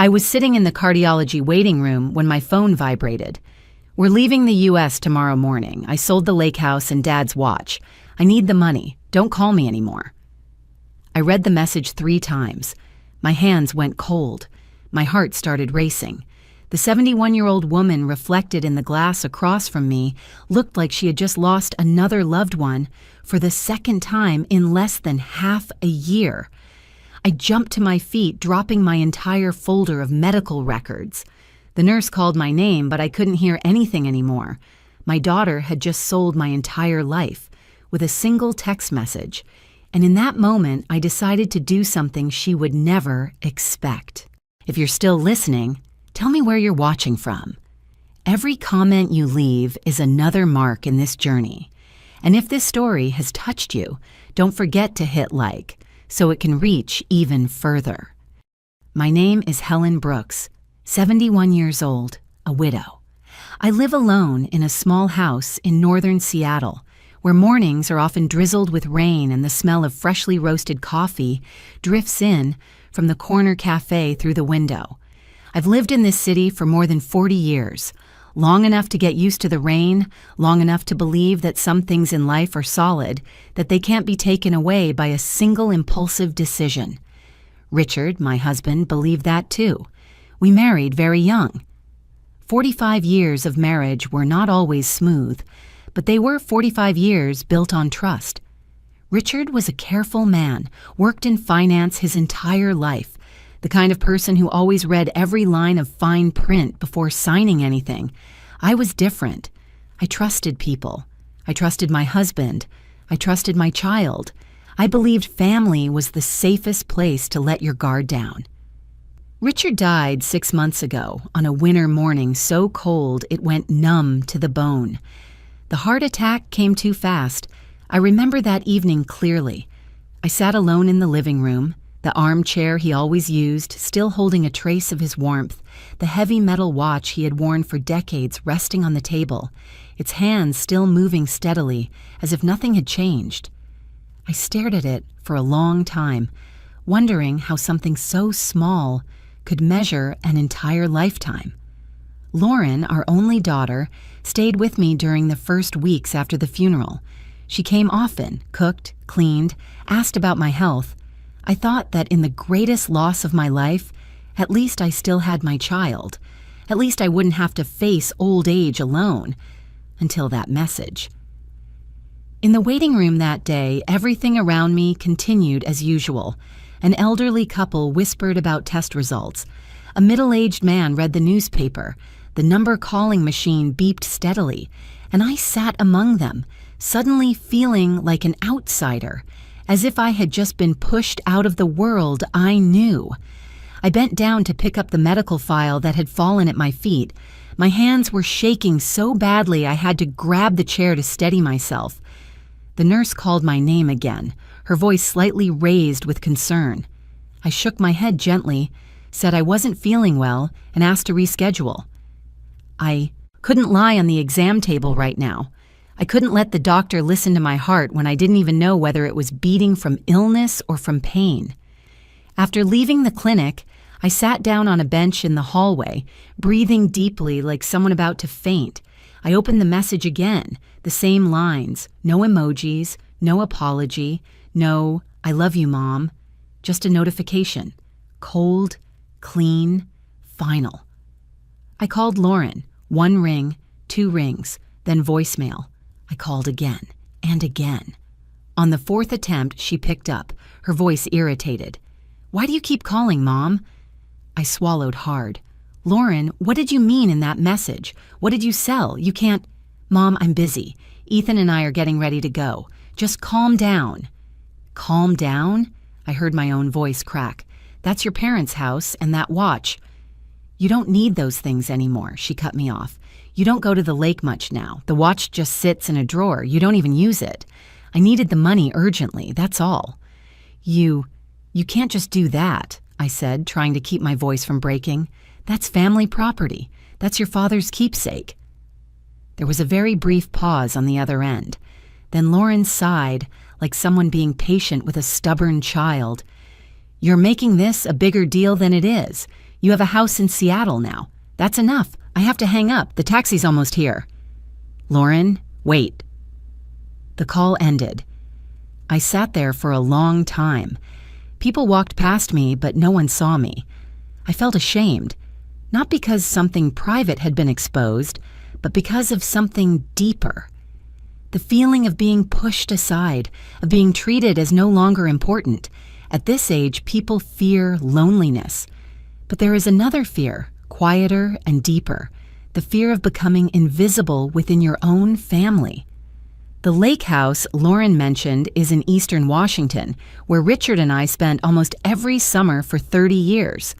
I was sitting in the cardiology waiting room when my phone vibrated. "We're leaving the US tomorrow morning. I sold the lake house and Dad's watch. I need the money. Don't call me anymore." I read the message 3 times. My hands went cold. My heart started racing. The 71-year-old woman reflected in the glass across from me looked like she had just lost another loved one for the second time in less than half a year. I jumped to my feet, dropping my entire folder of medical records. The nurse called my name, but I couldn't hear anything anymore. My daughter had just sold my entire life with a single text message, and in that moment, I decided to do something she would never expect. If you're still listening, tell me where you're watching from. Every comment you leave is another mark in this journey. And if this story has touched you, don't forget to hit like so it can reach even further. My name is Helen Brooks, 71 years old, a widow. I live alone in a small house in northern Seattle, where mornings are often drizzled with rain and the smell of freshly roasted coffee drifts in from the corner cafe through the window. I've lived in this city for more than 40 years, long enough to get used to the rain, long enough to believe that some things in life are solid, that they can't be taken away by a single impulsive decision. Richard, my husband, believed that too. We married very young. 45 years of marriage were not always smooth, but they were 45 years built on trust. Richard was a careful man, worked in finance his entire life, the kind of person who always read every line of fine print before signing anything. I was different. I trusted people. I trusted my husband. I trusted my child. I believed family was the safest place to let your guard down. Richard died 6 months ago on a winter morning so cold it went numb to the bone. The heart attack came too fast. I remember that evening clearly. I sat alone in the living room, the armchair he always used, still holding a trace of his warmth, the heavy metal watch he had worn for decades resting on the table, its hands still moving steadily, as if nothing had changed. I stared at it for a long time, wondering how something so small could measure an entire lifetime. Lauren, our only daughter, stayed with me during the first weeks after the funeral. She came often, cooked, cleaned, asked about my health. I thought that in the greatest loss of my life, at least I still had my child. At least I wouldn't have to face old age alone. Until that message. In the waiting room that day, everything around me continued as usual. An elderly couple whispered about test results. A middle-aged man read the newspaper. The number calling machine beeped steadily, and I sat among them, suddenly feeling like an outsider, as if I had just been pushed out of the world I knew. I bent down to pick up the medical file that had fallen at my feet. My hands were shaking so badly I had to grab the chair to steady myself. The nurse called my name again, her voice slightly raised with concern. I shook my head gently, said I wasn't feeling well, and asked to reschedule. I couldn't lie on the exam table right now. I couldn't let the doctor listen to my heart when I didn't even know whether it was beating from illness or from pain. After leaving the clinic, I sat down on a bench in the hallway, breathing deeply like someone about to faint. I opened the message again, the same lines, no emojis, no apology, no, "I love you, Mom," just a notification. Cold, clean, final. I called Lauren, 1 ring, 2 rings, then voicemail. I called again and again. On the 4th attempt, she picked up, her voice irritated. "Why do you keep calling, Mom?" I swallowed hard. "Lauren, what did you mean in that message? What did you sell? You can't—" "Mom, I'm busy. Ethan and I are getting ready to go. Just calm down." "Calm down?" I heard my own voice crack. "That's your parents' house and that watch." "You don't need those things anymore," she cut me off. "You don't go to the lake much now. The watch just sits in a drawer. You don't even use it. I needed the money urgently, that's all." You can't just do that," I said, trying to keep my voice from breaking. "That's family property. That's your father's keepsake." There was a very brief pause on the other end. Then Lauren sighed, like someone being patient with a stubborn child. "You're making this a bigger deal than it is. You have a house in Seattle now. That's enough. I have to hang up. The taxi's almost here." "Lauren, wait." The call ended. I sat there for a long time. People walked past me, but no one saw me. I felt ashamed, not because something private had been exposed, but because of something deeper. The feeling of being pushed aside, of being treated as no longer important. At this age, people fear loneliness. But there is another fear, quieter and deeper, the fear of becoming invisible within your own family. The lake house Lauren mentioned is in eastern Washington, where Richard and I spent almost every summer for 30 years.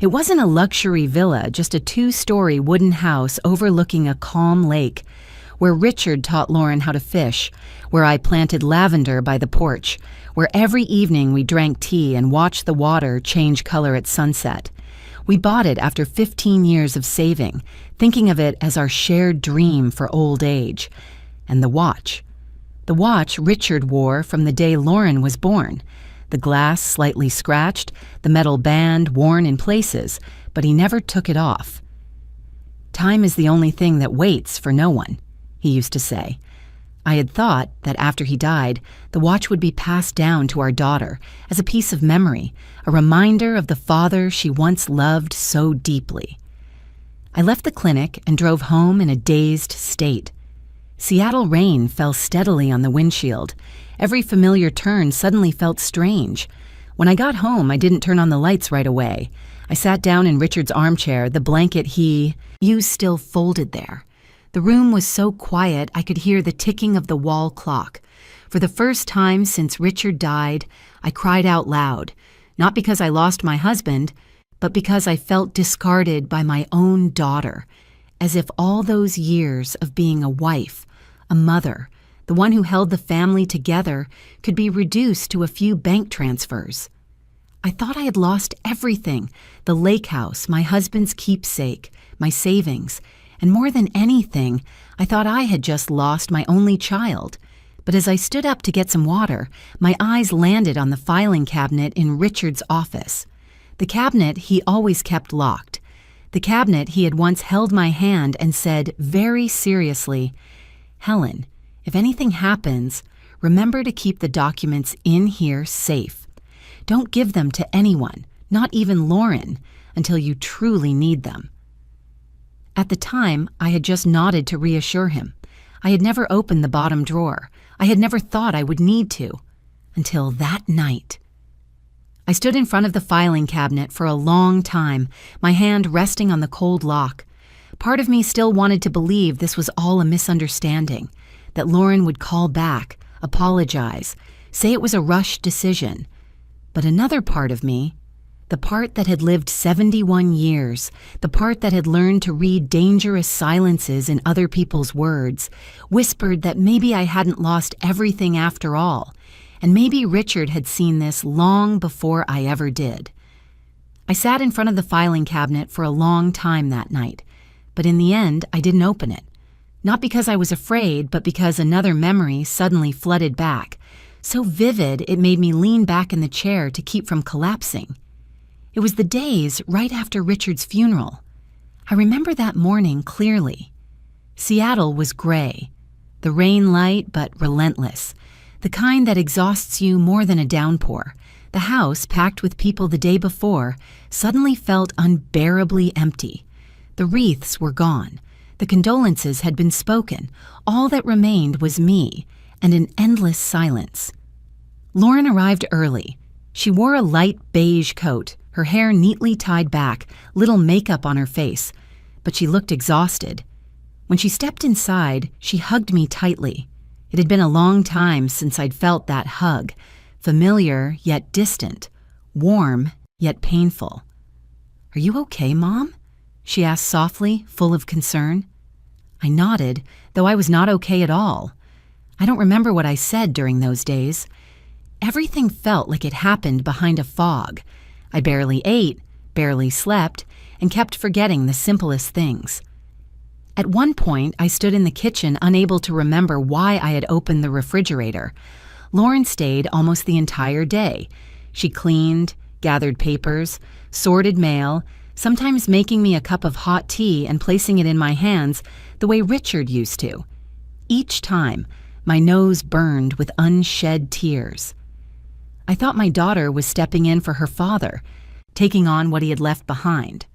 It wasn't a luxury villa, just a 2-story wooden house overlooking a calm lake, where Richard taught Lauren how to fish, where I planted lavender by the porch, where every evening we drank tea and watched the water change color at sunset. We bought it after 15 years of saving, thinking of it as our shared dream for old age. And the watch. The watch Richard wore from the day Lauren was born. The glass slightly scratched, the metal band worn in places, but he never took it off. "Time is the only thing that waits for no one," he used to say. I had thought that after he died, the watch would be passed down to our daughter as a piece of memory, a reminder of the father she once loved so deeply. I left the clinic and drove home in a dazed state. Seattle rain fell steadily on the windshield. Every familiar turn suddenly felt strange. When I got home, I didn't turn on the lights right away. I sat down in Richard's armchair, the blanket he used still folded there. The room was so quiet I could hear the ticking of the wall clock. For the first time since Richard died, I cried out loud, not because I lost my husband, but because I felt discarded by my own daughter, as if all those years of being a wife, a mother, the one who held the family together, could be reduced to a few bank transfers. I thought I had lost everything, the lake house, my husband's keepsake, my savings, and more than anything, I thought I had just lost my only child. But as I stood up to get some water, my eyes landed on the filing cabinet in Richard's office. The cabinet he always kept locked. The cabinet he had once held my hand and said very seriously, "Helen, if anything happens, remember to keep the documents in here safe. Don't give them to anyone, not even Lauren, until you truly need them." At the time, I had just nodded to reassure him. I had never opened the bottom drawer. I had never thought I would need to. Until that night. I stood in front of the filing cabinet for a long time, my hand resting on the cold lock. Part of me still wanted to believe this was all a misunderstanding, that Lauren would call back, apologize, say it was a rushed decision. But another part of me, the part that had lived 71 years, the part that had learned to read dangerous silences in other people's words, whispered that maybe I hadn't lost everything after all, and maybe Richard had seen this long before I ever did. I sat in front of the filing cabinet for a long time that night, but in the end, I didn't open it. Not because I was afraid, but because another memory suddenly flooded back, so vivid it made me lean back in the chair to keep from collapsing. It was the days right after Richard's funeral. I remember that morning clearly. Seattle was gray, the rain light but relentless, the kind that exhausts you more than a downpour. The house, packed with people the day before, suddenly felt unbearably empty. The wreaths were gone. The condolences had been spoken. All that remained was me and an endless silence. Lauren arrived early. She wore a light beige coat, her hair neatly tied back, little makeup on her face, but she looked exhausted. When she stepped inside, she hugged me tightly. It had been a long time since I'd felt that hug, familiar yet distant, warm yet painful. "Are you okay, Mom?" she asked softly, full of concern. I nodded, though I was not okay at all. I don't remember what I said during those days. Everything felt like it happened behind a fog. I barely ate, barely slept, and kept forgetting the simplest things. At one point, I stood in the kitchen unable to remember why I had opened the refrigerator. Lauren stayed almost the entire day. She cleaned, gathered papers, sorted mail, sometimes making me a cup of hot tea and placing it in my hands the way Richard used to. Each time, my nose burned with unshed tears. I thought my daughter was stepping in for her father, taking on what he had left behind.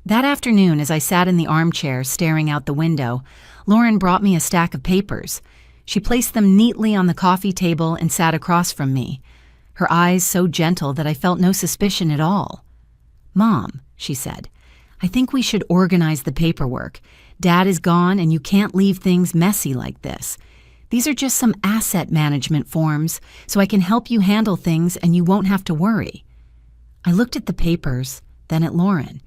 That afternoon, as I sat in the armchair staring out the window, Lauren brought me a stack of papers. She placed them neatly on the coffee table and sat across from me, her eyes so gentle that I felt no suspicion at all. "Mom," she said, "I think we should organize the paperwork. Dad is gone and you can't leave things messy like this. These are just some asset management forms, so I can help you handle things and you won't have to worry." I looked at the papers, then at Lauren.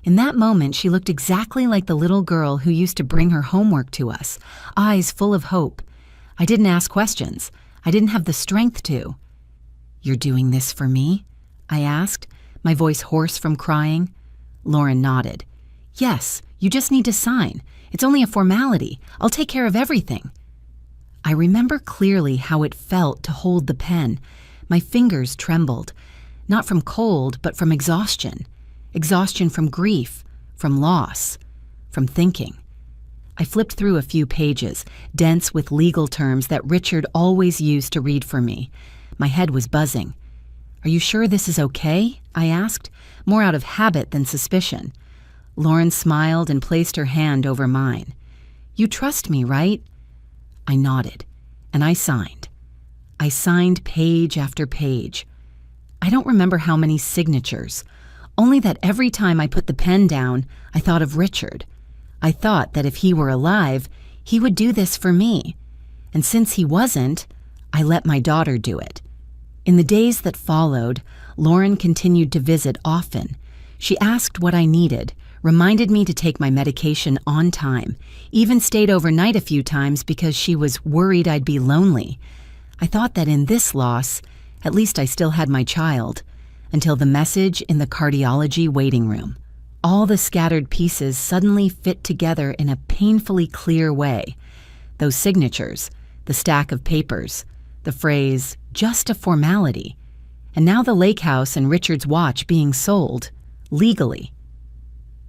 In that moment, she looked exactly like the little girl who used to bring her homework to us, eyes full of hope. I didn't ask questions. I didn't have the strength to. "You're doing this for me?" I asked, my voice hoarse from crying. Lauren nodded. "Yes, you just need to sign. It's only a formality. I'll take care of everything." I remember clearly how it felt to hold the pen. My fingers trembled, not from cold, but from exhaustion. Exhaustion from grief, from loss, from thinking. I flipped through a few pages, dense with legal terms that Richard always used to read for me. My head was buzzing. "Are you sure this is okay?" I asked, more out of habit than suspicion. Lauren smiled and placed her hand over mine. "You trust me, right?" I nodded, and I signed. I signed page after page. I don't remember how many signatures, only that every time I put the pen down, I thought of Richard. I thought that if he were alive, he would do this for me. And since he wasn't, I let my daughter do it. In the days that followed, Lauren continued to visit often. She asked what I needed, reminded me to take my medication on time, even stayed overnight a few times because she was worried I'd be lonely. I thought that in this loss, at least I still had my child, until the message in the cardiology waiting room. All the scattered pieces suddenly fit together in a painfully clear way. Those signatures, the stack of papers, the phrase, "just a formality," and now the lake house and Richard's watch being sold, legally.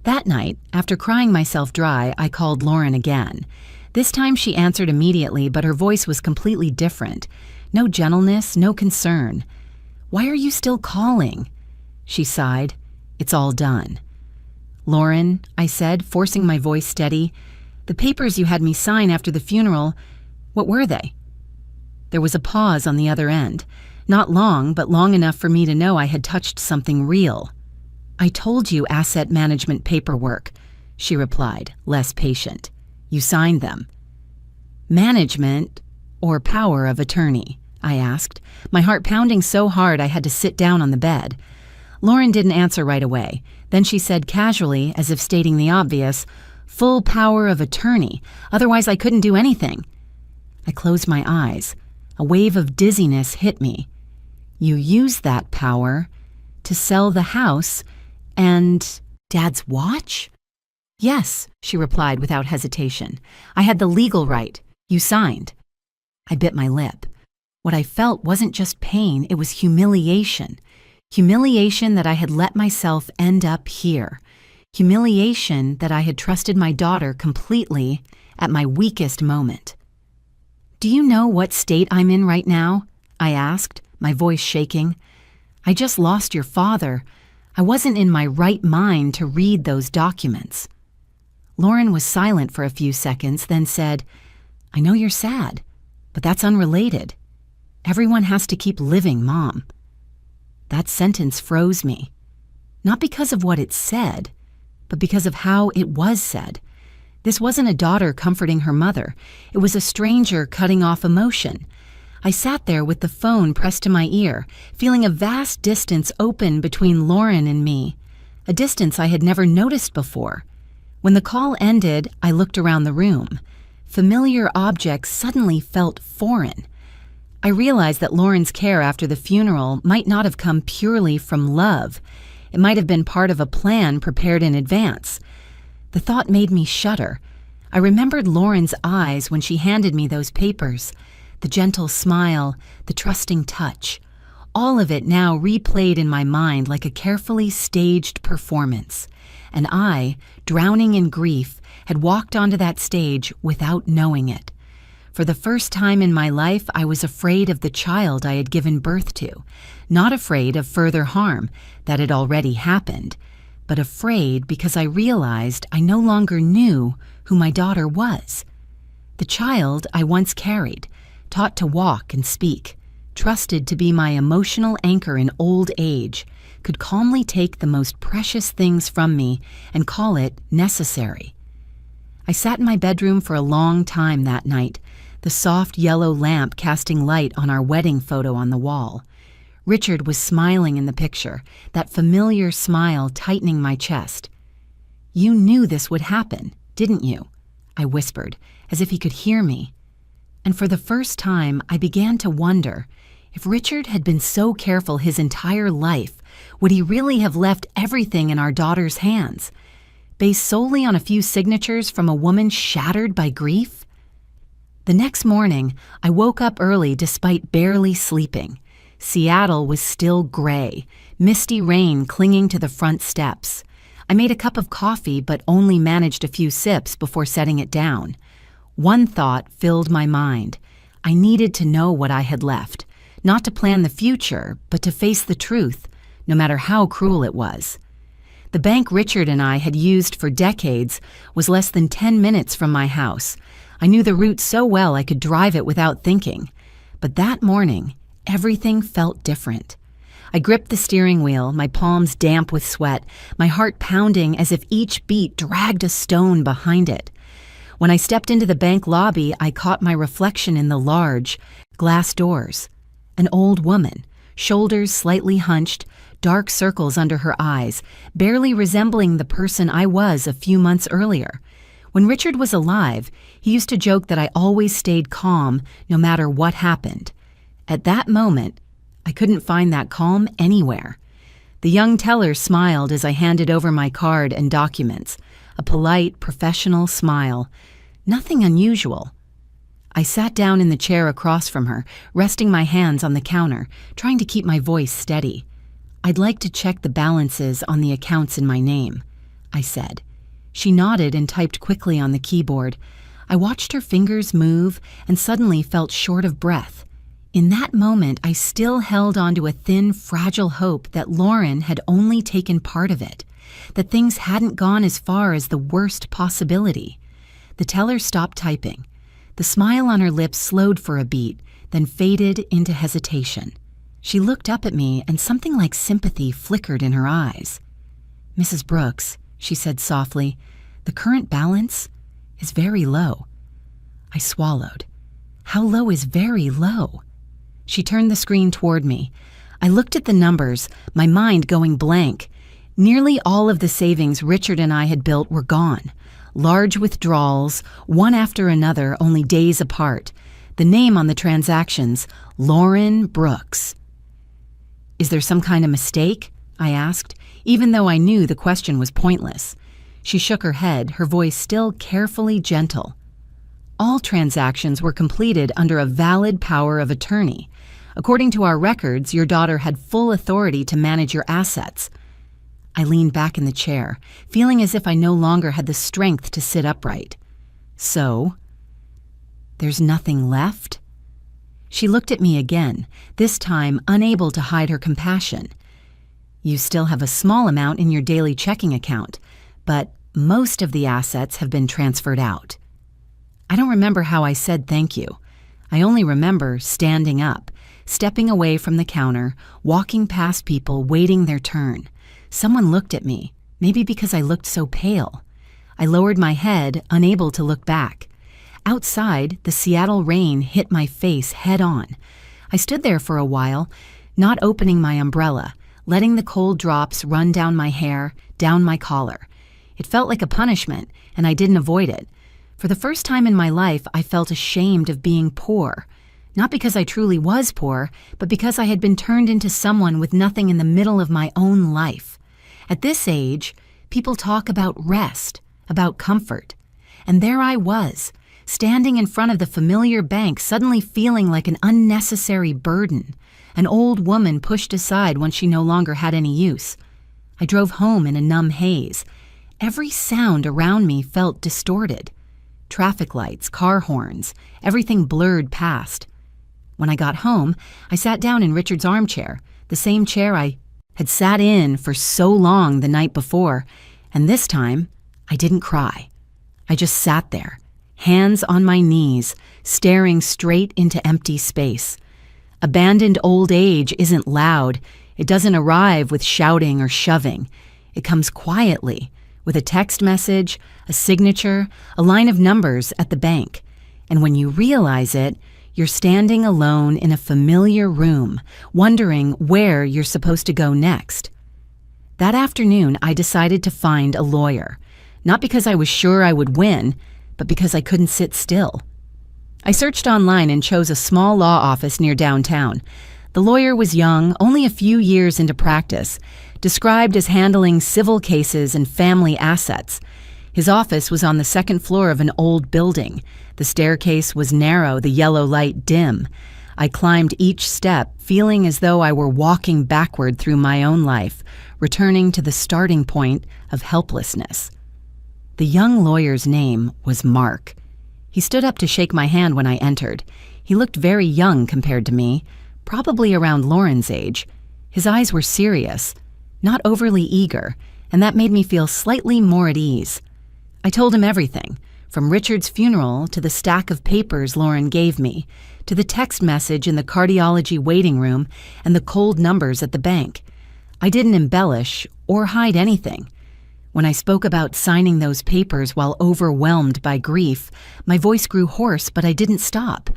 That night, after crying myself dry, I called Lauren again. This time she answered immediately, but her voice was completely different. No gentleness, no concern. "Why are you still calling?" She sighed. "It's all done." "Lauren," I said, forcing my voice steady, "the papers you had me sign after the funeral, what were they?" There was a pause on the other end. Not long, but long enough for me to know I had touched something real. "I told you asset management paperwork," she replied, less patient. "You signed them." "Management or power of attorney?" I asked, my heart pounding so hard I had to sit down on the bed. Lauren didn't answer right away. Then she said casually, as if stating the obvious, "Full power of attorney, otherwise I couldn't do anything." I closed my eyes. A wave of dizziness hit me. "You used that power to sell the house and Dad's watch?" "Yes," she replied without hesitation. "I had the legal right. You signed." I bit my lip. What I felt wasn't just pain, it was humiliation. Humiliation that I had let myself end up here. Humiliation that I had trusted my daughter completely at my weakest moment. "Do you know what state I'm in right now?" I asked, my voice shaking. "I just lost your father. I wasn't in my right mind to read those documents." Lauren was silent for a few seconds, then said, "I know you're sad, but that's unrelated. Everyone has to keep living, Mom." That sentence froze me. Not because of what it said, but because of how it was said. This wasn't a daughter comforting her mother. It was a stranger cutting off emotion. I sat there with the phone pressed to my ear, feeling a vast distance open between Lauren and me, a distance I had never noticed before. When the call ended, I looked around the room. Familiar objects suddenly felt foreign. I realized that Lauren's care after the funeral might not have come purely from love. It might have been part of a plan prepared in advance. The thought made me shudder. I remembered Lauren's eyes when she handed me those papers, the gentle smile, the trusting touch. all of it now replayed in my mind like a carefully staged performance. And I, drowning in grief, had walked onto that stage without knowing it. For the first time in my life, I was afraid of the child I had given birth to, not afraid of further harm that had already happened, but afraid because I realized I no longer knew who my daughter was. The child I once carried, taught to walk and speak, trusted to be my emotional anchor in old age, could calmly take the most precious things from me and call it necessary. I sat in my bedroom for a long time that night, the soft yellow lamp casting light on our wedding photo on the wall. Richard was smiling in the picture, that familiar smile tightening my chest. "You knew this would happen, didn't you?" I whispered, as if he could hear me. And for the first time, I began to wonder, if Richard had been so careful his entire life, would he really have left everything in our daughter's hands, based solely on a few signatures from a woman shattered by grief? The next morning, I woke up early despite barely sleeping. Seattle was still gray, misty rain clinging to the front steps. I made a cup of coffee but only managed a few sips before setting it down. One thought filled my mind. I needed to know what I had left, not to plan the future, but to face the truth, no matter how cruel it was. The bank Richard and I had used for decades was less than 10 minutes from my house. I knew the route so well I could drive it without thinking. But that morning, everything felt different. I gripped the steering wheel, my palms damp with sweat, my heart pounding as if each beat dragged a stone behind it. When I stepped into the bank lobby, I caught my reflection in the large, glass doors. An old woman, shoulders slightly hunched, dark circles under her eyes, barely resembling the person I was a few months earlier. When Richard was alive, he used to joke that I always stayed calm no matter what happened. At that moment, I couldn't find that calm anywhere. The young teller smiled as I handed over my card and documents, a polite, professional smile. Nothing unusual. I sat down in the chair across from her, resting my hands on the counter, trying to keep my voice steady. "I'd like to check the balances on the accounts in my name," I said. She nodded and typed quickly on the keyboard. I watched her fingers move and suddenly felt short of breath. In that moment, I still held on to a thin, fragile hope that Lauren had only taken part of it, that things hadn't gone as far as the worst possibility. The teller stopped typing. The smile on her lips slowed for a beat, then faded into hesitation. She looked up at me and something like sympathy flickered in her eyes. "Mrs. Brooks," she said softly, "the current balance is very low." I swallowed. How low is very low? She turned the screen toward me. I looked at the numbers, my mind going blank. Nearly all of the savings Richard and I had built were gone. Large withdrawals, one after another, only days apart. The name on the transactions, Lauren Brooks. "Is there some kind of mistake?" I asked, even though I knew the question was pointless. She shook her head, her voice still carefully gentle. "All transactions were completed under a valid power of attorney. According to our records, your daughter had full authority to manage your assets." I leaned back in the chair, feeling as if I no longer had the strength to sit upright. "So, there's nothing left?" She looked at me again, this time unable to hide her compassion. "You still have a small amount in your daily checking account, but most of the assets have been transferred out." I don't remember how I said thank you. I only remember standing up, stepping away from the counter, walking past people waiting their turn. Someone looked at me, maybe because I looked so pale. I lowered my head, unable to look back. Outside, the Seattle rain hit my face head on. I stood there for a while, not opening my umbrella, letting the cold drops run down my hair, down my collar. It felt like a punishment, and I didn't avoid it. For the first time in my life, I felt ashamed of being poor. Not because I truly was poor, but because I had been turned into someone with nothing in the middle of my own life. At this age, people talk about rest, about comfort. And there I was, standing in front of the familiar bank, suddenly feeling like an unnecessary burden, an old woman pushed aside when she no longer had any use. I drove home in a numb haze. Every sound around me felt distorted. Traffic lights, car horns, everything blurred past. When I got home, I sat down in Richard's armchair, the same chair I had sat in for so long the night before, and this time I didn't cry. I just sat there, hands on my knees, staring straight into empty space. Abandoned old age isn't loud. It doesn't arrive with shouting or shoving. It comes quietly, with a text message, a signature, a line of numbers at the bank. And when you realize it, you're standing alone in a familiar room, wondering where you're supposed to go next. That afternoon, I decided to find a lawyer, not because I was sure I would win, but because I couldn't sit still. I searched online and chose a small law office near downtown. The lawyer was young, only a few years into practice, described as handling civil cases and family assets. His office was on the second floor of an old building. The staircase was narrow, the yellow light dim. I climbed each step, feeling as though I were walking backward through my own life, returning to the starting point of helplessness. The young lawyer's name was Mark. He stood up to shake my hand when I entered. He looked very young compared to me, probably around Lauren's age. His eyes were serious, not overly eager, and that made me feel slightly more at ease. I told him everything, from Richard's funeral to the stack of papers Lauren gave me, to the text message in the cardiology waiting room and the cold numbers at the bank. I didn't embellish or hide anything. When I spoke about signing those papers while overwhelmed by grief, my voice grew hoarse, but I didn't stop.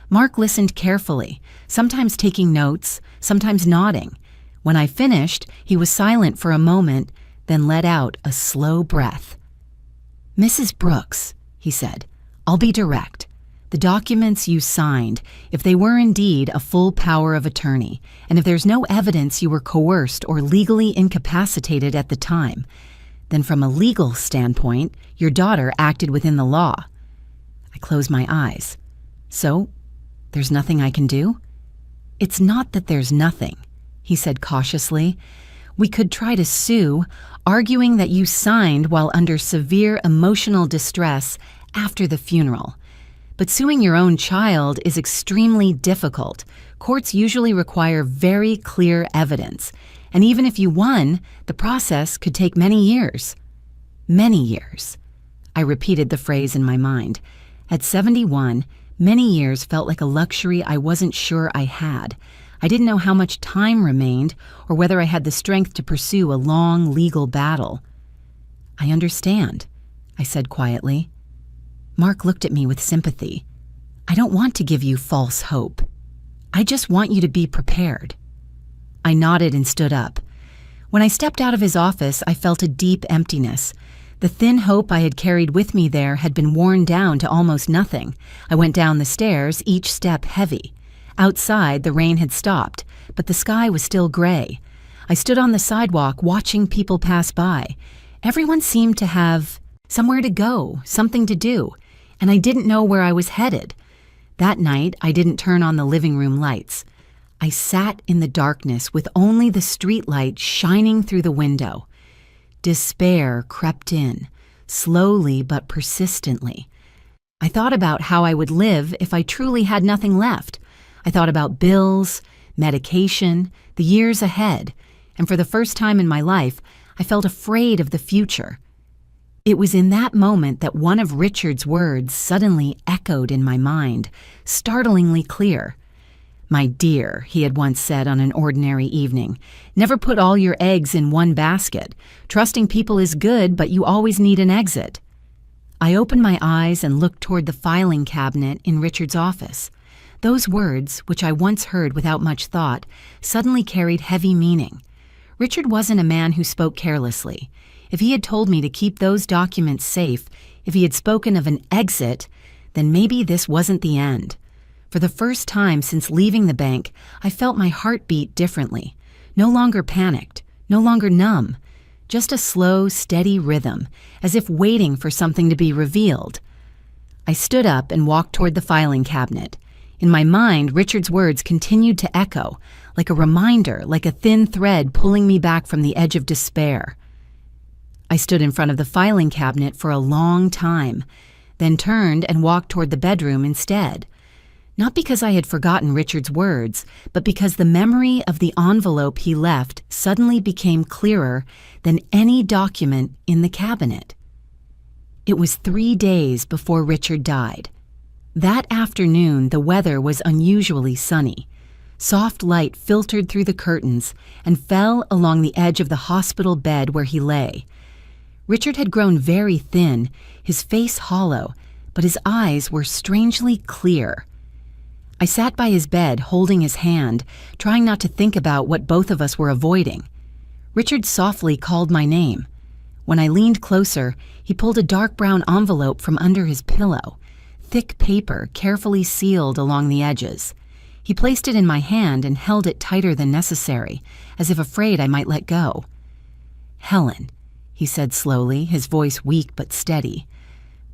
Mark listened carefully, sometimes taking notes, sometimes nodding. When I finished, he was silent for a moment, then let out a slow breath. "Mrs. Brooks," he said, "I'll be direct. The documents you signed, if they were indeed a full power of attorney, and if there's no evidence you were coerced or legally incapacitated at the time, then from a legal standpoint, your daughter acted within the law." I closed my eyes. "So, there's nothing I can do?" "It's not that there's nothing," he said cautiously. "We could try to sue, arguing that you signed while under severe emotional distress after the funeral. But suing your own child is extremely difficult. Courts usually require very clear evidence. And even if you won, the process could take many years." Many years. I repeated the phrase in my mind. At 71, many years felt like a luxury I wasn't sure I had. I didn't know how much time remained or whether I had the strength to pursue a long legal battle. "I understand," I said quietly. Mark looked at me with sympathy. "I don't want to give you false hope. I just want you to be prepared." I nodded and stood up. When I stepped out of his office, I felt a deep emptiness. The thin hope I had carried with me there had been worn down to almost nothing. I went down the stairs, each step heavy. Outside, the rain had stopped, but the sky was still gray. I stood on the sidewalk watching people pass by. Everyone seemed to have somewhere to go, something to do, and I didn't know where I was headed. That night, I didn't turn on the living room lights. I sat in the darkness with only the streetlight shining through the window. Despair crept in, slowly but persistently. I thought about how I would live if I truly had nothing left. I thought about bills, medication, the years ahead, and for the first time in my life, I felt afraid of the future. It was in that moment that one of Richard's words suddenly echoed in my mind, startlingly clear. "My dear," he had once said on an ordinary evening, "never put all your eggs in one basket. Trusting people is good, but you always need an exit." I opened my eyes and looked toward the filing cabinet in Richard's office. Those words, which I once heard without much thought, suddenly carried heavy meaning. Richard wasn't a man who spoke carelessly. If he had told me to keep those documents safe, if he had spoken of an exit, then maybe this wasn't the end. For the first time since leaving the bank, I felt my heart beat differently. No longer panicked, no longer numb. Just a slow, steady rhythm, as if waiting for something to be revealed. I stood up and walked toward the filing cabinet. In my mind, Richard's words continued to echo, like a reminder, like a thin thread pulling me back from the edge of despair. I stood in front of the filing cabinet for a long time, then turned and walked toward the bedroom instead. Not because I had forgotten Richard's words, but because the memory of the envelope he left suddenly became clearer than any document in the cabinet. It was 3 days before Richard died. That afternoon, the weather was unusually sunny. Soft light filtered through the curtains and fell along the edge of the hospital bed where he lay. Richard had grown very thin, his face hollow, but his eyes were strangely clear. I sat by his bed, holding his hand, trying not to think about what both of us were avoiding. Richard softly called my name. When I leaned closer, he pulled a dark brown envelope from under his pillow, thick paper carefully sealed along the edges. He placed it in my hand and held it tighter than necessary, as if afraid I might let go. "Helen," he said slowly, his voice weak but steady,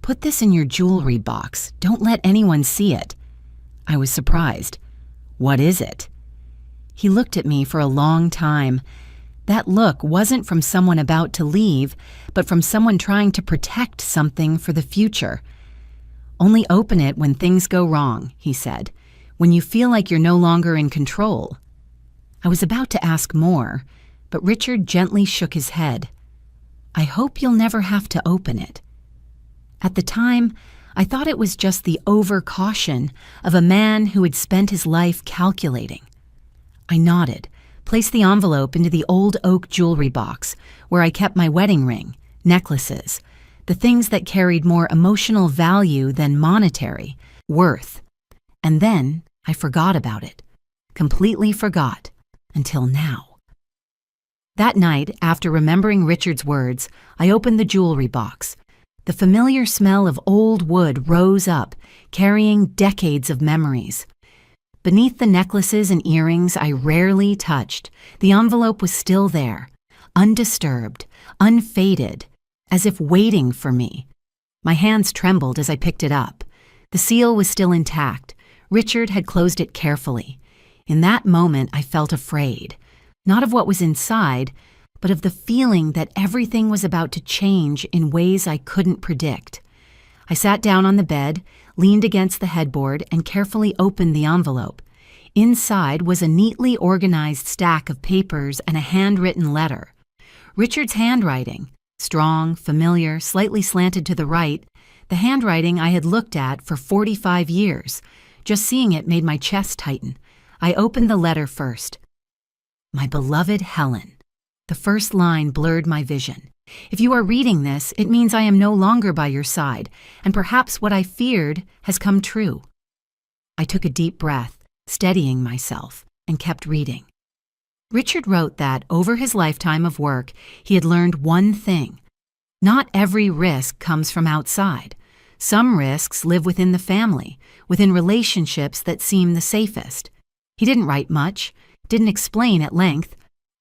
"put this in your jewelry box. Don't let anyone see it." I was surprised. "What is it?" He looked at me for a long time. That look wasn't from someone about to leave, but from someone trying to protect something for the future. "Only open it when things go wrong," he said, "when you feel like you're no longer in control." I was about to ask more, but Richard gently shook his head. "I hope you'll never have to open it." At the time, I thought it was just the over-caution of a man who had spent his life calculating. I nodded, placed the envelope into the old oak jewelry box where I kept my wedding ring, necklaces, the things that carried more emotional value than monetary worth. And then I forgot about it, completely forgot, until now. That night, after remembering Richard's words, I opened the jewelry box. The familiar smell of old wood rose up, carrying decades of memories. Beneath the necklaces and earrings I rarely touched, the envelope was still there, undisturbed, unfaded, as if waiting for me. My hands trembled as I picked it up. The seal was still intact. Richard had closed it carefully. In that moment, I felt afraid, not of what was inside, but of the feeling that everything was about to change in ways I couldn't predict. I sat down on the bed, leaned against the headboard, and carefully opened the envelope. Inside was a neatly organized stack of papers and a handwritten letter. Richard's handwriting, strong, familiar, slightly slanted to the right, the handwriting I had looked at for 45 years. Just seeing it made my chest tighten. I opened the letter first. "My beloved Helen." The first line blurred my vision. If you are reading this, it means I am no longer by your side, and perhaps what I feared has come true. I took a deep breath, steadying myself, and kept reading. Richard wrote that, over his lifetime of work, he had learned one thing. Not every risk comes from outside. Some risks live within the family, within relationships that seem the safest. He didn't write much, didn't explain at length,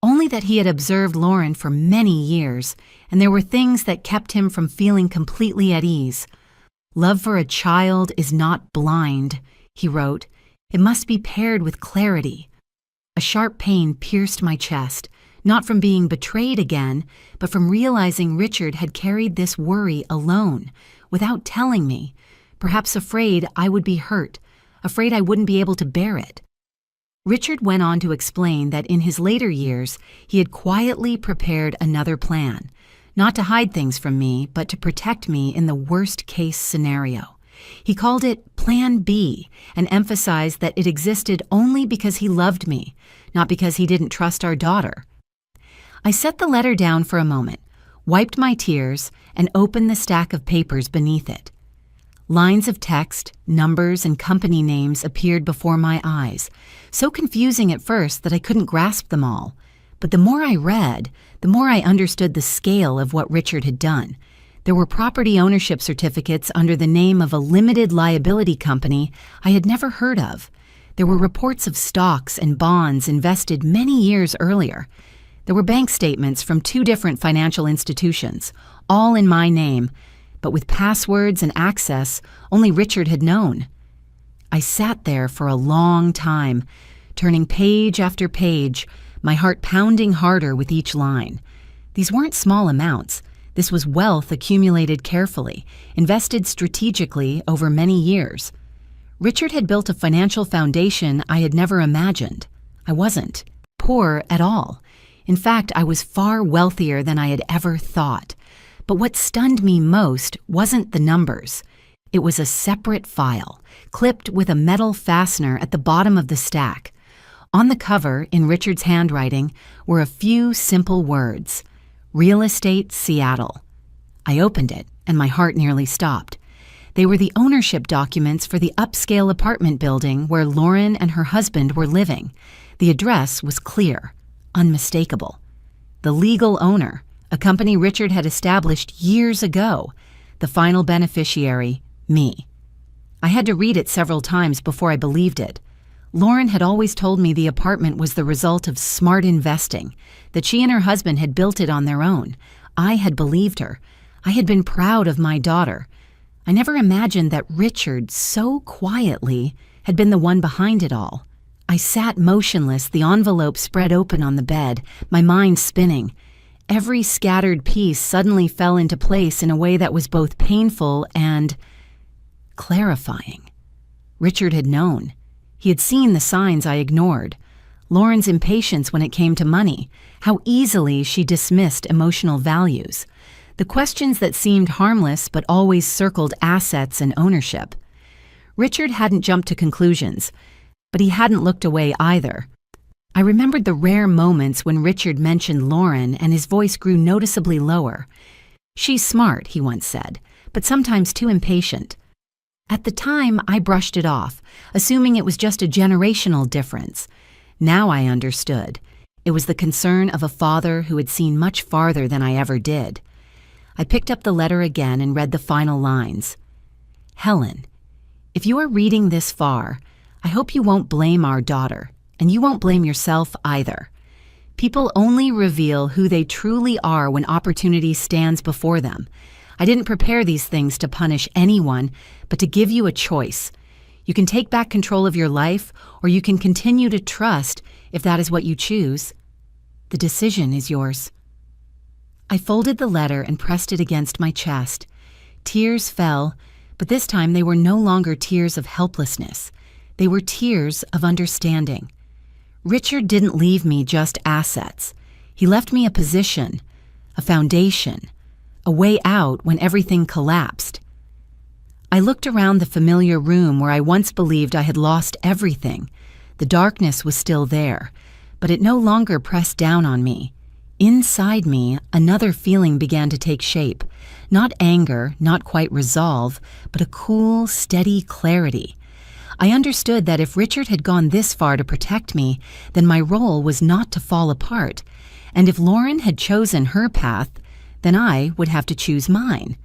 only that he had observed Lauren for many years, and there were things that kept him from feeling completely at ease. "Love for a child is not blind," he wrote. "It must be paired with clarity." A sharp pain pierced my chest, not from being betrayed again, but from realizing Richard had carried this worry alone, without telling me, perhaps afraid I would be hurt, afraid I wouldn't be able to bear it. Richard went on to explain that in his later years, he had quietly prepared another plan, not to hide things from me, but to protect me in the worst-case scenario. He called it Plan B and emphasized that it existed only because he loved me, not because he didn't trust our daughter. I set the letter down for a moment, wiped my tears, and opened the stack of papers beneath it. Lines of text, numbers, and company names appeared before my eyes, so confusing at first that I couldn't grasp them all. But the more I read, the more I understood the scale of what Richard had done. There were property ownership certificates under the name of a limited liability company I had never heard of. There were reports of stocks and bonds invested many years earlier. There were bank statements from 2 different financial institutions, all in my name, but with passwords and access only Richard had known. I sat there for a long time, turning page after page, my heart pounding harder with each line. These weren't small amounts. This was wealth accumulated carefully, invested strategically over many years. Richard had built a financial foundation I had never imagined. I wasn't poor at all. In fact, I was far wealthier than I had ever thought. But what stunned me most wasn't the numbers. It was a separate file, clipped with a metal fastener at the bottom of the stack. On the cover, in Richard's handwriting, were a few simple words: Real Estate Seattle. I opened it, and my heart nearly stopped. They were the ownership documents for the upscale apartment building where Lauren and her husband were living. The address was clear, unmistakable. The legal owner, a company Richard had established years ago. The final beneficiary, me. I had to read it several times before I believed it. Lauren had always told me the apartment was the result of smart investing, that she and her husband had built it on their own. I had believed her. I had been proud of my daughter. I never imagined that Richard, so quietly, had been the one behind it all. I sat motionless, the envelope spread open on the bed, my mind spinning. Every scattered piece suddenly fell into place in a way that was both painful and clarifying. Richard had known. He had seen the signs I ignored. Lauren's impatience when it came to money, how easily she dismissed emotional values. The questions that seemed harmless but always circled assets and ownership. Richard hadn't jumped to conclusions, but he hadn't looked away either. I remembered the rare moments when Richard mentioned Lauren and his voice grew noticeably lower. "She's smart," he once said, "but sometimes too impatient." At the time, I brushed it off, assuming it was just a generational difference. Now I understood. It was the concern of a father who had seen much farther than I ever did. I picked up the letter again and read the final lines. "Helen, if you are reading this far, I hope you won't blame our daughter, and you won't blame yourself either. People only reveal who they truly are when opportunity stands before them. I didn't prepare these things to punish anyone, but to give you a choice. You can take back control of your life, or you can continue to trust if that is what you choose. The decision is yours." I folded the letter and pressed it against my chest. Tears fell, but this time they were no longer tears of helplessness. They were tears of understanding. Richard didn't leave me just assets. He left me a position, a foundation, a way out when everything collapsed. I looked around the familiar room where I once believed I had lost everything. The darkness was still there, but it no longer pressed down on me. Inside me, another feeling began to take shape. Not anger, not quite resolve, but a cool, steady clarity. I understood that if Richard had gone this far to protect me, then my role was not to fall apart. And if Lauren had chosen her path, then I would have to choose mine.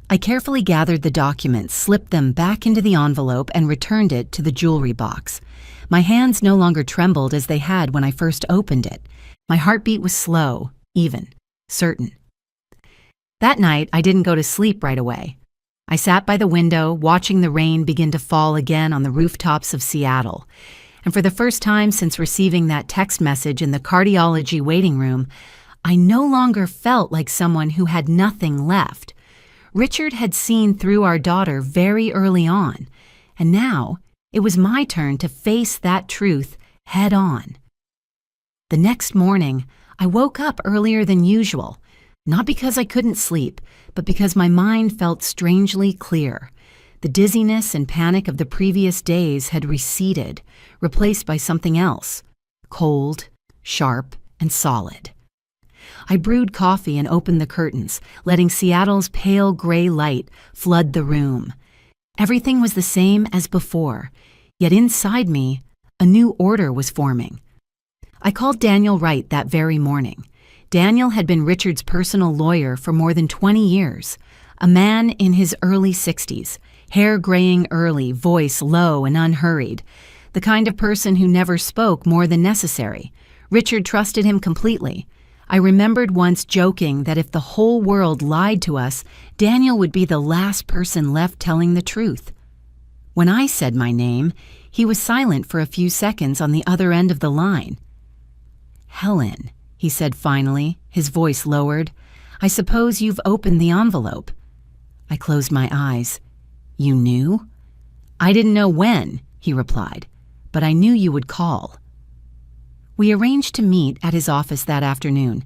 I carefully gathered the documents, slipped them back into the envelope, and returned it to the jewelry box. My hands no longer trembled as they had when I first opened it. My heartbeat was slow, even, certain. That night, I didn't go to sleep right away. I sat by the window, watching the rain begin to fall again on the rooftops of Seattle. And for the first time since receiving that text message in the cardiology waiting room, I no longer felt like someone who had nothing left. Richard had seen through our daughter very early on, and now it was my turn to face that truth head on. The next morning, I woke up earlier than usual, not because I couldn't sleep, but because my mind felt strangely clear. The dizziness and panic of the previous days had receded, replaced by something else, cold, sharp, and solid. I brewed coffee and opened the curtains, letting Seattle's pale gray light flood the room. Everything was the same as before, yet inside me, a new order was forming. I called Daniel Wright that very morning. Daniel had been Richard's personal lawyer for more than 20 years, a man in his early 60s, hair graying early, voice low and unhurried, the kind of person who never spoke more than necessary. Richard trusted him completely. I remembered once joking that if the whole world lied to us, Daniel would be the last person left telling the truth. When I said my name, he was silent for a few seconds on the other end of the line. "Helen," he said finally, his voice lowered, "I suppose you've opened the envelope." I closed my eyes. "You knew?" "I didn't know when," he replied, "but I knew you would call." We arranged to meet at his office that afternoon.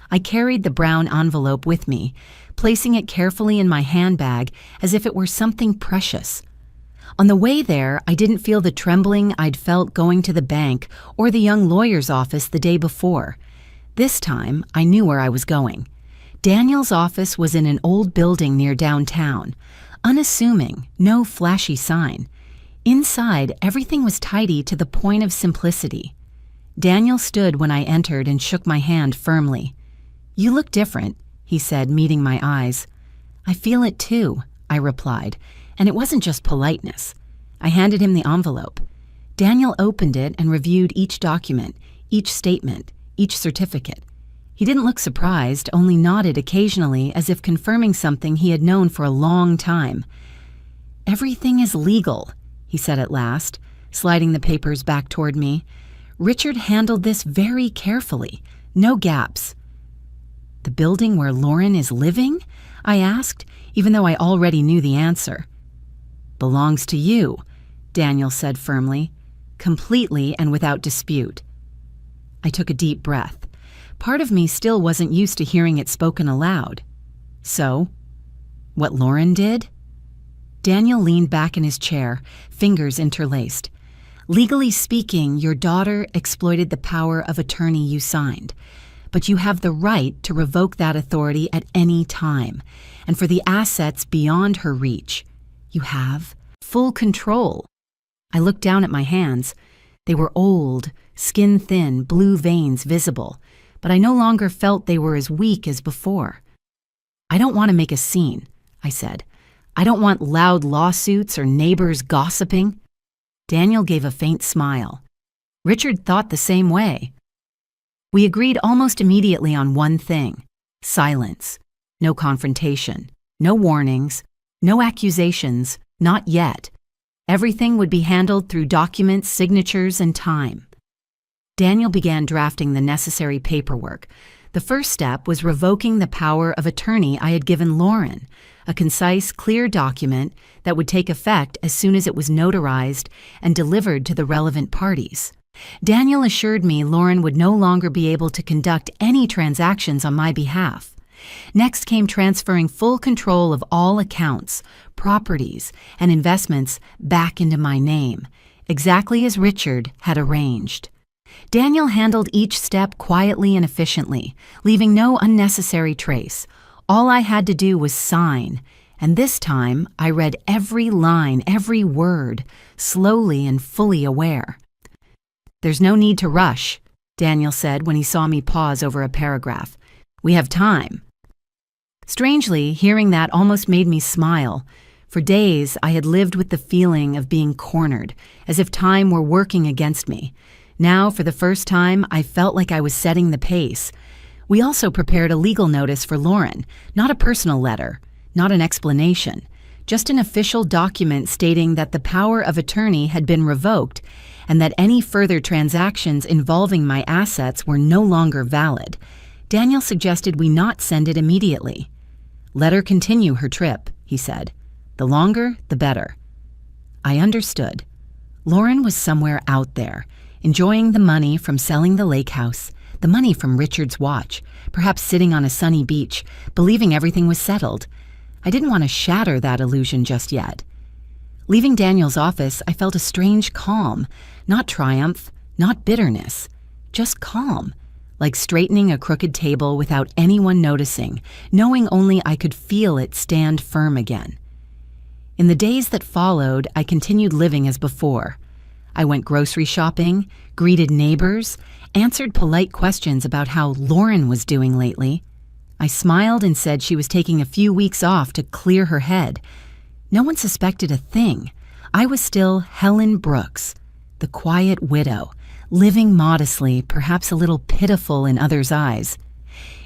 I carried the brown envelope with me, placing it carefully in my handbag as if it were something precious. On the way there, I didn't feel the trembling I'd felt going to the bank or the young lawyer's office the day before. This time, I knew where I was going. Daniel's office was in an old building near downtown. Unassuming, no flashy sign. Inside, everything was tidy to the point of simplicity. Daniel stood when I entered and shook my hand firmly. "You look different," he said, meeting my eyes. "I feel it too," I replied, and it wasn't just politeness. I handed him the envelope. Daniel opened it and reviewed each document, each statement, each certificate. He didn't look surprised, only nodded occasionally as if confirming something he had known for a long time. "Everything is legal," he said at last, sliding the papers back toward me. "Richard handled this very carefully. No gaps." "The building where Lauren is living?" I asked, even though I already knew the answer. "Belongs to you," Daniel said firmly, "completely and without dispute." I took a deep breath. Part of me still wasn't used to hearing it spoken aloud. "So, what Lauren did?" Daniel leaned back in his chair, fingers interlaced. "Legally speaking, your daughter exploited the power of attorney you signed. But you have the right to revoke that authority at any time. And for the assets beyond her reach, you have full control." I looked down at my hands. They were old, skin-thin, blue veins visible, but I no longer felt they were as weak as before. "I don't want to make a scene," I said. "I don't want loud lawsuits or neighbors gossiping." Daniel gave a faint smile. Richard thought the same way. We agreed almost immediately on one thing: silence. No confrontation, no warnings, no accusations, not yet. Everything would be handled through documents, signatures, and time. Daniel began drafting the necessary paperwork. The first step was revoking the power of attorney I had given Lauren, a concise, clear document that would take effect as soon as it was notarized and delivered to the relevant parties. Daniel assured me Lauren would no longer be able to conduct any transactions on my behalf. Next came transferring full control of all accounts, properties, and investments back into my name, exactly as Richard had arranged. Daniel handled each step quietly and efficiently, leaving no unnecessary trace. All I had to do was sign, and this time I read every line, every word, slowly and fully aware. "There's no need to rush," Daniel said when he saw me pause over a paragraph. "We have time." Strangely, hearing that almost made me smile. For days, I had lived with the feeling of being cornered, as if time were working against me. Now, for the first time, I felt like I was setting the pace. We also prepared a legal notice for Lauren, not a personal letter, not an explanation, just an official document stating that the power of attorney had been revoked and that any further transactions involving my assets were no longer valid. Daniel suggested we not send it immediately. "Let her continue her trip," he said. "The longer, the better." I understood. Lauren was somewhere out there, enjoying the money from selling the lake house, the money from Richard's watch, perhaps sitting on a sunny beach, believing everything was settled. I didn't want to shatter that illusion just yet. Leaving Daniel's office, I felt a strange calm, not triumph, not bitterness, just calm, like straightening a crooked table without anyone noticing, knowing only I could feel it stand firm again. In the days that followed, I continued living as before. I went grocery shopping, greeted neighbors, answered polite questions about how Lauren was doing lately. I smiled and said she was taking a few weeks off to clear her head. No one suspected a thing. I was still Helen Brooks, the quiet widow, living modestly, perhaps a little pitiful in others' eyes.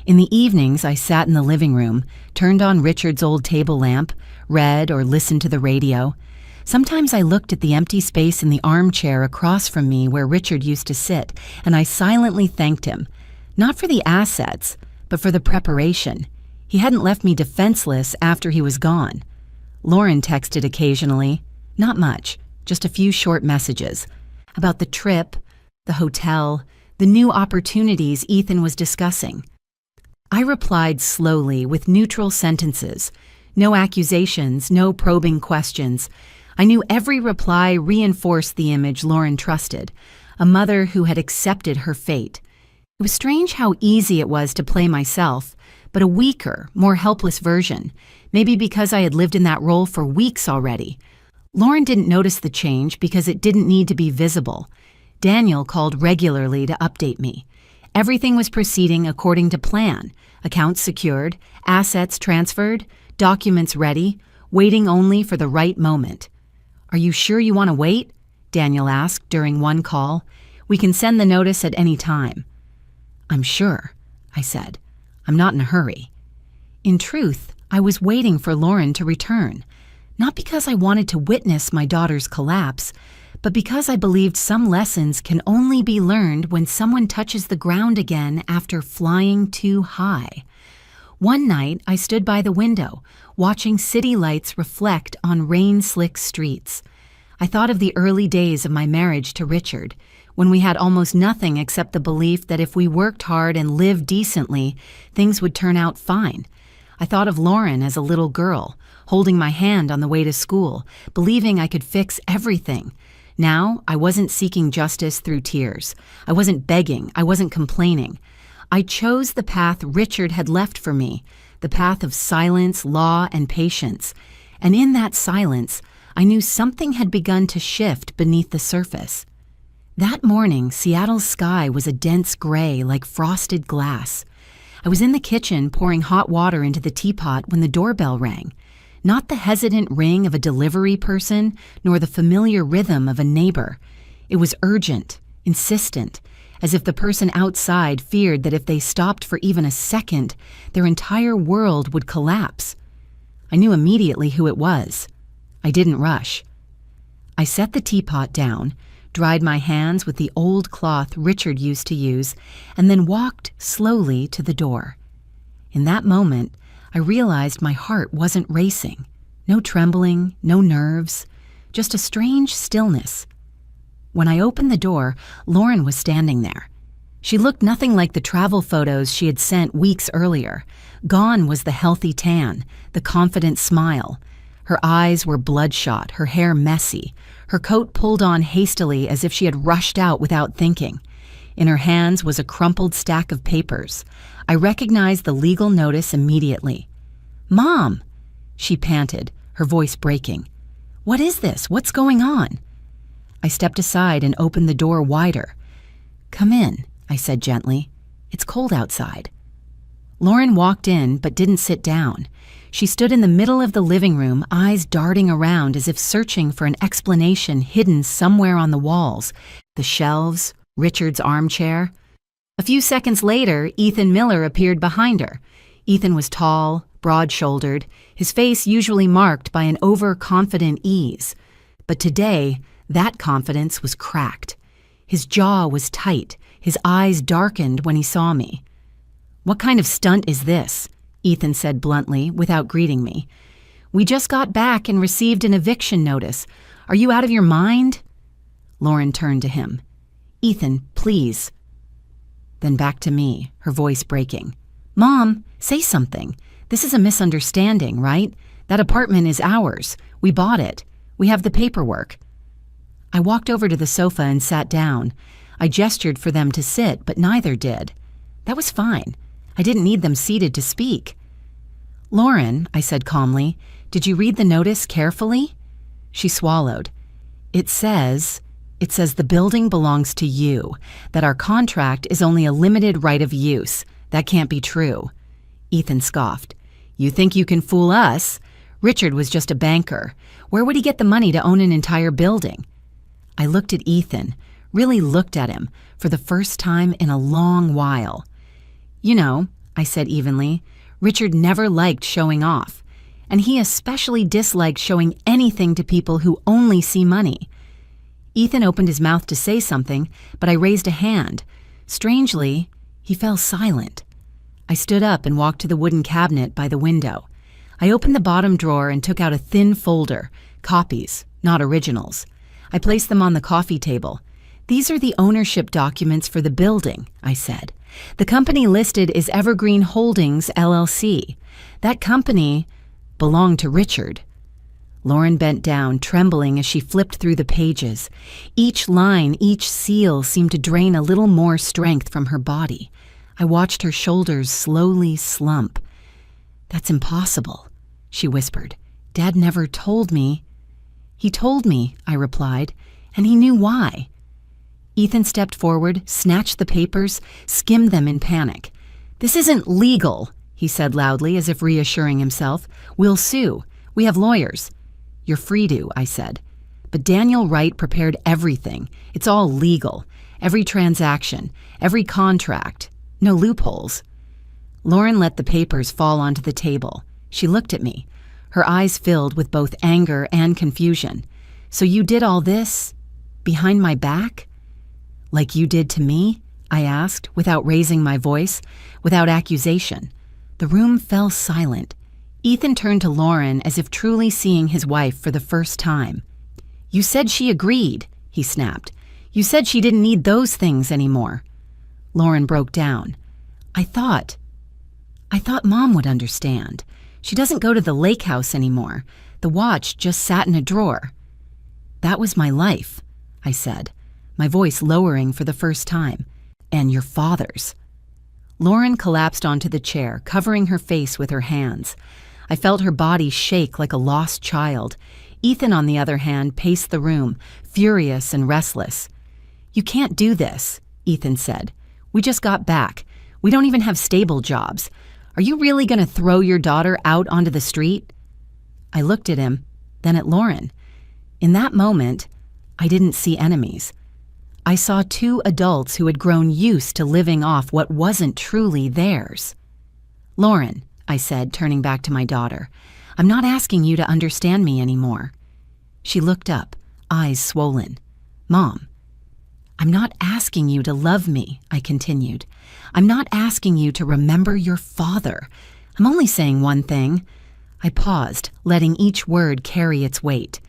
In the evenings, I sat in the living room, turned on Richard's old table lamp, read or listened to the radio. Sometimes I looked at the empty space in the armchair across from me where Richard used to sit, and I silently thanked him, not for the assets, but for the preparation. He hadn't left me defenseless after he was gone. Lauren texted occasionally, not much, just a few short messages, about the trip, the hotel, the new opportunities Ethan was discussing. I replied slowly with neutral sentences, no accusations, no probing questions. I knew every reply reinforced the image Lauren trusted, a mother who had accepted her fate. It was strange how easy it was to play myself, but a weaker, more helpless version, maybe because I had lived in that role for weeks already. Lauren didn't notice the change because it didn't need to be visible. Daniel called regularly to update me. Everything was proceeding according to plan. Accounts secured, assets transferred, documents ready, waiting only for the right moment. "Are you sure you want to wait?" Daniel asked during one call. "We can send the notice at any time." "I'm sure," I said. "I'm not in a hurry." In truth, I was waiting for Lauren to return, not because I wanted to witness my daughter's collapse, but because I believed some lessons can only be learned when someone touches the ground again after flying too high. One night, I stood by the window, watching city lights reflect on rain-slick streets. I thought of the early days of my marriage to Richard, when we had almost nothing except the belief that if we worked hard and lived decently, things would turn out fine. I thought of Lauren as a little girl, holding my hand on the way to school, believing I could fix everything. Now, I wasn't seeking justice through tears. I wasn't begging. I wasn't complaining. I chose the path Richard had left for me, the path of silence, law, and patience. And in that silence, I knew something had begun to shift beneath the surface. That morning, Seattle's sky was a dense gray like frosted glass. I was in the kitchen pouring hot water into the teapot when the doorbell rang. Not the hesitant ring of a delivery person, nor the familiar rhythm of a neighbor. It was urgent, insistent, as if the person outside feared that if they stopped for even a second, their entire world would collapse. I knew immediately who it was. I didn't rush. I set the teapot down, dried my hands with the old cloth Richard used to use, and then walked slowly to the door. In that moment, I realized my heart wasn't racing. No trembling, no nerves, just a strange stillness. When I opened the door, Lauren was standing there. She looked nothing like the travel photos she had sent weeks earlier. Gone was the healthy tan, the confident smile. Her eyes were bloodshot, her hair messy, her coat pulled on hastily as if she had rushed out without thinking. In her hands was a crumpled stack of papers. I recognized the legal notice immediately. "Mom!" she panted, her voice breaking. "What is this? What's going on?" I stepped aside and opened the door wider. "Come in," I said gently. "It's cold outside." Lauren walked in but didn't sit down. She stood in the middle of the living room, eyes darting around as if searching for an explanation hidden somewhere on the walls, the shelves, Richard's armchair. A few seconds later, Ethan Miller appeared behind her. Ethan was tall, broad-shouldered, his face usually marked by an overconfident ease. But today, that confidence was cracked. His jaw was tight, his eyes darkened when he saw me. "What kind of stunt is this?" Ethan said bluntly, without greeting me. "We just got back and received an eviction notice. Are you out of your mind?" Lauren turned to him. "Ethan, please." Then back to me, her voice breaking. "Mom, say something. This is a misunderstanding, right? That apartment is ours. We bought it. We have the paperwork." I walked over to the sofa and sat down. I gestured for them to sit, but neither did. That was fine. I didn't need them seated to speak. "Lauren," I said calmly, "did you read the notice carefully?" She swallowed. It says the building belongs to you, that our contract is only a limited right of use. That can't be true." Ethan scoffed. "You think you can fool us? Richard was just a banker. Where would he get the money to own an entire building?" I looked at Ethan, really looked at him, for the first time in a long while. "You know," I said evenly, "Richard never liked showing off. and he especially disliked showing anything to people who only see money. Ethan opened his mouth to say something, but I raised a hand. Strangely, he fell silent. I stood up and walked to the wooden cabinet by the window. I opened the bottom drawer and took out a thin folder, copies, not originals. I placed them on the coffee table. "These are the ownership documents for the building," I said. "The company listed is Evergreen Holdings, LLC. That company belonged to Richard." Lauren bent down, trembling as she flipped through the pages. Each line, each seal seemed to drain a little more strength from her body. I watched her shoulders slowly slump. "That's impossible," she whispered. "Dad never told me." "He told me," I replied, "and he knew why." Ethan stepped forward, snatched the papers, skimmed them in panic. "This isn't legal," he said loudly, as if reassuring himself. "We'll sue. We have lawyers." "You're free to," I said. "But Daniel Wright prepared everything. It's all legal. Every transaction, every contract. No loopholes." Lauren let the papers fall onto the table. She looked at me. Her eyes filled with both anger and confusion. "So you did all this behind my back? Like you did to me?" I asked, without raising my voice, without accusation. The room fell silent. Ethan turned to Lauren as if truly seeing his wife for the first time. "You said she agreed," he snapped. "You said she didn't need those things anymore." Lauren broke down. I thought Mom would understand. She doesn't go to the lake house anymore. The watch just sat in a drawer." "That was my life," I said, my voice lowering for the first time. "And your father's." Lauren collapsed onto the chair, covering her face with her hands. I felt her body shake like a lost child. Ethan, on the other hand, paced the room, furious and restless. "You can't do this," Ethan said. "We just got back. We don't even have stable jobs. Are you really going to throw your daughter out onto the street?" I looked at him, then at Lauren. In that moment, I didn't see enemies. I saw two adults who had grown used to living off what wasn't truly theirs. "Lauren," I said, turning back to my daughter, "I'm not asking you to understand me anymore." She looked up, eyes swollen. "Mom." "I'm not asking you to love me," I continued. "I'm not asking you to remember your father. I'm only saying one thing." I paused, letting each word carry its weight.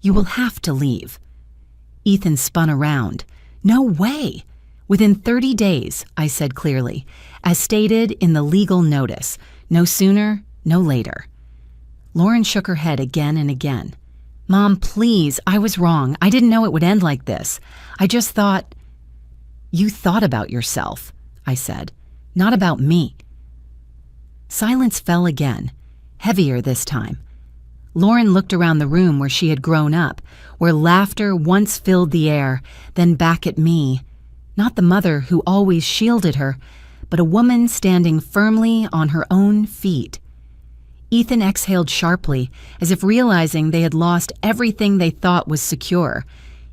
"You will have to leave." Ethan spun around. "No way!" "Within 30 days, I said clearly, as stated in the legal notice. No sooner, no later. Lauren shook her head again and again. "Mom, please, I was wrong. I didn't know it would end like this. I just thought—" "You thought about yourself," I said, "not about me." Silence fell again, heavier this time. Lauren looked around the room where she had grown up, where laughter once filled the air, then back at me. Not the mother who always shielded her, but a woman standing firmly on her own feet. Ethan exhaled sharply, as if realizing they had lost everything they thought was secure.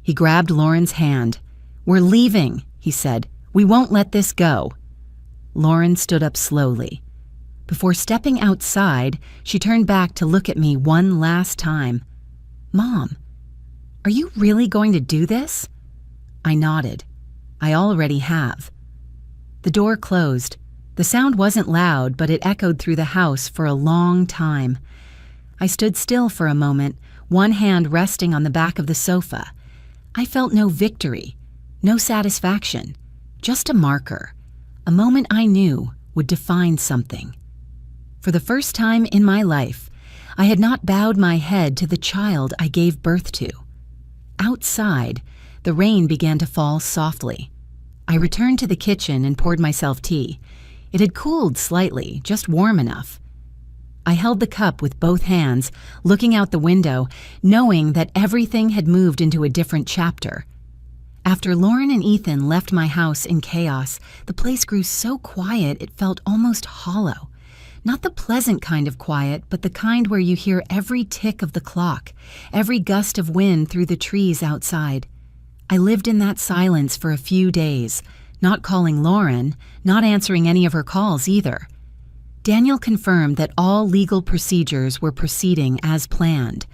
He grabbed Lauren's hand. "We're leaving," he said. "We won't let this go." Lauren stood up slowly. Before stepping outside, she turned back to look at me one last time. "Mom, are you really going to do this?" I nodded. "I already have." The door closed. The sound wasn't loud, but it echoed through the house for a long time. I stood still for a moment, one hand resting on the back of the sofa. I felt no victory, no satisfaction, just a marker, a moment I knew would define something. For the first time in my life, I had not bowed my head to the child I gave birth to. Outside, the rain began to fall softly. I returned to the kitchen and poured myself tea. It had cooled slightly, just warm enough. I held the cup with both hands, looking out the window, knowing that everything had moved into a different chapter. After Lauren and Ethan left my house in chaos, the place grew so quiet it felt almost hollow. Not the pleasant kind of quiet, but the kind where you hear every tick of the clock, every gust of wind through the trees outside. I lived in that silence for a few days, not calling Lauren, not answering any of her calls either. Daniel confirmed that all legal procedures were proceeding as planned.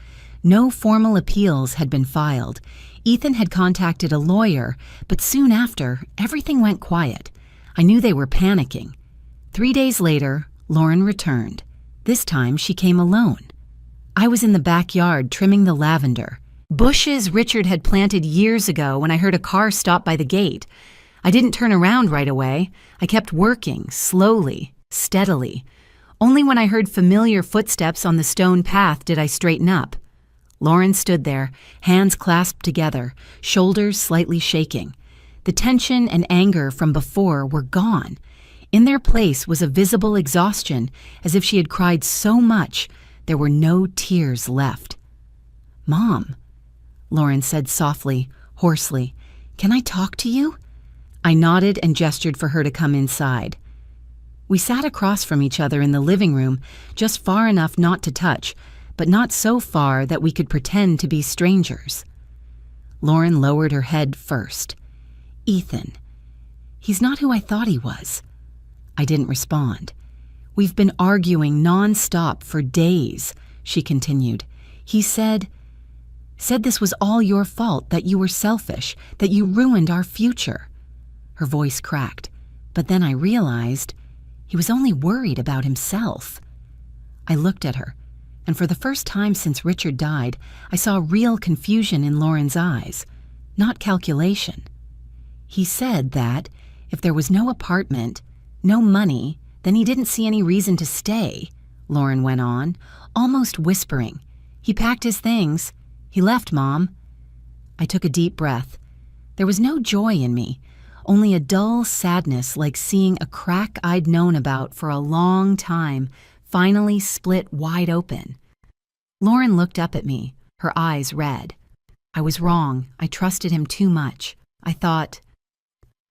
No formal appeals had been filed. Ethan had contacted a lawyer, but soon after, everything went quiet. I knew they were panicking. 3 days later, Lauren returned. This time, she came alone. I was in the backyard trimming the lavender. Bushes Richard had planted years ago when I heard a car stop by the gate. I didn't turn around right away. I kept working, slowly, steadily. Only when I heard familiar footsteps on the stone path did I straighten up. Lauren stood there, hands clasped together, shoulders slightly shaking. The tension and anger from before were gone. In their place was a visible exhaustion, as if she had cried so much there were no tears left. "Mom," Lauren said softly, hoarsely, "can I talk to you?" I nodded and gestured for her to come inside. We sat across from each other in the living room, just far enough not to touch, but not so far that we could pretend to be strangers. Lauren lowered her head first. "Ethan. He's not who I thought he was." I didn't respond. "We've been arguing non-stop for days," she continued. "He said this was all your fault, that you were selfish, that you ruined our future." Her voice cracked, but then I realized he was only worried about himself. I looked at her, and for the first time since Richard died, I saw real confusion in Lauren's eyes, not calculation. "He said that if there was no apartment, no money, then he didn't see any reason to stay," Lauren went on, almost whispering. "He packed his things. He left, Mom." I took a deep breath. There was no joy in me, only a dull sadness like seeing a crack I'd known about for a long time finally split wide open. Lauren looked up at me, her eyes red. I was wrong. I trusted him too much. I thought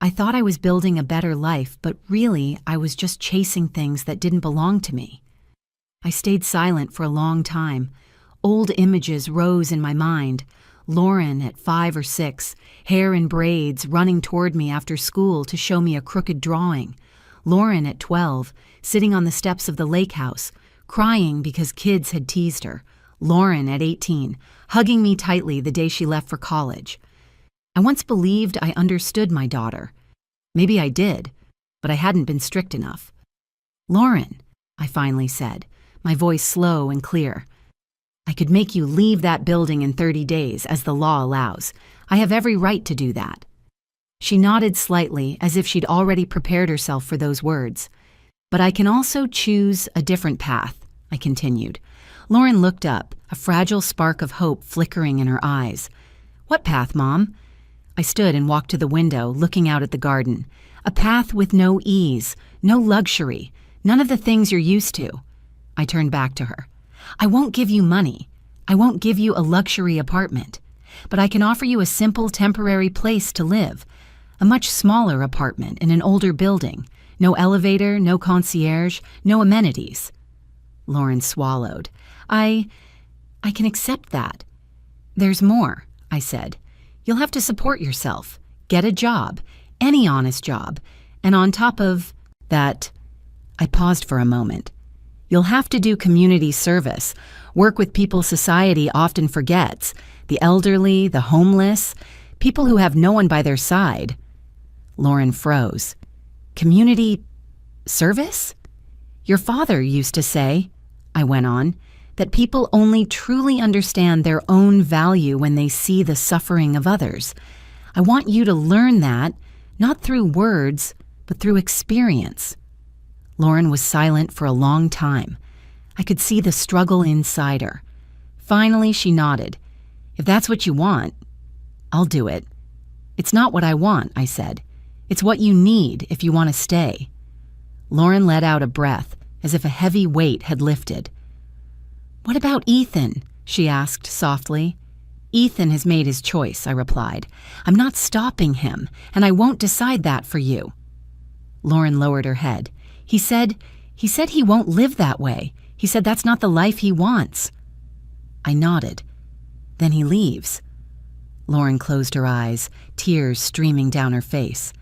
I was building a better life, but really I was just chasing things that didn't belong to me. I stayed silent for a long time. Old images rose in my mind. Lauren at 5 or 6, hair in braids, running toward me after school to show me a crooked drawing. Lauren at 12, sitting on the steps of the lake house, crying because kids had teased her. Lauren at 18, hugging me tightly the day she left for college. I once believed I understood my daughter. Maybe I did, but I hadn't been strict enough. "Lauren," I finally said, my voice slow and clear. "I could make you leave that building in 30 days, as the law allows. I have every right to do that." She nodded slightly, as if she'd already prepared herself for those words. "But I can also choose a different path," I continued. Lauren looked up, a fragile spark of hope flickering in her eyes. "What path, Mom?" I stood and walked to the window, looking out at the garden. "A path with no ease, no luxury, none of the things you're used to." I turned back to her. "I won't give you money. I won't give you a luxury apartment. But I can offer you a simple temporary place to live. A much smaller apartment in an older building. No elevator, no concierge, no amenities." Lauren swallowed. I can accept that." "There's more," I said. "You'll have to support yourself. Get a job, any honest job. And on top of that," I paused for a moment, "you'll have to do community service, work with people society often forgets, the elderly, the homeless, people who have no one by their side." Lauren froze. "Community service? Your father used to say," I went on, "that people only truly understand their own value when they see the suffering of others. I want you to learn that, not through words, but through experience." Lauren was silent for a long time. I could see the struggle inside her. Finally, she nodded. "If that's what you want, I'll do it." "It's not what I want," I said. "It's what you need if you want to stay." Lauren let out a breath, as if a heavy weight had lifted. "What about Ethan?" she asked softly. "Ethan has made his choice," I replied. "I'm not stopping him, and I won't decide that for you." Lauren lowered her head. He said he won't live that way. He said that's not the life he wants." I nodded. "Then he leaves." Lauren closed her eyes, tears streaming down her face.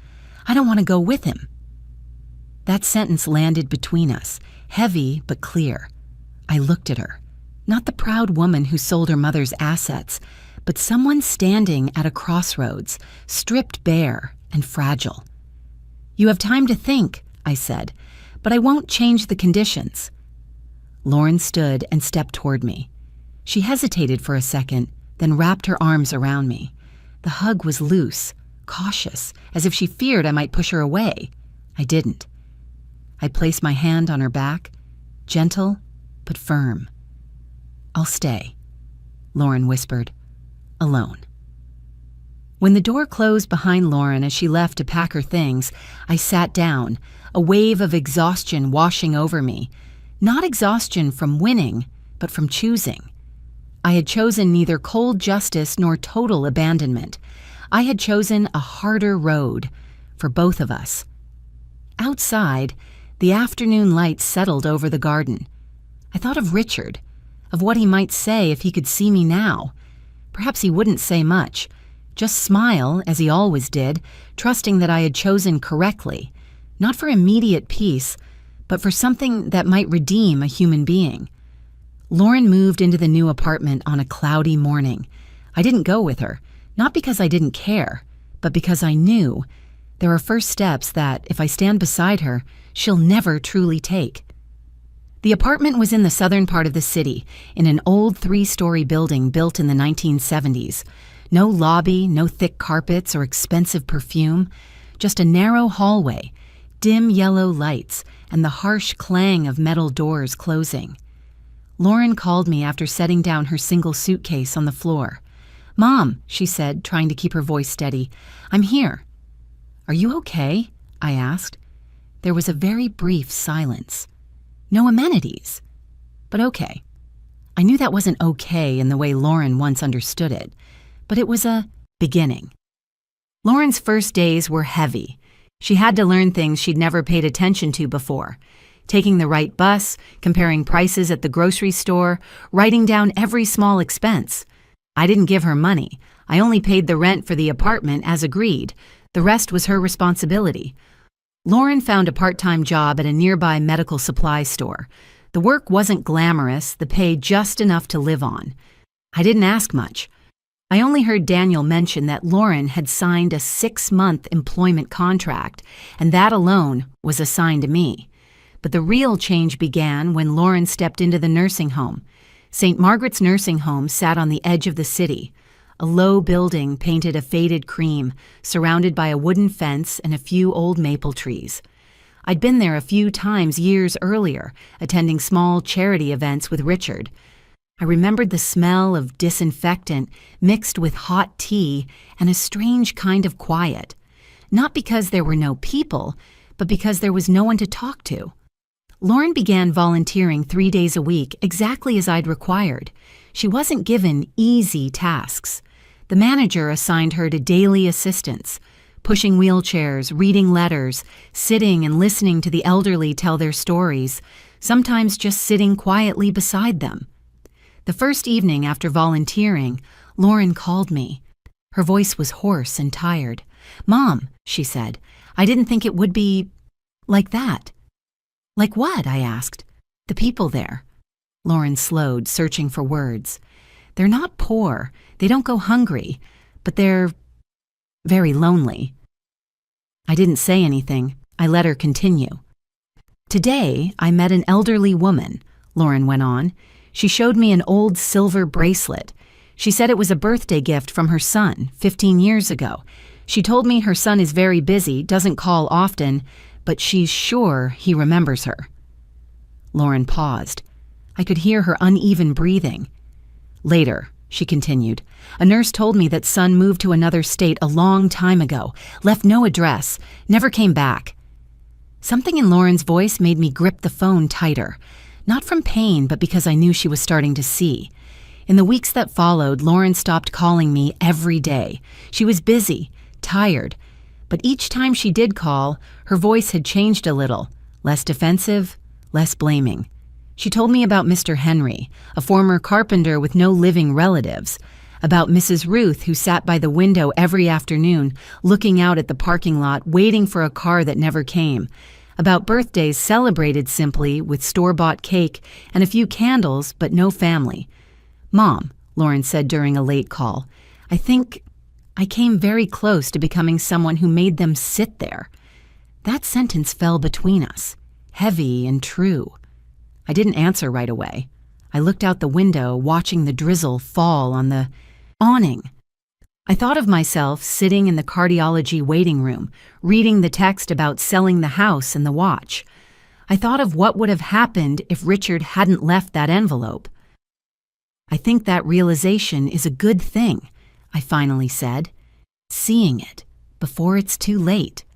"I don't want to go with him." That sentence landed between us, heavy but clear. I looked at her. Not the proud woman who sold her mother's assets, but someone standing at a crossroads, stripped bare and fragile. "You have time to think," I said, "but I won't change the conditions." Lauren stood and stepped toward me. She hesitated for a second, then wrapped her arms around me. The hug was loose, cautious, as if she feared I might push her away. I didn't. I placed my hand on her back, gentle but firm. "I'll stay," Lauren whispered, "alone." When the door closed behind Lauren as she left to pack her things, I sat down, a wave of exhaustion washing over me. Not exhaustion from winning, but from choosing. I had chosen neither cold justice nor total abandonment. I had chosen a harder road for both of us. Outside, the afternoon light settled over the garden. I thought of Richard, of what he might say if he could see me now. Perhaps he wouldn't say much, just smile, as he always did, trusting that I had chosen correctly, not for immediate peace, but for something that might redeem a human being. Lauren moved into the new apartment on a cloudy morning. I didn't go with her, not because I didn't care, but because I knew there are first steps that, if I stand beside her, she'll never truly take. The apartment was in the southern part of the city, in an old 3-story building built in the 1970s. No lobby, no thick carpets or expensive perfume, just a narrow hallway, dim yellow lights, and the harsh clang of metal doors closing. Lauren called me after setting down her single suitcase on the floor. "Mom," she said, trying to keep her voice steady, "I'm here." "Are you okay?" I asked. There was a very brief silence. No amenities, but okay. I knew that wasn't okay in the way Lauren once understood it, but it was a beginning. Lauren's first days were heavy. She had to learn things she'd never paid attention to before. Taking the right bus, comparing prices at the grocery store, writing down every small expense. I didn't give her money. I only paid the rent for the apartment as agreed. The rest was her responsibility. Lauren found a part-time job at a nearby medical supply store. The work wasn't glamorous, the pay just enough to live on. I didn't ask much. I only heard Daniel mention that Lauren had signed a 6-month employment contract, and that alone was a sign to me. But the real change began when Lauren stepped into the nursing home. St. Margaret's Nursing Home sat on the edge of the city. A low building painted a faded cream, surrounded by a wooden fence and a few old maple trees. I'd been there a few times years earlier, attending small charity events with Richard. I remembered the smell of disinfectant mixed with hot tea and a strange kind of quiet. Not because there were no people, but because there was no one to talk to. Lauren began volunteering 3 days a week, exactly as I'd required. She wasn't given easy tasks. The manager assigned her to daily assistance, pushing wheelchairs, reading letters, sitting and listening to the elderly tell their stories, sometimes just sitting quietly beside them. The first evening after volunteering, Lauren called me. Her voice was hoarse and tired. "Mom," she said, "I didn't think it would be like that." "Like what?" I asked. "The people there." Lauren slowed, searching for words. "They're not poor, they don't go hungry, but they're very lonely." I didn't say anything. I let her continue. "Today, I met an elderly woman," Lauren went on. "She showed me an old silver bracelet. She said it was a birthday gift from her son 15 years ago. She told me her son is very busy, doesn't call often, but she's sure he remembers her." Lauren paused. I could hear her uneven breathing. "Later," she continued, "a nurse told me that son moved to another state a long time ago, left no address, never came back." Something in Lauren's voice made me grip the phone tighter, not from pain, but because I knew she was starting to see. In the weeks that followed, Lauren stopped calling me every day. She was busy, tired, but each time she did call, her voice had changed a little, less defensive, less blaming. She told me about Mr. Henry, a former carpenter with no living relatives, about Mrs. Ruth, who sat by the window every afternoon, looking out at the parking lot, waiting for a car that never came, about birthdays celebrated simply with store-bought cake and a few candles, but no family. "Mom," Lauren said during a late call, "I think I came very close to becoming someone who made them sit there." That sentence fell between us, heavy and true. I didn't answer right away. I looked out the window, watching the drizzle fall on the awning. I thought of myself sitting in the cardiology waiting room, reading the text about selling the house and the watch. I thought of what would have happened if Richard hadn't left that envelope. "I think that realization is a good thing," I finally said. "Seeing it before it's too late."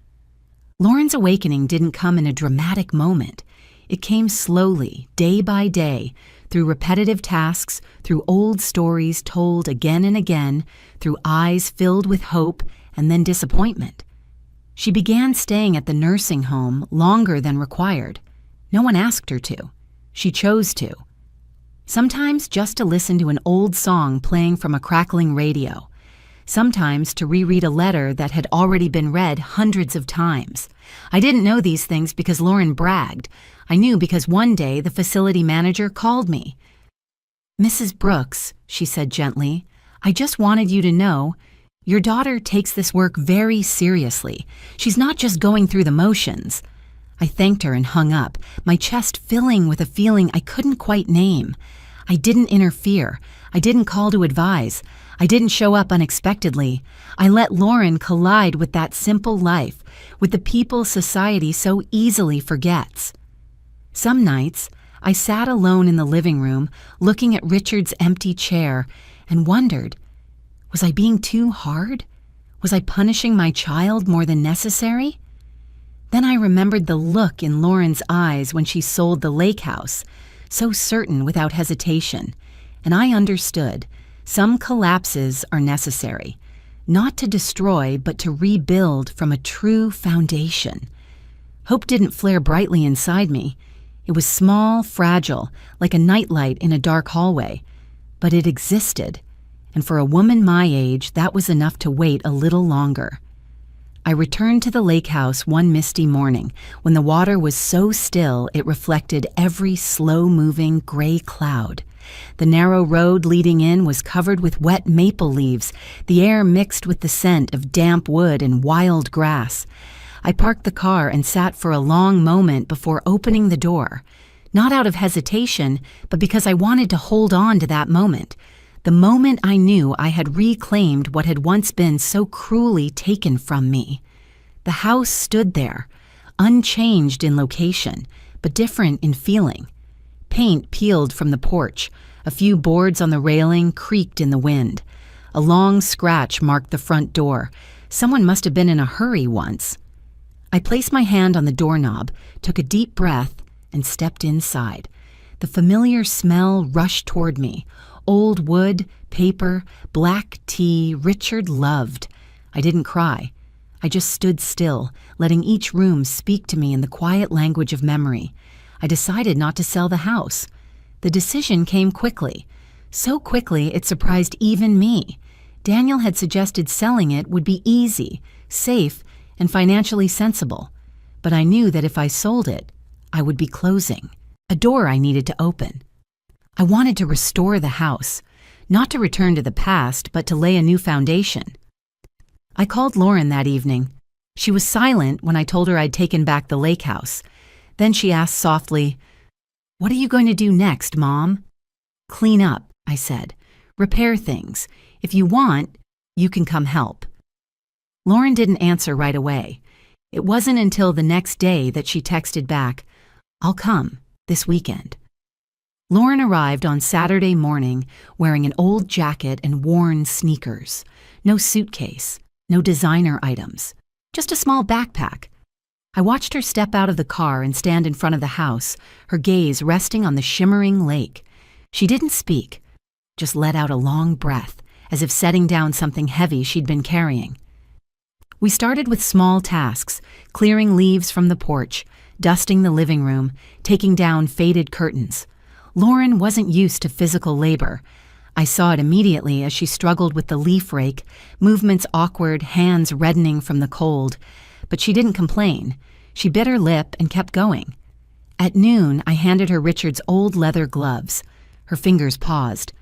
Lauren's awakening didn't come in a dramatic moment. It came slowly, day by day, through repetitive tasks, through old stories told again and again, through eyes filled with hope and then disappointment. She began staying at the nursing home longer than required. No one asked her to. She chose to. Sometimes just to listen to an old song playing from a crackling radio. Sometimes to reread a letter that had already been read hundreds of times. I didn't know these things because Lauren bragged. I knew because one day the facility manager called me. "Mrs. Brooks," she said gently, "I just wanted you to know, your daughter takes this work very seriously. She's not just going through the motions." I thanked her and hung up, my chest filling with a feeling I couldn't quite name. I didn't interfere. I didn't call to advise. I didn't show up unexpectedly. I let Lauren collide with that simple life, with the people society so easily forgets. Some nights, I sat alone in the living room, looking at Richard's empty chair, and wondered, was I being too hard? Was I punishing my child more than necessary? Then I remembered the look in Lauren's eyes when she sold the lake house, so certain without hesitation, and I understood. Some collapses are necessary, not to destroy, but to rebuild from a true foundation. Hope didn't flare brightly inside me. It was small, fragile, like a nightlight in a dark hallway. But it existed, and for a woman my age, that was enough to wait a little longer. I returned to the lake house one misty morning when the water was so still it reflected every slow-moving gray cloud. The narrow road leading in was covered with wet maple leaves, the air mixed with the scent of damp wood and wild grass. I parked the car and sat for a long moment before opening the door, not out of hesitation, but because I wanted to hold on to that moment. The moment I knew I had reclaimed what had once been so cruelly taken from me. The house stood there, unchanged in location, but different in feeling. Paint peeled from the porch. A few boards on the railing creaked in the wind. A long scratch marked the front door. Someone must have been in a hurry once. I placed my hand on the doorknob, took a deep breath, and stepped inside. The familiar smell rushed toward me. Old wood, paper, black tea Richard loved. I didn't cry. I just stood still, letting each room speak to me in the quiet language of memory. I decided not to sell the house. The decision came quickly. So quickly it surprised even me. Daniel had suggested selling it would be easy, safe, and financially sensible. But I knew that if I sold it, I would be closing. A door I needed to open. I wanted to restore the house, not to return to the past, but to lay a new foundation. I called Lauren that evening. She was silent when I told her I'd taken back the lake house. Then she asked softly, "What are you going to do next, Mom?" "Clean up," I said. "Repair things. If you want, you can come help." Lauren didn't answer right away. It wasn't until the next day that she texted back, "I'll come this weekend." Lauren arrived on Saturday morning wearing an old jacket and worn sneakers. No suitcase, no designer items, just a small backpack. I watched her step out of the car and stand in front of the house, her gaze resting on the shimmering lake. She didn't speak, just let out a long breath, as if setting down something heavy she'd been carrying. We started with small tasks, clearing leaves from the porch, dusting the living room, taking down faded curtains. Lauren wasn't used to physical labor. I saw it immediately as she struggled with the leaf rake, movements awkward, hands reddening from the cold. But she didn't complain. She bit her lip and kept going. At noon, I handed her Richard's old leather gloves. Her fingers paused.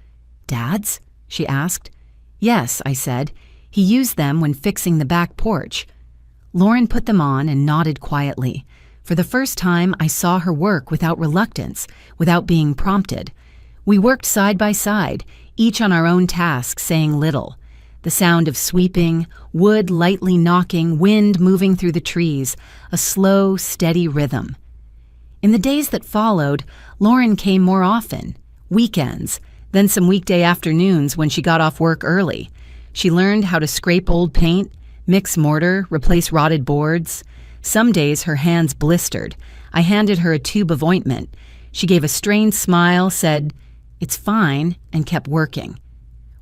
"Dad's?" she asked. "Yes," I said. "He used them when fixing the back porch." Lauren put them on and nodded quietly. For the first time, I saw her work without reluctance, without being prompted. We worked side by side, each on our own task, saying little. The sound of sweeping, wood lightly knocking, wind moving through the trees, a slow, steady rhythm. In the days that followed, Lauren came more often, weekends, then some weekday afternoons when she got off work early. She learned how to scrape old paint, mix mortar, replace rotted boards. Some days her hands blistered. I handed her a tube of ointment. She gave a strained smile, said, "It's fine," and kept working.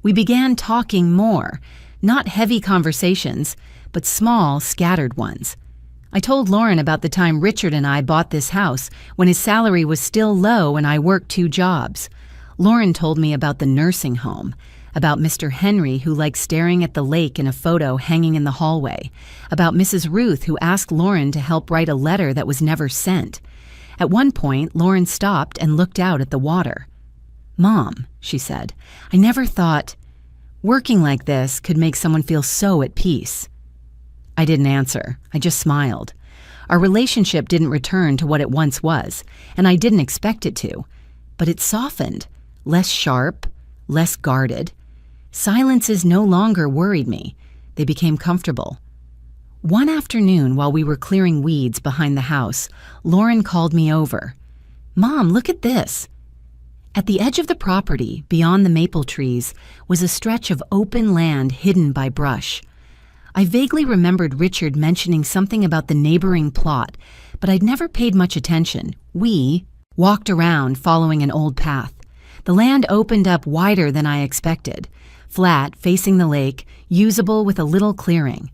We began talking more, not heavy conversations, but small, scattered ones. I told Lauren about the time Richard and I bought this house when his salary was still low and I worked 2 jobs. Lauren told me about the nursing home, about Mr. Henry who liked staring at the lake in a photo hanging in the hallway, about Mrs. Ruth who asked Lauren to help write a letter that was never sent. At one point, Lauren stopped and looked out at the water. "Mom," she said, "I never thought working like this could make someone feel so at peace." I didn't answer. I just smiled. Our relationship didn't return to what it once was, and I didn't expect it to. But it softened, less sharp, less guarded. Silences no longer worried me. They became comfortable. One afternoon, while we were clearing weeds behind the house, Lauren called me over. "Mom, look at this." At the edge of the property, beyond the maple trees, was a stretch of open land hidden by brush. I vaguely remembered Richard mentioning something about the neighboring plot, but I'd never paid much attention. We walked around, following an old path. The land opened up wider than I expected, flat, facing the lake, usable with a little clearing.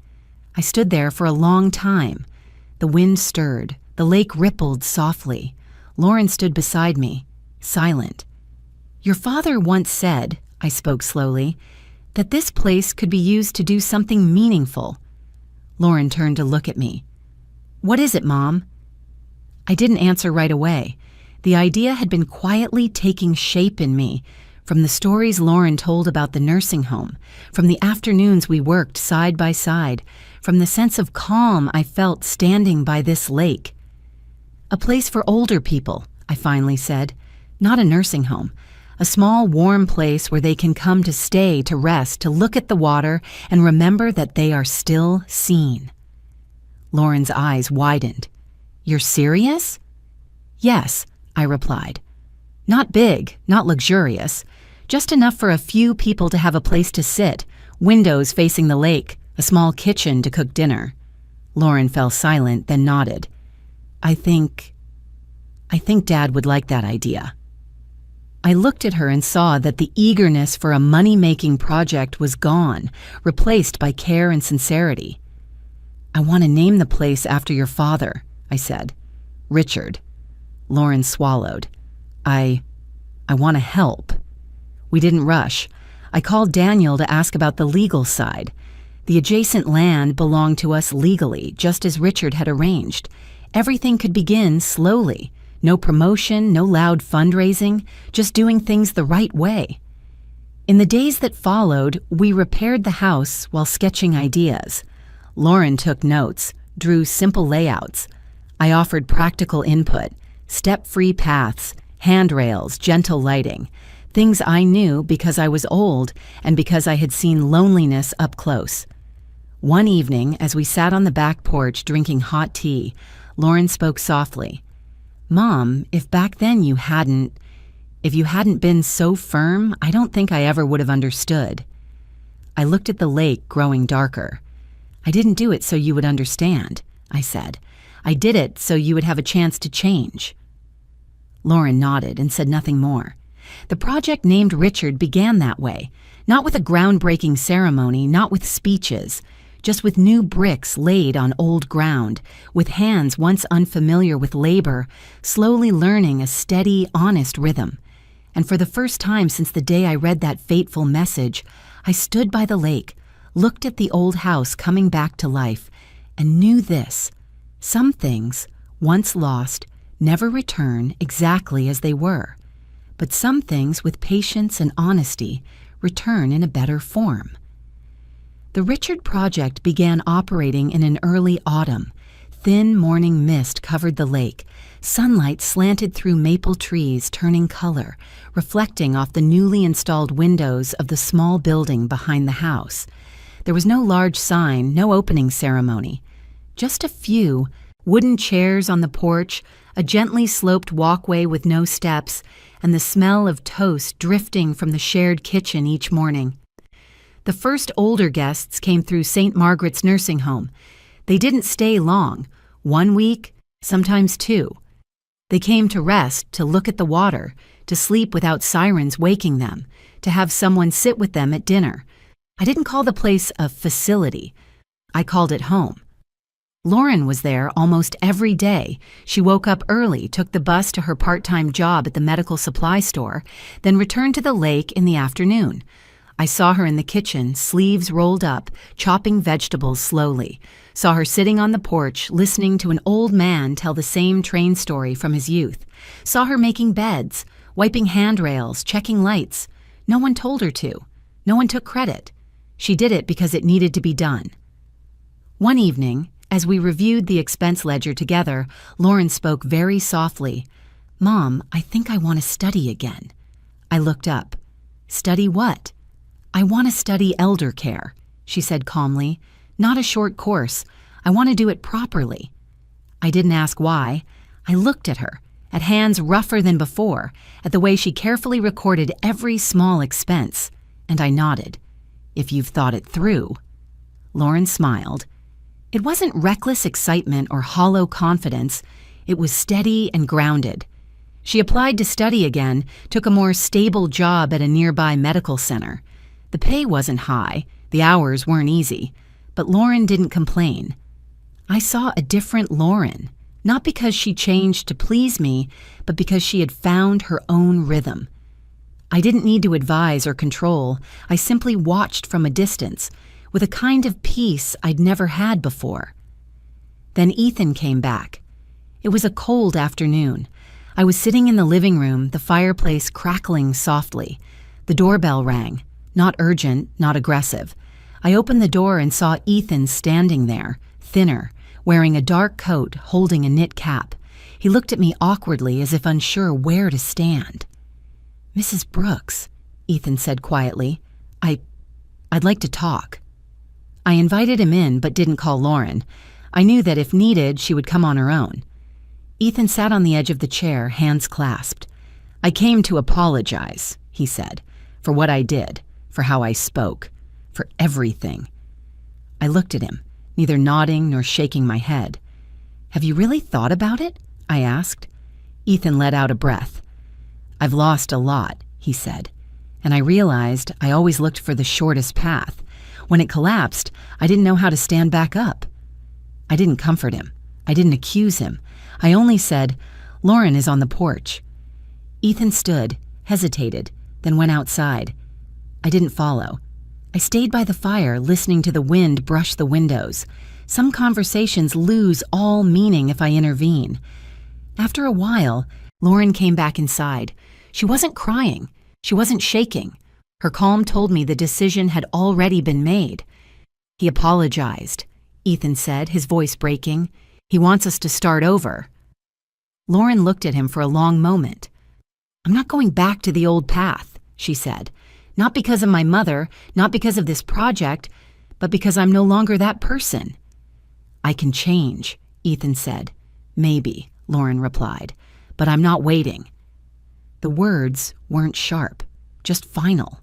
I stood there for a long time. The wind stirred. The lake rippled softly. Lauren stood beside me, silent. "Your father once said," I spoke slowly, "that this place could be used to do something meaningful." Lauren turned to look at me. "What is it, Mom?" I didn't answer right away. The idea had been quietly taking shape in me, from the stories Lauren told about the nursing home, from the afternoons we worked side by side, from the sense of calm I felt standing by this lake. "A place for older people," I finally said, "not a nursing home. A small, warm place where they can come to stay, to rest, to look at the water and remember that they are still seen." Lauren's eyes widened. "You're serious?" "Yes," I replied. "Not big, not luxurious. Just enough for a few people to have a place to sit, windows facing the lake, a small kitchen to cook dinner." Lauren fell silent, then nodded. I think Dad would like that idea." I looked at her and saw that the eagerness for a money-making project was gone, replaced by care and sincerity. "I want to name the place after your father," I said. "Richard." Lauren swallowed. I want to help." We didn't rush. I called Daniel to ask about the legal side. The adjacent land belonged to us legally, just as Richard had arranged. Everything could begin slowly. No promotion, no loud fundraising, just doing things the right way. In the days that followed, we repaired the house while sketching ideas. Lauren took notes, drew simple layouts. I offered practical input, step-free paths, handrails, gentle lighting, things I knew because I was old and because I had seen loneliness up close. One evening, as we sat on the back porch drinking hot tea, Lauren spoke softly. "Mom, if back then you hadn't been so firm, I don't think I ever would have understood." I looked at the lake growing darker. "I didn't do it so you would understand," I said. "I did it so you would have a chance to change." Lauren nodded and said nothing more. The project named Richard began that way, not with a groundbreaking ceremony, not with speeches, just with new bricks laid on old ground, with hands once unfamiliar with labor, slowly learning a steady, honest rhythm. And for the first time since the day I read that fateful message, I stood by the lake, looked at the old house coming back to life, and knew this: Some things, once lost, never return exactly as they were, but some things with patience and honesty return in a better form. The Richard Project began operating in an early autumn. Thin morning mist covered the lake. Sunlight slanted through maple trees, turning color, reflecting off the newly installed windows of the small building behind the house. There was no large sign, no opening ceremony. Just a few wooden chairs on the porch, a gently sloped walkway with no steps, and the smell of toast drifting from the shared kitchen each morning. The first older guests came through St. Margaret's nursing home. They didn't stay long, 1 week, sometimes 2. They came to rest, to look at the water, to sleep without sirens waking them, to have someone sit with them at dinner. I didn't call the place a facility. I called it home. Lauren was there almost every day. She woke up early, took the bus to her part-time job at the medical supply store, then returned to the lake in the afternoon. I saw her in the kitchen, sleeves rolled up, chopping vegetables slowly. Saw her sitting on the porch, listening to an old man tell the same train story from his youth. Saw her making beds, wiping handrails, checking lights. No one told her to. No one took credit. She did it because it needed to be done. One evening, as we reviewed the expense ledger together, Lauren spoke very softly. "Mom, I think I want to study again." I looked up. "Study what?" "I want to study elder care," she said calmly. "Not a short course. I want to do it properly." I didn't ask why. I looked at her, at hands rougher than before, at the way she carefully recorded every small expense, and I nodded. "If you've thought it through." Lauren smiled. It wasn't reckless excitement or hollow confidence. It was steady and grounded. She applied to study again, took a more stable job at a nearby medical center. The pay wasn't high, the hours weren't easy, but Lauren didn't complain. I saw a different Lauren, not because she changed to please me, but because she had found her own rhythm. I didn't need to advise or control. I simply watched from a distance, with a kind of peace I'd never had before. Then Ethan came back. It was a cold afternoon. I was sitting in the living room, the fireplace crackling softly. The doorbell rang, not urgent, not aggressive. I opened the door and saw Ethan standing there, thinner, wearing a dark coat, holding a knit cap. He looked at me awkwardly as if unsure where to stand. "Mrs. Brooks," Ethan said quietly, I'd like to talk." I invited him in but didn't call Lauren. I knew that if needed, she would come on her own. Ethan sat on the edge of the chair, hands clasped. "I came to apologize," he said, "for what I did, for how I spoke, for everything." I looked at him, neither nodding nor shaking my head. "Have you really thought about it?" I asked. Ethan let out a breath. "I've lost a lot," he said, and I realized I always looked for the shortest path. When it collapsed, I didn't know how to stand back up. I didn't comfort him. I didn't accuse him. I only said, "Lauren is on the porch." Ethan stood, hesitated, then went outside. I didn't follow. I stayed by the fire, listening to the wind brush the windows. Some conversations lose all meaning if I intervene. After a while, Lauren came back inside. She wasn't crying. She wasn't shaking. Her calm told me the decision had already been made. "He apologized," Ethan said, his voice breaking. "He wants us to start over." Lauren looked at him for a long moment. "I'm not going back to the old path," she said. "Not because of my mother, not because of this project, but because I'm no longer that person." "I can change," Ethan said. "Maybe," Lauren replied, "but I'm not waiting." The words weren't sharp, just final.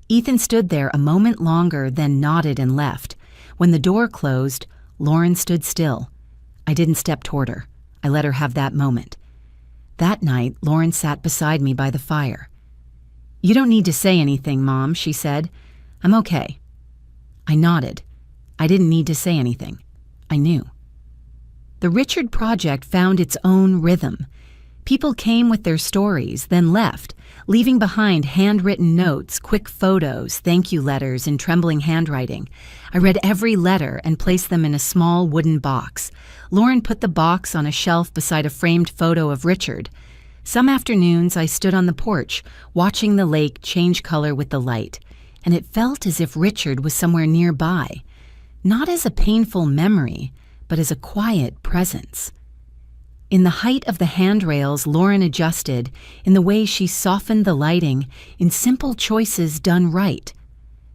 Ethan stood there a moment longer, then nodded and left. When the door closed, Lauren stood still. I didn't step toward her. I let her have that moment. That night, Lauren sat beside me by the fire. "You don't need to say anything, Mom," she said. "I'm okay." I nodded. I didn't need to say anything. I knew. The Richard Project found its own rhythm. People came with their stories, then left, leaving behind handwritten notes, quick photos, thank you letters in trembling handwriting. I read every letter and placed them in a small wooden box. Lauren put the box on a shelf beside a framed photo of Richard. Some afternoons I stood on the porch, watching the lake change color with the light, and it felt as if Richard was somewhere nearby, not as a painful memory, but as a quiet presence. In the height of the handrails Lauren adjusted, in the way she softened the lighting, in simple choices done right.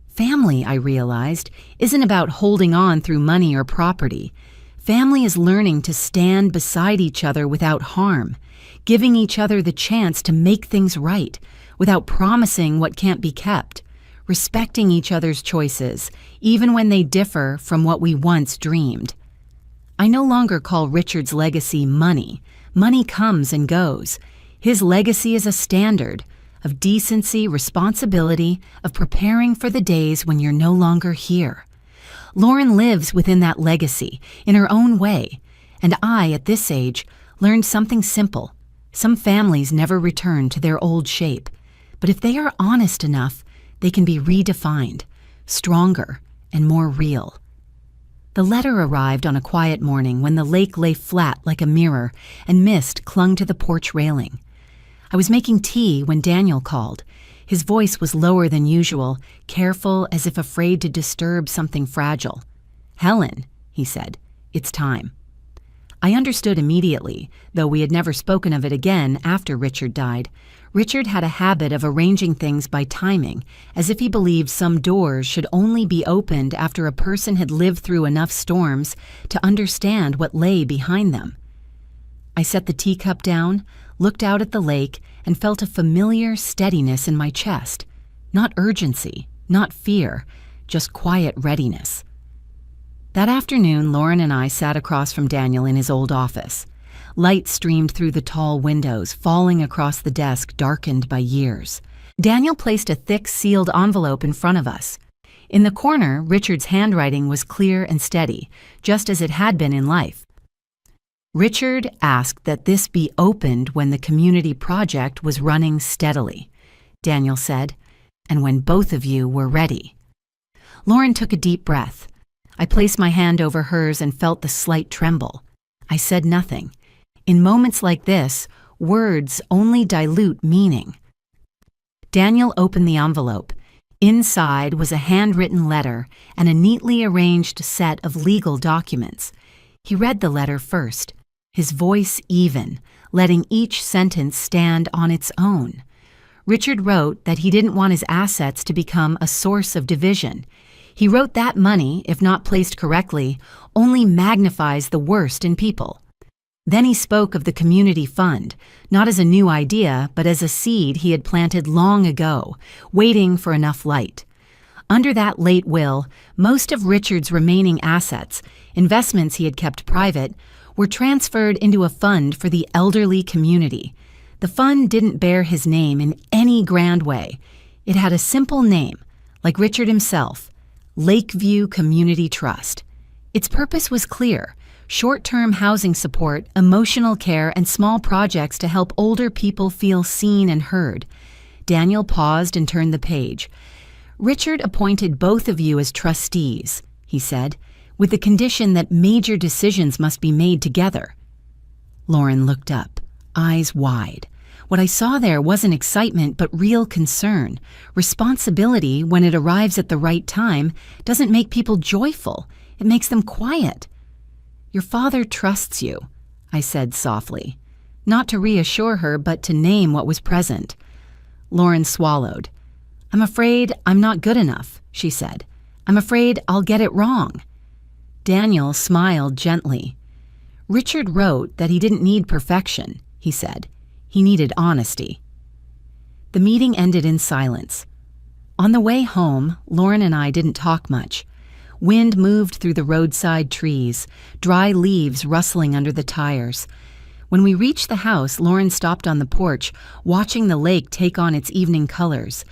Family, I realized, isn't about holding on through money or property. Family is learning to stand beside each other without harm, giving each other the chance to make things right, without promising what can't be kept, respecting each other's choices, even when they differ from what we once dreamed. I no longer call Richard's legacy money. Money comes and goes. His legacy is a standard of decency, responsibility, of preparing for the days when you're no longer here. Lauren lives within that legacy, in her own way, and I, at this age, learned something simple. Some families never return to their old shape, but if they are honest enough, they can be redefined, stronger, and more real. The letter arrived on a quiet morning when the lake lay flat like a mirror and mist clung to the porch railing. I was making tea when Daniel called. His voice was lower than usual, careful as if afraid to disturb something fragile. "Helen," he said, "it's time." I understood immediately, though we had never spoken of it again after Richard died. Richard had a habit of arranging things by timing, as if he believed some doors should only be opened after a person had lived through enough storms to understand what lay behind them. I set the teacup down, looked out at the lake, and felt a familiar steadiness in my chest. Not urgency, not fear, just quiet readiness. That afternoon, Lauren and I sat across from Daniel in his old office. Light streamed through the tall windows, falling across the desk darkened by years. Daniel placed a thick, sealed envelope in front of us. In the corner, Richard's handwriting was clear and steady, just as it had been in life. Richard asked that this be opened when the community project was running steadily, Daniel said, and when both of you were ready. Lauren took a deep breath. I placed my hand over hers and felt the slight tremble. I said nothing. In moments like this, words only dilute meaning. Daniel opened the envelope. Inside was a handwritten letter and a neatly arranged set of legal documents. He read the letter first, his voice even, letting each sentence stand on its own. Richard wrote that he didn't want his assets to become a source of division. He wrote that money, if not placed correctly, only magnifies the worst in people. Then he spoke of the community fund, not as a new idea, but as a seed he had planted long ago, waiting for enough light. Under that late will, most of Richard's remaining assets, investments he had kept private, were transferred into a fund for the elderly community. The fund didn't bear his name in any grand way. It had a simple name, like Richard himself, Lakeview Community Trust. Its purpose was clear: short-term housing support, emotional care, and small projects to help older people feel seen and heard. Daniel paused and turned the page. "Richard appointed both of you as trustees," he said, "with the condition that major decisions must be made together." Lauren looked up, eyes wide. What I saw there wasn't excitement, but real concern. Responsibility, when it arrives at the right time, doesn't make people joyful. It makes them quiet. "Your father trusts you," I said softly, not to reassure her, but to name what was present. Lauren swallowed. "I'm afraid I'm not good enough," she said. "I'm afraid I'll get it wrong." Daniel smiled gently. "Richard wrote that he didn't need perfection," he said. "He needed honesty." The meeting ended in silence. On the way home, Lauren and I didn't talk much. Wind moved through the roadside trees, dry leaves rustling under the tires. When we reached the house, Lauren stopped on the porch, watching the lake take on its evening colors.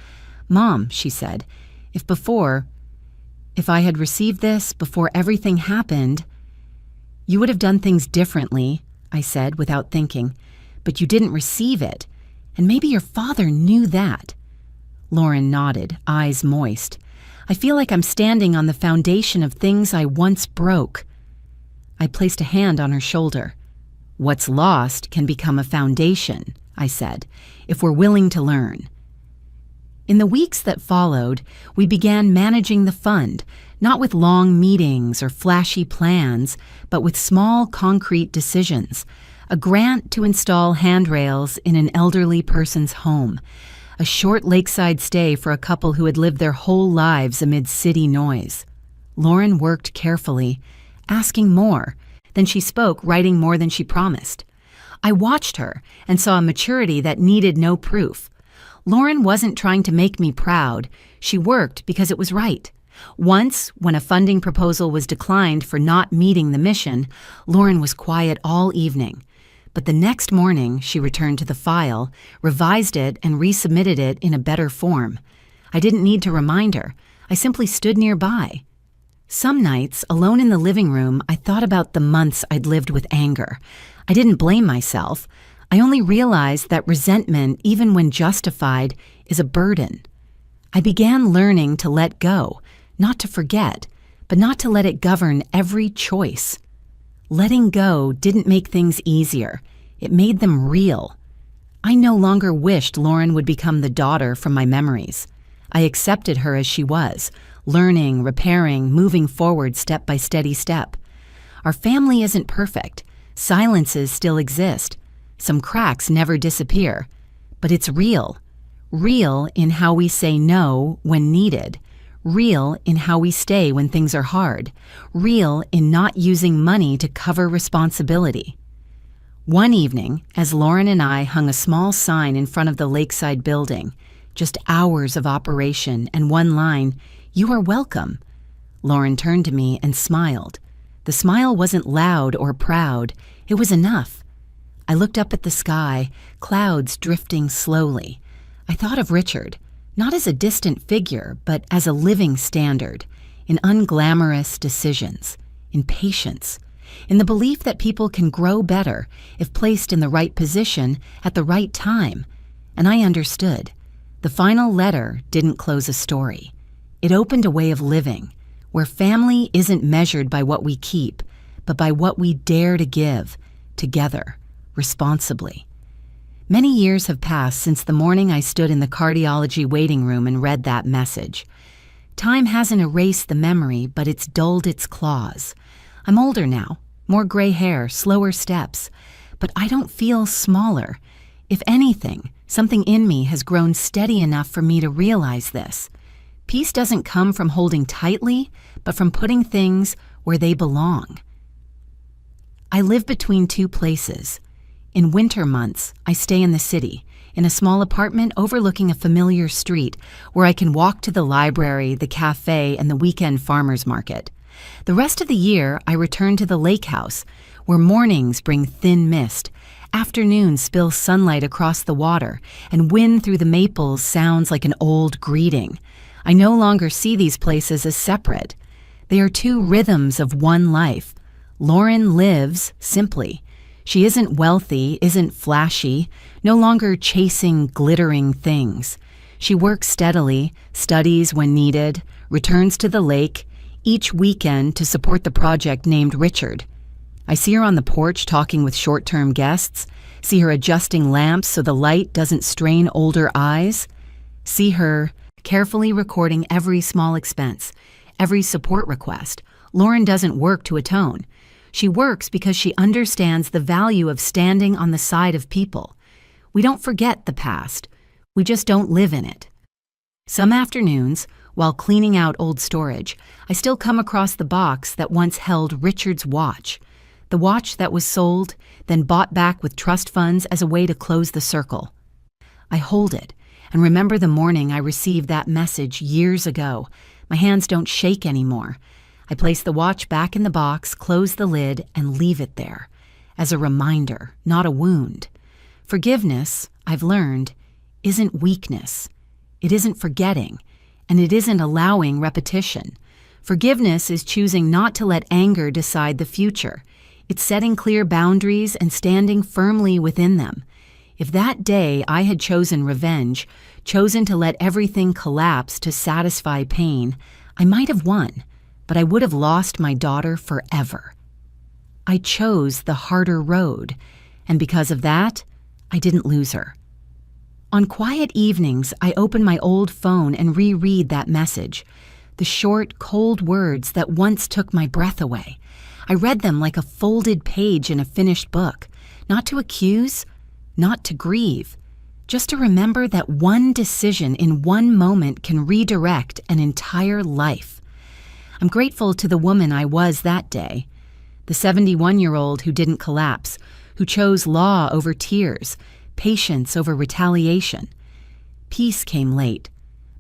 "Mom," she said, if I had received this before everything happened." "You would have done things differently," I said without thinking. but you didn't receive it. And maybe your father knew that." Lauren nodded, eyes moist. "I feel like I'm standing on the foundation of things I once broke." I placed a hand on her shoulder. "What's lost can become a foundation," I said, "if we're willing to learn." In the weeks that followed, we began managing the fund, not with long meetings or flashy plans, but with small, concrete decisions. A grant to install handrails in an elderly person's home, a short lakeside stay for a couple who had lived their whole lives amid city noise. Lauren worked carefully, asking more. Then she spoke, writing more than she promised. I watched her and saw a maturity that needed no proof. Lauren wasn't trying to make me proud. She worked because it was right. Once, when a funding proposal was declined for not meeting the mission, Lauren was quiet all evening. But the next morning, she returned to the file, revised it, and resubmitted it in a better form. I didn't need to remind her. I simply stood nearby. Some nights, alone in the living room, I thought about the months I'd lived with anger. I didn't blame myself. I only realized that resentment, even when justified, is a burden. I began learning to let go, not to forget, but not to let it govern every choice. Letting go didn't make things easier. It made them real. I no longer wished Lauren would become the daughter from my memories. I accepted her as she was, learning, repairing, moving forward step by steady step. Our family isn't perfect. Silences still exist. Some cracks never disappear. But it's real. Real in how we say no when needed. Real in how we stay when things are hard. Real in not using money to cover responsibility. One evening, as Lauren and I hung a small sign in front of the lakeside building, just hours of operation and one line, "You are welcome," Lauren turned to me and smiled. The smile wasn't loud or proud. It was enough. I looked up at the sky, clouds drifting slowly. I thought of Richard, not as a distant figure, but as a living standard, in unglamorous decisions, in patience, in the belief that people can grow better if placed in the right position at the right time. And I understood. The final letter didn't close a story. It opened a way of living, where family isn't measured by what we keep, but by what we dare to give, together, responsibly. Many years have passed since the morning I stood in the cardiology waiting room and read that message. Time hasn't erased the memory, but it's dulled its claws. I'm older now, more gray hair, slower steps, but I don't feel smaller. If anything, something in me has grown steady enough for me to realize this. Peace doesn't come from holding tightly, but from putting things where they belong. I live between two places. In winter months, I stay in the city, in a small apartment overlooking a familiar street where I can walk to the library, the cafe, and the weekend farmers market. The rest of the year, I return to the lake house, where mornings bring thin mist, afternoons spill sunlight across the water, and wind through the maples sounds like an old greeting. I no longer see these places as separate. They are two rhythms of one life. Lauren lives simply. She isn't wealthy, isn't flashy, no longer chasing glittering things. She works steadily, studies when needed, returns to the lake, each weekend to support the project named Richard. I see her on the porch talking with short-term guests, see her adjusting lamps so the light doesn't strain older eyes, see her carefully recording every small expense, every support request. Lauren doesn't work to atone. She works because she understands the value of standing on the side of people. We don't forget the past. We just don't live in it. Some afternoons, while cleaning out old storage, I still come across the box that once held Richard's watch. The watch that was sold, then bought back with trust funds as a way to close the circle. I hold it and remember the morning I received that message years ago. My hands don't shake anymore. I place the watch back in the box, close the lid, and leave it there, as a reminder, not a wound. Forgiveness, I've learned, isn't weakness. It isn't forgetting, and it isn't allowing repetition. Forgiveness is choosing not to let anger decide the future. It's setting clear boundaries and standing firmly within them. If that day I had chosen revenge, chosen to let everything collapse to satisfy pain, I might have won, but I would have lost my daughter forever. I chose the harder road, and because of that, I didn't lose her. On quiet evenings, I open my old phone and reread that message, the short, cold words that once took my breath away. I read them like a folded page in a finished book, not to accuse, not to grieve, just to remember that one decision in one moment can redirect an entire life. I'm grateful to the woman I was that day, the 71-year-old who didn't collapse, who chose law over tears, patience over retaliation. Peace came late,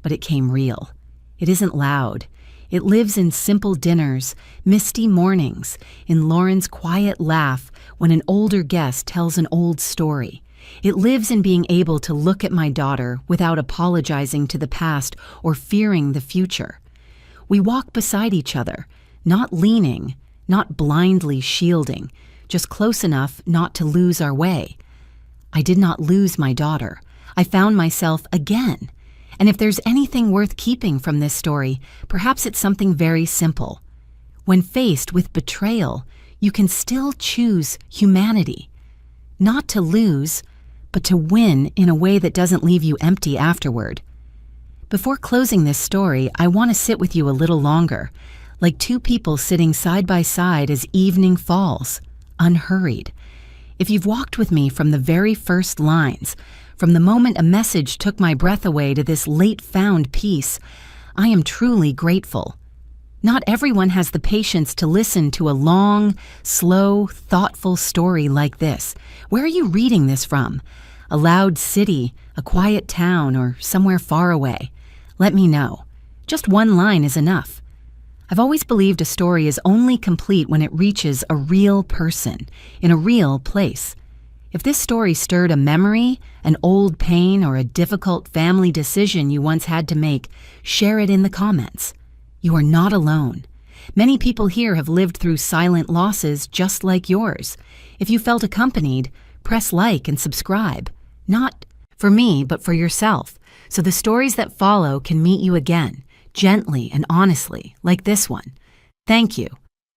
but it came real. It isn't loud. It lives in simple dinners, misty mornings, in Lauren's quiet laugh when an older guest tells an old story. It lives in being able to look at my daughter without apologizing to the past or fearing the future. We walk beside each other, not leaning, not blindly shielding, just close enough not to lose our way. I did not lose my daughter. I found myself again. And if there's anything worth keeping from this story, perhaps it's something very simple. When faced with betrayal, you can still choose humanity. Not to lose, but to win in a way that doesn't leave you empty afterward. Before closing this story, I want to sit with you a little longer, like two people sitting side by side as evening falls, unhurried. If you've walked with me from the very first lines, from the moment a message took my breath away to this late-found peace, I am truly grateful. Not everyone has the patience to listen to a long, slow, thoughtful story like this. Where are you reading this from? A loud city, a quiet town, or somewhere far away? Let me know. Just one line is enough. I've always believed a story is only complete when it reaches a real person, in a real place. If this story stirred a memory, an old pain, or a difficult family decision you once had to make, share it in the comments. You are not alone. Many people here have lived through silent losses just like yours. If you felt accompanied, press like and subscribe. Not for me, but for yourself, so the stories that follow can meet you again, gently and honestly, like this one. Thank you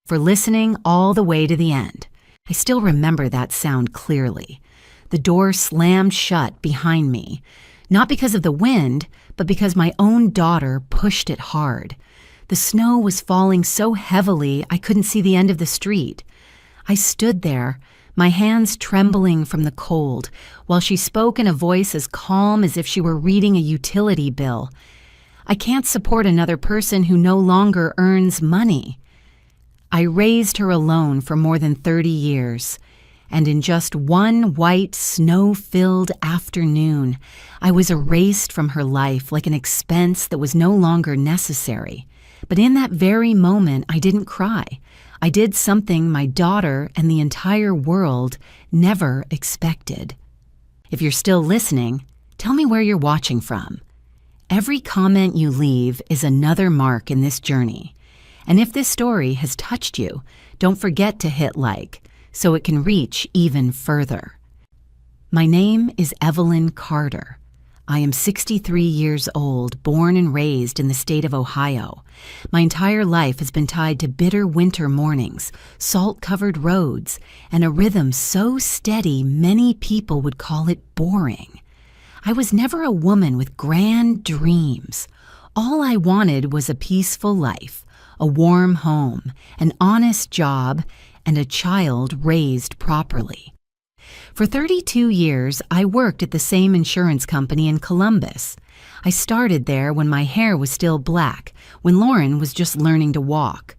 for listening all the way to the end. I still remember that sound clearly. The door slammed shut behind me, not because of the wind, but because my own daughter pushed it hard. The snow was falling so heavily I couldn't see the end of the street. I stood there, my hands trembling from the cold, while she spoke in a voice as calm as if she were reading a utility bill. I can't support another person who no longer earns money. I raised her alone for more than 30 years, and in just one white, snow-filled afternoon, I was erased from her life like an expense that was no longer necessary. But in that very moment, I didn't cry. I did something my daughter and the entire world never expected. If you're still listening, tell me where you're watching from. Every comment you leave is another mark in this journey. And if this story has touched you, don't forget to hit like so it can reach even further. My name is Evelyn Carter. I am 63 years old, born and raised in the state of Ohio. My entire life has been tied to bitter winter mornings, salt-covered roads, and a rhythm so steady many people would call it boring. I was never a woman with grand dreams. All I wanted was a peaceful life, a warm home, an honest job, and a child raised properly. For 32 years, I worked at the same insurance company in Columbus. I started there when my hair was still black, when Lauren was just learning to walk.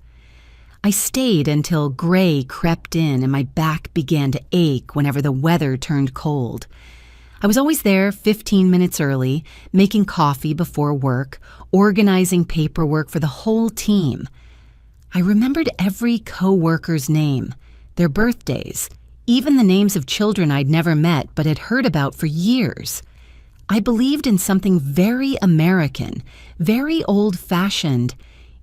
I stayed until gray crept in and my back began to ache whenever the weather turned cold. I was always there 15 minutes early, making coffee before work, organizing paperwork for the whole team. I remembered every co-worker's name, their birthdays, even the names of children I'd never met but had heard about for years. I believed in something very American, very old-fashioned.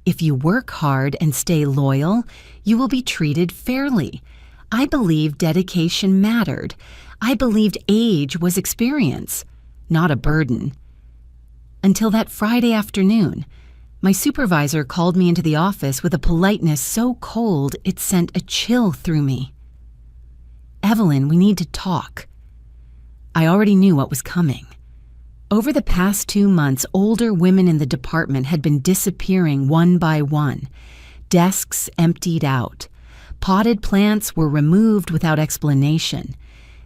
If you work hard and stay loyal, you will be treated fairly. I believed dedication mattered. I believed age was experience, not a burden. Until that Friday afternoon, my supervisor called me into the office with a politeness so cold it sent a chill through me. "Evelyn, we need to talk." I already knew what was coming. Over the past 2 months, older women in the department had been disappearing one by one. Desks emptied out. Potted plants were removed without explanation.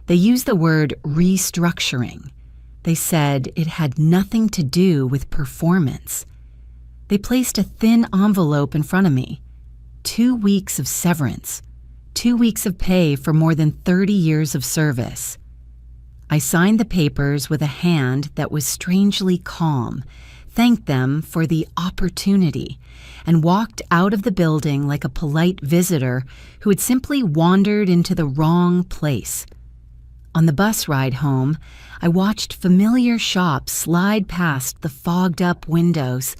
They used the word restructuring. They said it had nothing to do with performance. They placed a thin envelope in front of me. 2 weeks of severance. 2 weeks of pay for more than 30 years of service. I signed the papers with a hand that was strangely calm, thanked them for the opportunity, and walked out of the building like a polite visitor who had simply wandered into the wrong place. On the bus ride home, I watched familiar shops slide past the fogged-up windows.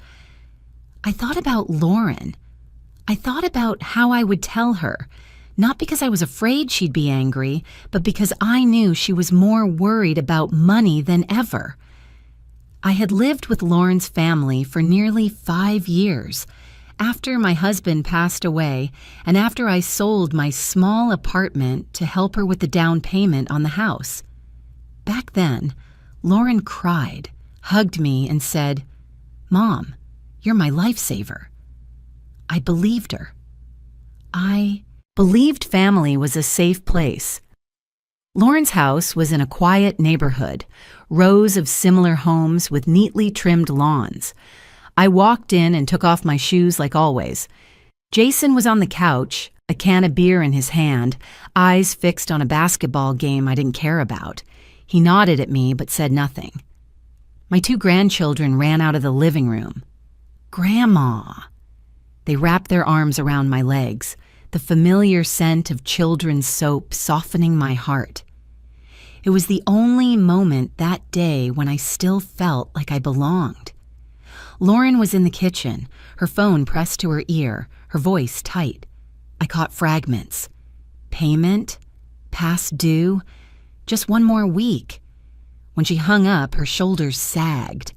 I thought about Lauren. I thought about how I would tell her, not because I was afraid she'd be angry, but because I knew she was more worried about money than ever. I had lived with Lauren's family for nearly 5 years. After my husband passed away, and after I sold my small apartment to help her with the down payment on the house. Back then, Lauren cried, hugged me, and said, "Mom, you're my lifesaver." I believed her. I believed family was a safe place. Lauren's house was in a quiet neighborhood, rows of similar homes with neatly trimmed lawns. I walked in and took off my shoes like always. Jason was on the couch, a can of beer in his hand, eyes fixed on a basketball game I didn't care about. He nodded at me but said nothing. My 2 grandchildren ran out of the living room. "Grandma!" They wrapped their arms around my legs, the familiar scent of children's soap softening my heart. It was the only moment that day when I still felt like I belonged. Lauren was in the kitchen, her phone pressed to her ear, her voice tight. I caught fragments. Payment? Past due? Just 1 more week. When she hung up, her shoulders sagged.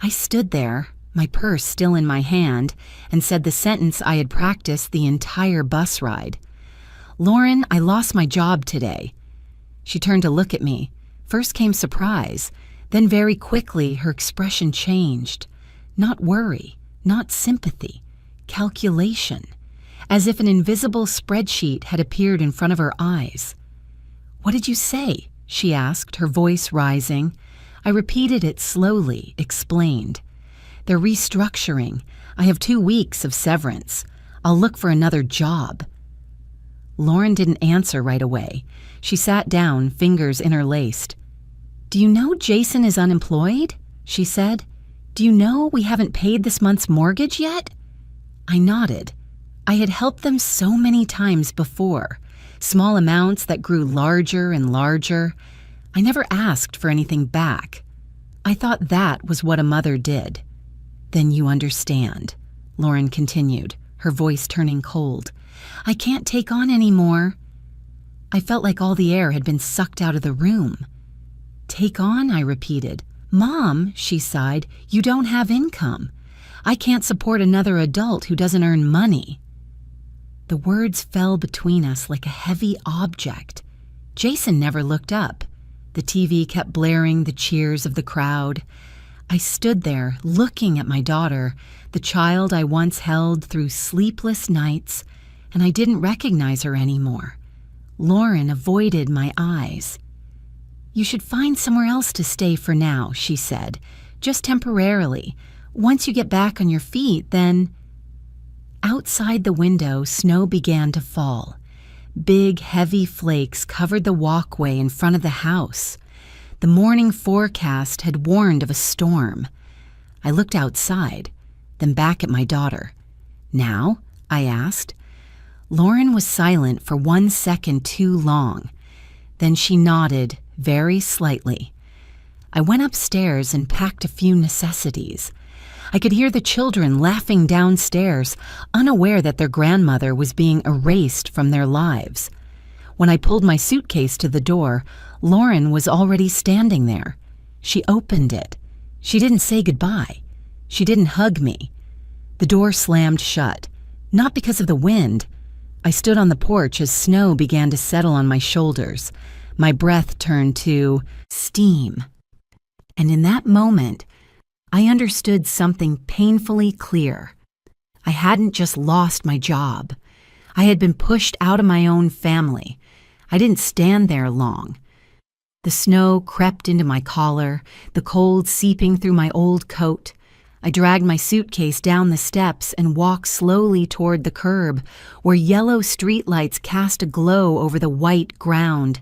I stood there, my purse still in my hand, and said the sentence I had practiced the entire bus ride. "Lauren, I lost my job today." She turned to look at me. First came surprise, then very quickly her expression changed. Not worry, not sympathy, calculation, as if an invisible spreadsheet had appeared in front of her eyes. "What did you say?" she asked, her voice rising. I repeated it slowly, explained. "They're restructuring. I have 2 weeks of severance. I'll look for another job." Lauren didn't answer right away. She sat down, fingers interlaced. "Do you know Jason is unemployed?" she said. "Do you know we haven't paid this month's mortgage yet?" I nodded. I had helped them so many times before, small amounts that grew larger and larger. I never asked for anything back. I thought that was what a mother did. "Then you understand," Lauren continued, her voice turning cold. "I can't take on any more." I felt like all the air had been sucked out of the room. "Take on?" I repeated. "Mom," she sighed, "you don't have income. I can't support another adult who doesn't earn money." The words fell between us like a heavy object. Jason never looked up. The TV kept blaring the cheers of the crowd. I stood there, looking at my daughter, the child I once held through sleepless nights, and I didn't recognize her anymore. Lauren avoided my eyes. "You should find somewhere else to stay for now," she said, "just temporarily. Once you get back on your feet, then—" Outside the window, snow began to fall. Big, heavy flakes covered the walkway in front of the house. The morning forecast had warned of a storm. I looked outside, then back at my daughter. "Now?" I asked. Lauren was silent for 1 second too long. Then she nodded, very slightly. I went upstairs and packed a few necessities. I could hear the children laughing downstairs, unaware that their grandmother was being erased from their lives. When I pulled my suitcase to the door, Lauren was already standing there. She opened it. She didn't say goodbye. She didn't hug me. The door slammed shut, not because of the wind. I stood on the porch as snow began to settle on my shoulders. My breath turned to steam. And in that moment, I understood something painfully clear. I hadn't just lost my job. I had been pushed out of my own family. I didn't stand there long. The snow crept into my collar, the cold seeping through my old coat. I dragged my suitcase down the steps and walked slowly toward the curb, where yellow streetlights cast a glow over the white ground.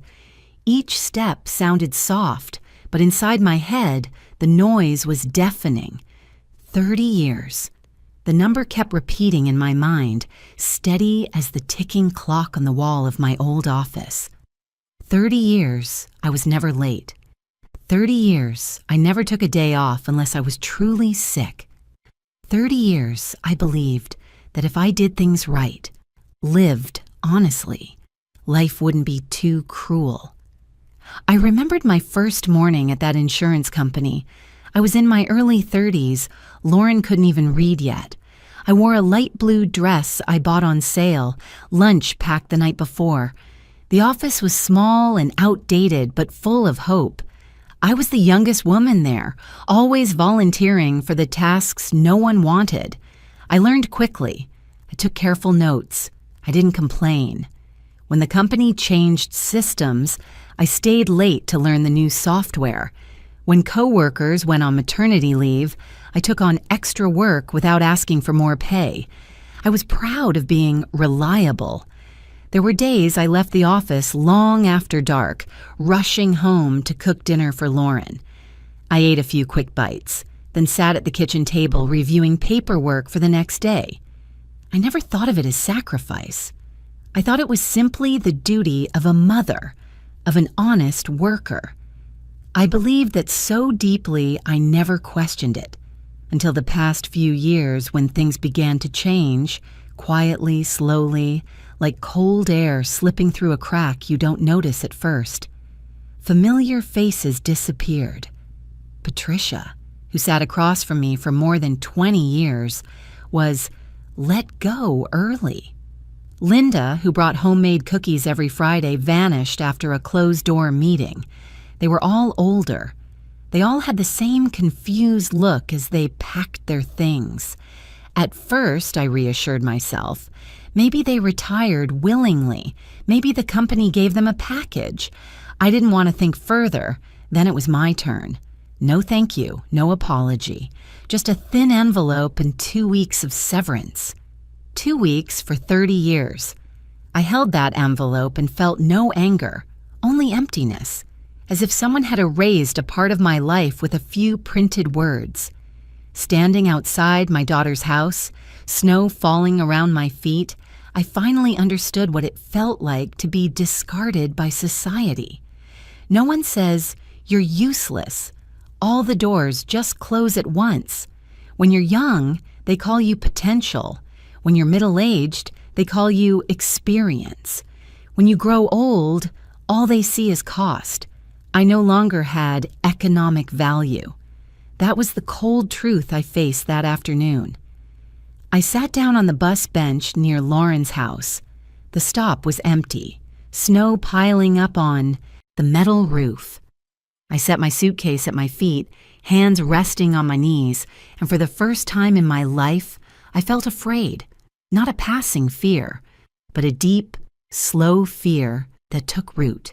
Each step sounded soft, but inside my head, the noise was deafening. 30 years. The number kept repeating in my mind, steady as the ticking clock on the wall of my old office. 30 years, I was never late. 30 years, I never took a day off unless I was truly sick. 30 years, I believed that if I did things right, lived honestly, life wouldn't be too cruel. I remembered my first morning at that insurance company. I was in my early 30s. Lauren couldn't even read yet. I wore a light blue dress I bought on sale, lunch packed the night before. The office was small and outdated, but full of hope. I was the youngest woman there, always volunteering for the tasks no one wanted. I learned quickly. I took careful notes. I didn't complain. When the company changed systems, I stayed late to learn the new software. When coworkers went on maternity leave, I took on extra work without asking for more pay. I was proud of being reliable. There were days I left the office long after dark, rushing home to cook dinner for Lauren. I ate a few quick bites, then sat at the kitchen table reviewing paperwork for the next day. I never thought of it as sacrifice. I thought it was simply the duty of a mother, of an honest worker. I believed that so deeply I never questioned it, until the past few years when things began to change, quietly, slowly, like cold air slipping through a crack you don't notice at first. Familiar faces disappeared. Patricia, who sat across from me for more than 20 years, was let go early. Linda, who brought homemade cookies every Friday, vanished after a closed-door meeting. They were all older. They all had the same confused look as they packed their things. At first, I reassured myself, maybe they retired willingly. Maybe the company gave them a package. I didn't want to think further. Then it was my turn. No thank you, no apology. Just a thin envelope and 2 weeks of severance. 2 weeks for 30 years. I held that envelope and felt no anger, only emptiness, as if someone had erased a part of my life with a few printed words. Standing outside my daughter's house, snow falling around my feet, I finally understood what it felt like to be discarded by society. No one says, "You're useless." All the doors just close at once. When you're young, they call you potential. When you're middle-aged, they call you experience. When you grow old, all they see is cost. I no longer had economic value. That was the cold truth I faced that afternoon. I sat down on the bus bench near Lauren's house. The stop was empty, snow piling up on the metal roof. I set my suitcase at my feet, hands resting on my knees, and for the first time in my life, I felt afraid. Not a passing fear, but a deep, slow fear that took root.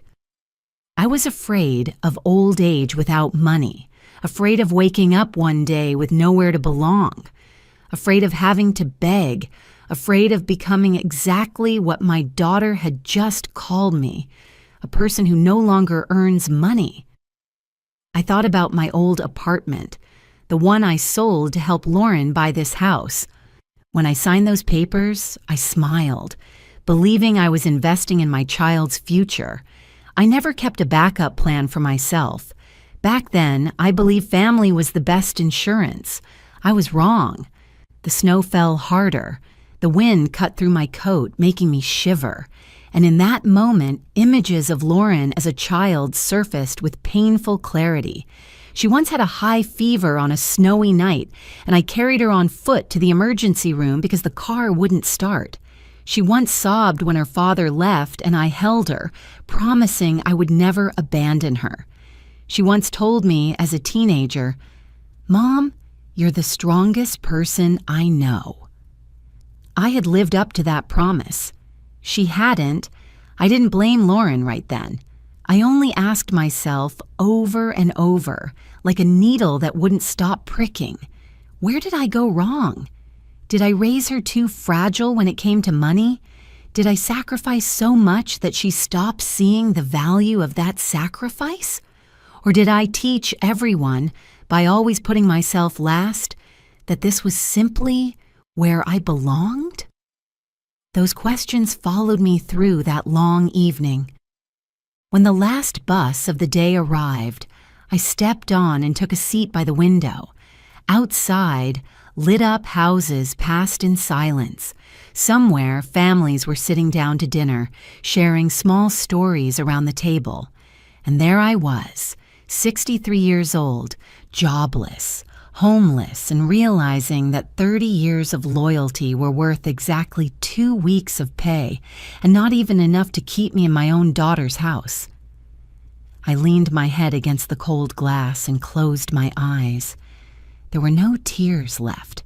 I was afraid of old age without money, afraid of waking up one day with nowhere to belong, afraid of having to beg, afraid of becoming exactly what my daughter had just called me, a person who no longer earns money. I thought about my old apartment, the one I sold to help Lauren buy this house. When I signed those papers, I smiled, believing I was investing in my child's future. I never kept a backup plan for myself. Back then, I believed family was the best insurance. I was wrong. The snow fell harder. The wind cut through my coat, making me shiver. And in that moment, images of Lauren as a child surfaced with painful clarity. She once had a high fever on a snowy night, and I carried her on foot to the emergency room because the car wouldn't start. She once sobbed when her father left, and I held her, promising I would never abandon her. She once told me as a teenager, "Mom, you're the strongest person I know." I had lived up to that promise. She hadn't. I didn't blame Lauren right then. I only asked myself over and over, like a needle that wouldn't stop pricking, where did I go wrong? Did I raise her too fragile when it came to money? Did I sacrifice so much that she stopped seeing the value of that sacrifice? Or did I teach everyone, by always putting myself last, that this was simply where I belonged? Those questions followed me through that long evening. When the last bus of the day arrived, I stepped on and took a seat by the window. Outside, lit-up houses passed in silence. Somewhere, families were sitting down to dinner, sharing small stories around the table. And there I was, 63 years old, jobless, homeless, and realizing that 30 years of loyalty were worth exactly 2 weeks of pay, and not even enough to keep me in my own daughter's house. I leaned my head against the cold glass and closed my eyes. There were no tears left,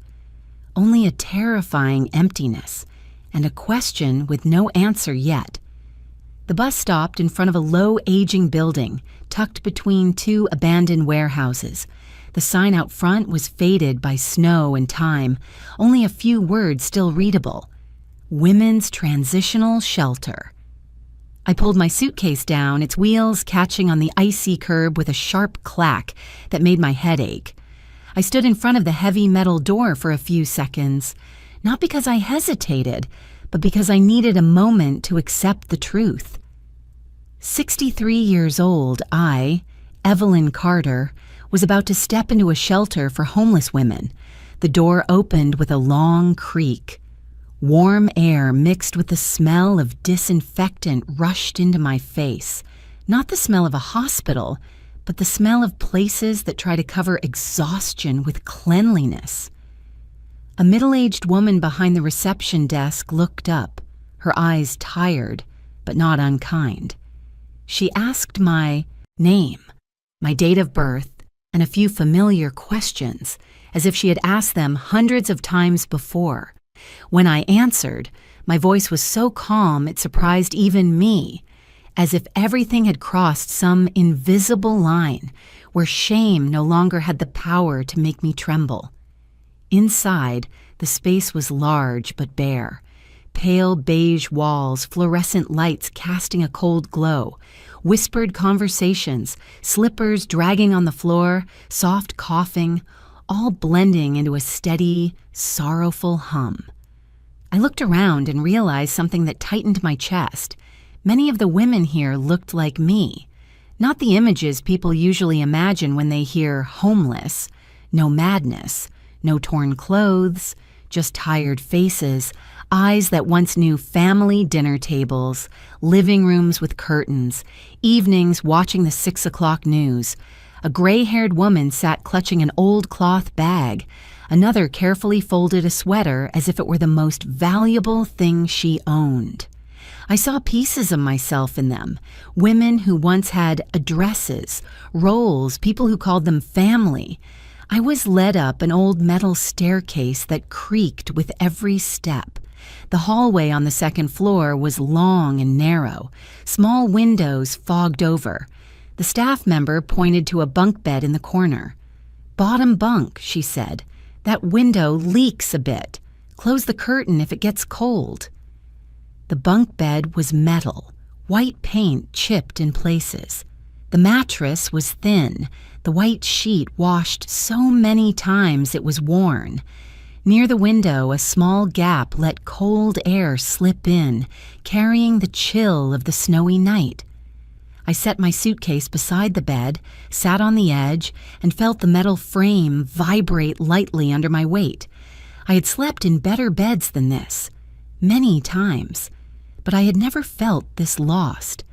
only a terrifying emptiness and a question with no answer yet. The bus stopped in front of a low, aging building tucked between 2 abandoned warehouses. The sign out front was faded by snow and time, only a few words still readable. Women's Transitional Shelter. I pulled my suitcase down, its wheels catching on the icy curb with a sharp clack that made my head ache. I stood in front of the heavy metal door for a few seconds, not because I hesitated, but because I needed a moment to accept the truth. 63 years old, I, Evelyn Carter, was about to step into a shelter for homeless women. The door opened with a long creak. Warm air mixed with the smell of disinfectant rushed into my face. Not the smell of a hospital, but the smell of places that try to cover exhaustion with cleanliness. A middle-aged woman behind the reception desk looked up, her eyes tired, but not unkind. She asked my name, my date of birth, and a few familiar questions, as if she had asked them hundreds of times before. When I answered, my voice was so calm it surprised even me, as if everything had crossed some invisible line where shame no longer had the power to make me tremble. Inside, the space was large but bare. Pale beige walls, fluorescent lights casting a cold glow, whispered conversations, slippers dragging on the floor, soft coughing, all blending into a steady, sorrowful hum. I looked around and realized something that tightened my chest. Many of the women here looked like me, not the images people usually imagine when they hear homeless. No madness, no torn clothes, just tired faces, eyes that once knew family dinner tables, living rooms with curtains, evenings watching the 6 o'clock news. A gray-haired woman sat clutching an old cloth bag. Another carefully folded a sweater as if it were the most valuable thing she owned. I saw pieces of myself in them, women who once had addresses, roles, people who called them family. I was led up an old metal staircase that creaked with every step. The hallway on the second floor was long and narrow, small windows fogged over. The staff member pointed to a bunk bed in the corner. "Bottom bunk," she said. "That window leaks a bit. Close the curtain if it gets cold." The bunk bed was metal, white paint chipped in places. The mattress was thin, the white sheet washed so many times it was worn. Near the window, a small gap let cold air slip in, carrying the chill of the snowy night. I set my suitcase beside the bed, sat on the edge, and felt the metal frame vibrate lightly under my weight. I had slept in better beds than this, many times, but I had never felt this lost.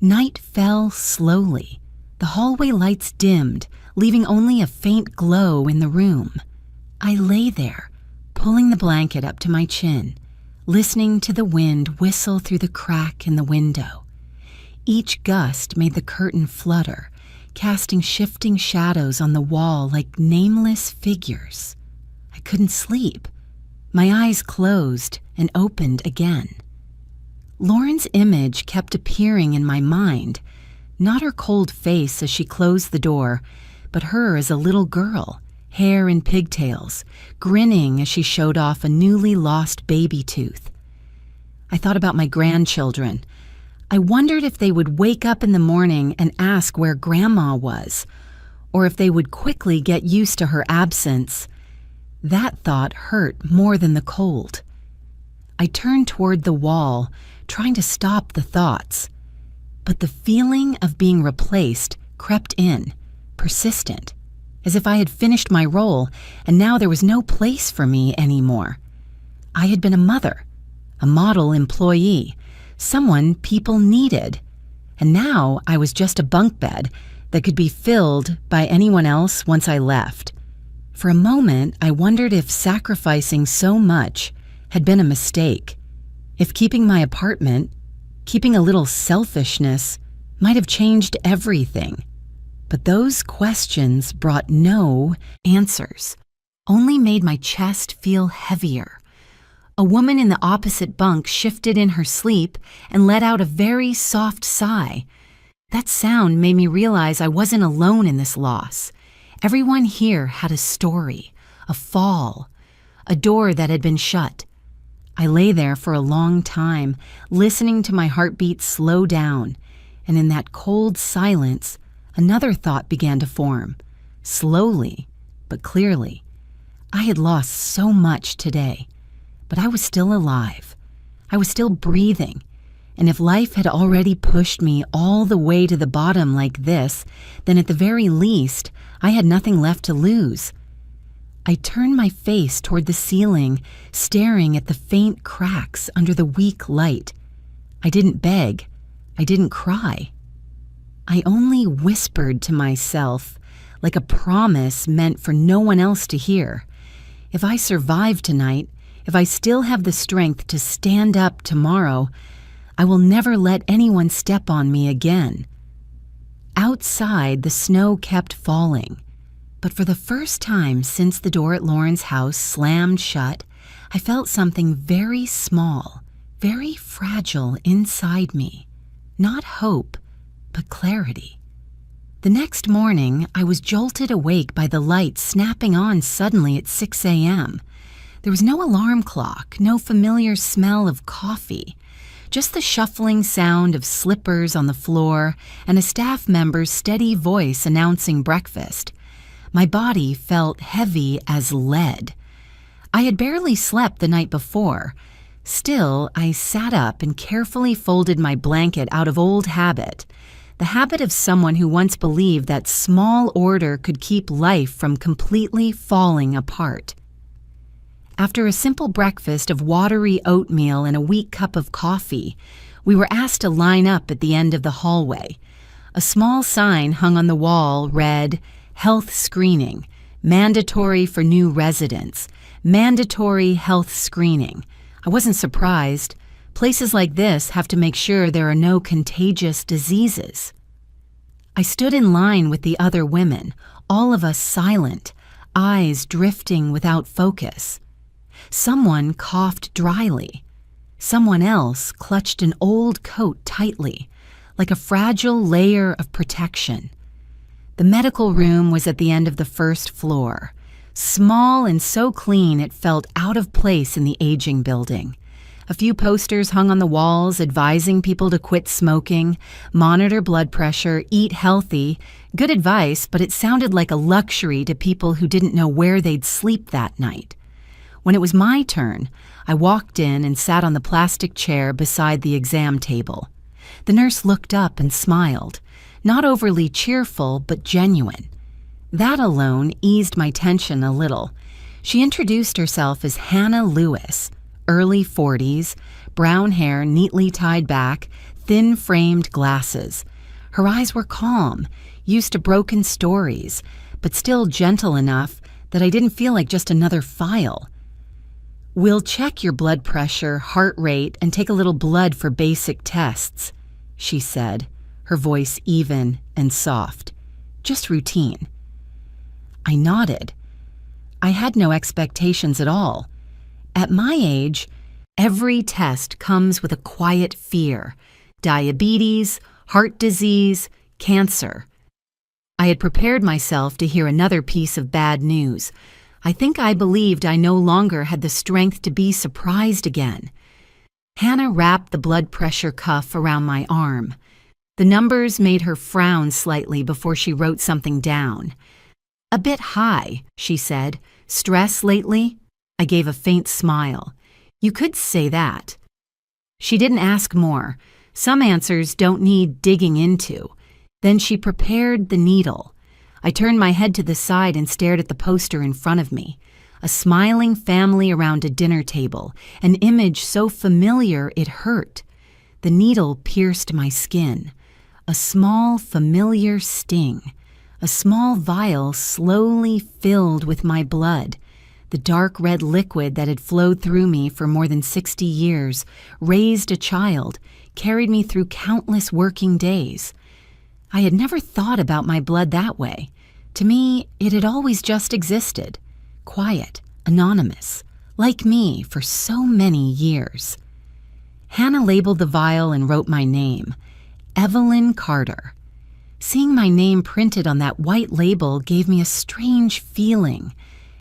Night fell slowly. The hallway lights dimmed, leaving only a faint glow in the room. I lay there, pulling the blanket up to my chin, listening to the wind whistle through the crack in the window. Each gust made the curtain flutter, casting shifting shadows on the wall like nameless figures. I couldn't sleep. My eyes closed and opened again. Lauren's image kept appearing in my mind, not her cold face as she closed the door, but her as a little girl, hair in pigtails, grinning as she showed off a newly lost baby tooth. I thought about my grandchildren. I wondered if they would wake up in the morning and ask where Grandma was, or if they would quickly get used to her absence. That thought hurt more than the cold. I turned toward the wall, trying to stop the thoughts. But the feeling of being replaced crept in, persistent, as if I had finished my role and now there was no place for me anymore. I had been a mother, a model employee, someone people needed, and now I was just a bunk bed that could be filled by anyone else once I left. For a moment, I wondered if sacrificing so much had been a mistake, if keeping my apartment, keeping a little selfishness, might have changed everything. But those questions brought no answers, only made my chest feel heavier. A woman in the opposite bunk shifted in her sleep and let out a very soft sigh. That sound made me realize I wasn't alone in this loss. Everyone here had a story, a fall, a door that had been shut. I lay there for a long time, listening to my heartbeat slow down, and in that cold silence, another thought began to form, slowly but clearly. I had lost so much today, but I was still alive. I was still breathing, and if life had already pushed me all the way to the bottom like this, then at the very least, I had nothing left to lose. I turned my face toward the ceiling, staring at the faint cracks under the weak light. I didn't beg. I didn't cry. I only whispered to myself, like a promise meant for no one else to hear. If I survive tonight, if I still have the strength to stand up tomorrow, I will never let anyone step on me again. Outside, the snow kept falling. But for the first time since the door at Lauren's house slammed shut, I felt something very small, very fragile inside me. Not hope, but clarity. The next morning, I was jolted awake by the light snapping on suddenly at 6 a.m. There was no alarm clock, no familiar smell of coffee, just the shuffling sound of slippers on the floor and a staff member's steady voice announcing breakfast. My body felt heavy as lead. I had barely slept the night before. Still, I sat up and carefully folded my blanket out of old habit, the habit of someone who once believed that small order could keep life from completely falling apart. After a simple breakfast of watery oatmeal and a weak cup of coffee, we were asked to line up at the end of the hallway. A small sign hung on the wall read, "Health screening, mandatory for new residents, mandatory health screening." I wasn't surprised. Places like this have to make sure there are no contagious diseases. I stood in line with the other women, all of us silent, eyes drifting without focus. Someone coughed dryly. Someone else clutched an old coat tightly, like a fragile layer of protection. The medical room was at the end of the first floor, small and so clean it felt out of place in the aging building. A few posters hung on the walls advising people to quit smoking, monitor blood pressure, eat healthy. Good advice, but it sounded like a luxury to people who didn't know where they'd sleep that night. When it was my turn, I walked in and sat on the plastic chair beside the exam table. The nurse looked up and smiled, not overly cheerful, but genuine. That alone eased my tension a little. She introduced herself as Hannah Lewis, early 40s, brown hair neatly tied back, thin-framed glasses. Her eyes were calm, used to broken stories, but still gentle enough that I didn't feel like just another file. "We'll check your blood pressure, heart rate, and take a little blood for basic tests," she said, her voice even and soft. "Just routine." I nodded. I had no expectations at all. At my age, every test comes with a quiet fear: diabetes, heart disease, cancer. I had prepared myself to hear another piece of bad news. I think I believed I no longer had the strength to be surprised again. Hannah wrapped the blood pressure cuff around my arm. The numbers made her frown slightly before she wrote something down. "A bit high," she said. "Stress lately?" I gave a faint smile. "You could say that." She didn't ask more. Some answers don't need digging into. Then she prepared the needle. I turned my head to the side and stared at the poster in front of me. A smiling family around a dinner table, an image so familiar it hurt. The needle pierced my skin. A small, familiar sting. A small vial slowly filled with my blood. The dark red liquid that had flowed through me for more than 60 years, raised a child, carried me through countless working days. I had never thought about my blood that way. To me, it had always just existed, quiet, anonymous, like me for so many years. Hannah labeled the vial and wrote my name, Evelyn Carter. Seeing my name printed on that white label gave me a strange feeling,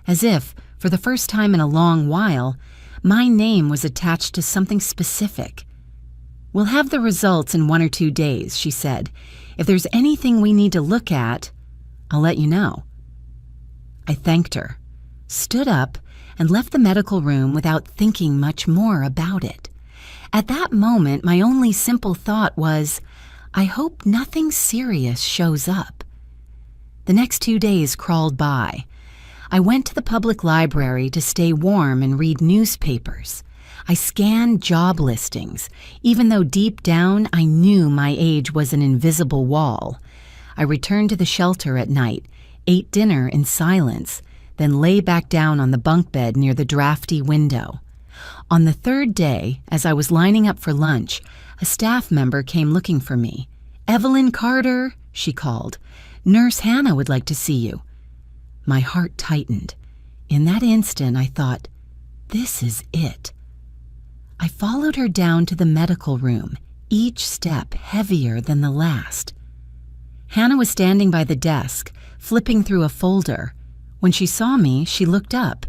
as if, for the first time in a long while, my name was attached to something specific. "We'll have the results in 1 or 2 days," she said. "If there's anything we need to look at, I'll let you know." I thanked her, stood up, and left the medical room without thinking much more about it. At that moment, my only simple thought was, I hope nothing serious shows up. The next 2 days crawled by. I went to the public library to stay warm and read newspapers. I scanned job listings, even though deep down I knew my age was an invisible wall. I returned to the shelter at night, ate dinner in silence, then lay back down on the bunk bed near the drafty window. On the 3rd day, as I was lining up for lunch, a staff member came looking for me. "Evelyn Carter," she called. "Nurse Hannah would like to see you." My heart tightened. In that instant, I thought, this is it. I followed her down to the medical room, each step heavier than the last. Hannah was standing by the desk, flipping through a folder. When she saw me, she looked up,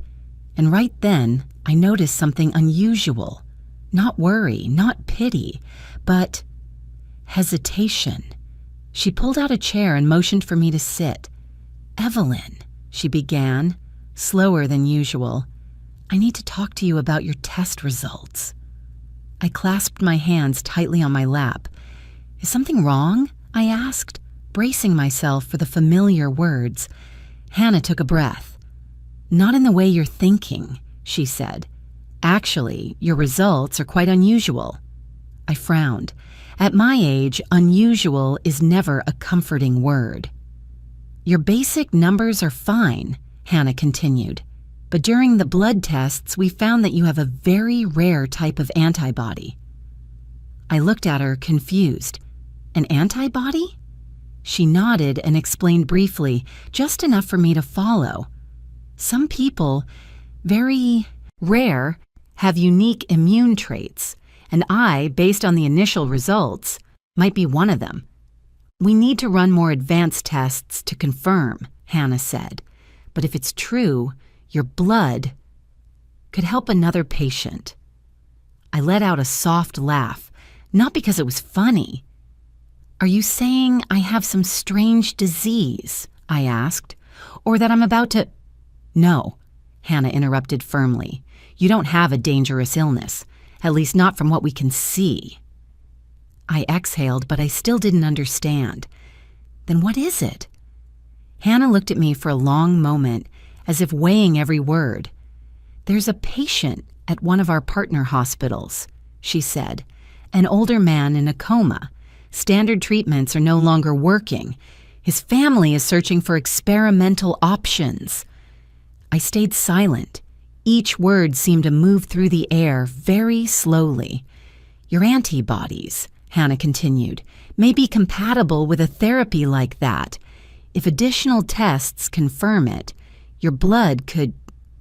and right then, I noticed something unusual. Not worry, not pity, but hesitation. She pulled out a chair and motioned for me to sit. "Evelyn," she began, slower than usual, "I need to talk to you about your test results." I clasped my hands tightly on my lap. "Is something wrong?" I asked, bracing myself for the familiar words. Hannah took a breath. "Not in the way you're thinking," she said. "Actually, your results are quite unusual." I frowned. At my age, unusual is never a comforting word. "Your basic numbers are fine," Hannah continued. "But during the blood tests, we found that you have a very rare type of antibody." I looked at her, confused. "An antibody?" She nodded and explained briefly, just enough for me to follow. "Some people, very rare, have unique immune traits, and I, based on the initial results, might be one of them. We need to run more advanced tests to confirm," Hannah said. "But if it's true, your blood could help another patient." I let out a soft laugh, not because it was funny. "Are you saying I have some strange disease?" I asked. "Or that I'm about to—" "No," Hannah interrupted firmly. "You don't have a dangerous illness, at least not from what we can see." I exhaled, but I still didn't understand. "Then what is it?" Hannah looked at me for a long moment, as if weighing every word. "There's a patient at one of our partner hospitals," she said. An older man in a coma. Standard treatments are no longer working. His family is searching for experimental options. I stayed silent. Each word seemed to move through the air very slowly. Your antibodies, Hannah continued, may be compatible with a therapy like that. If additional tests confirm it, your blood could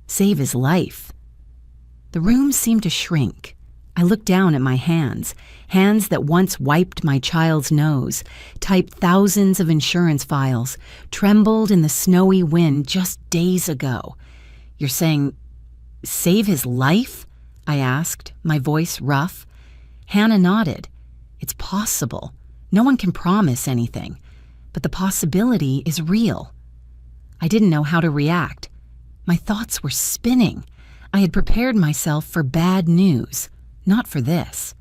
save his life. The room seemed to shrink. I looked down at my hands that once wiped my child's nose, typed thousands of insurance files, trembled in the snowy wind just days ago. You're saying, save his life? I asked, my voice rough. Hannah nodded. It's possible. No one can promise anything, but the possibility is real. I didn't know how to react. My thoughts were spinning. I had prepared myself for bad news, not for this.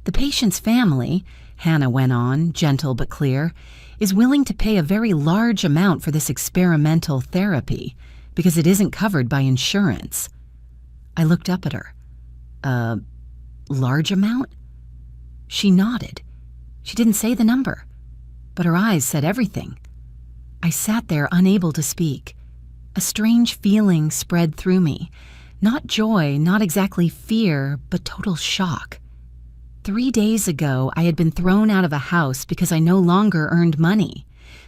The patient's family, Hannah went on, gentle but clear, is willing to pay a very large amount for this experimental therapy because it isn't covered by insurance. I looked up at her. A large amount? She nodded. She didn't say the number, but her eyes said everything. I sat there unable to speak. A strange feeling spread through me. Not joy, not exactly fear, but total shock. 3 days ago, I had been thrown out of a house because I no longer earned money.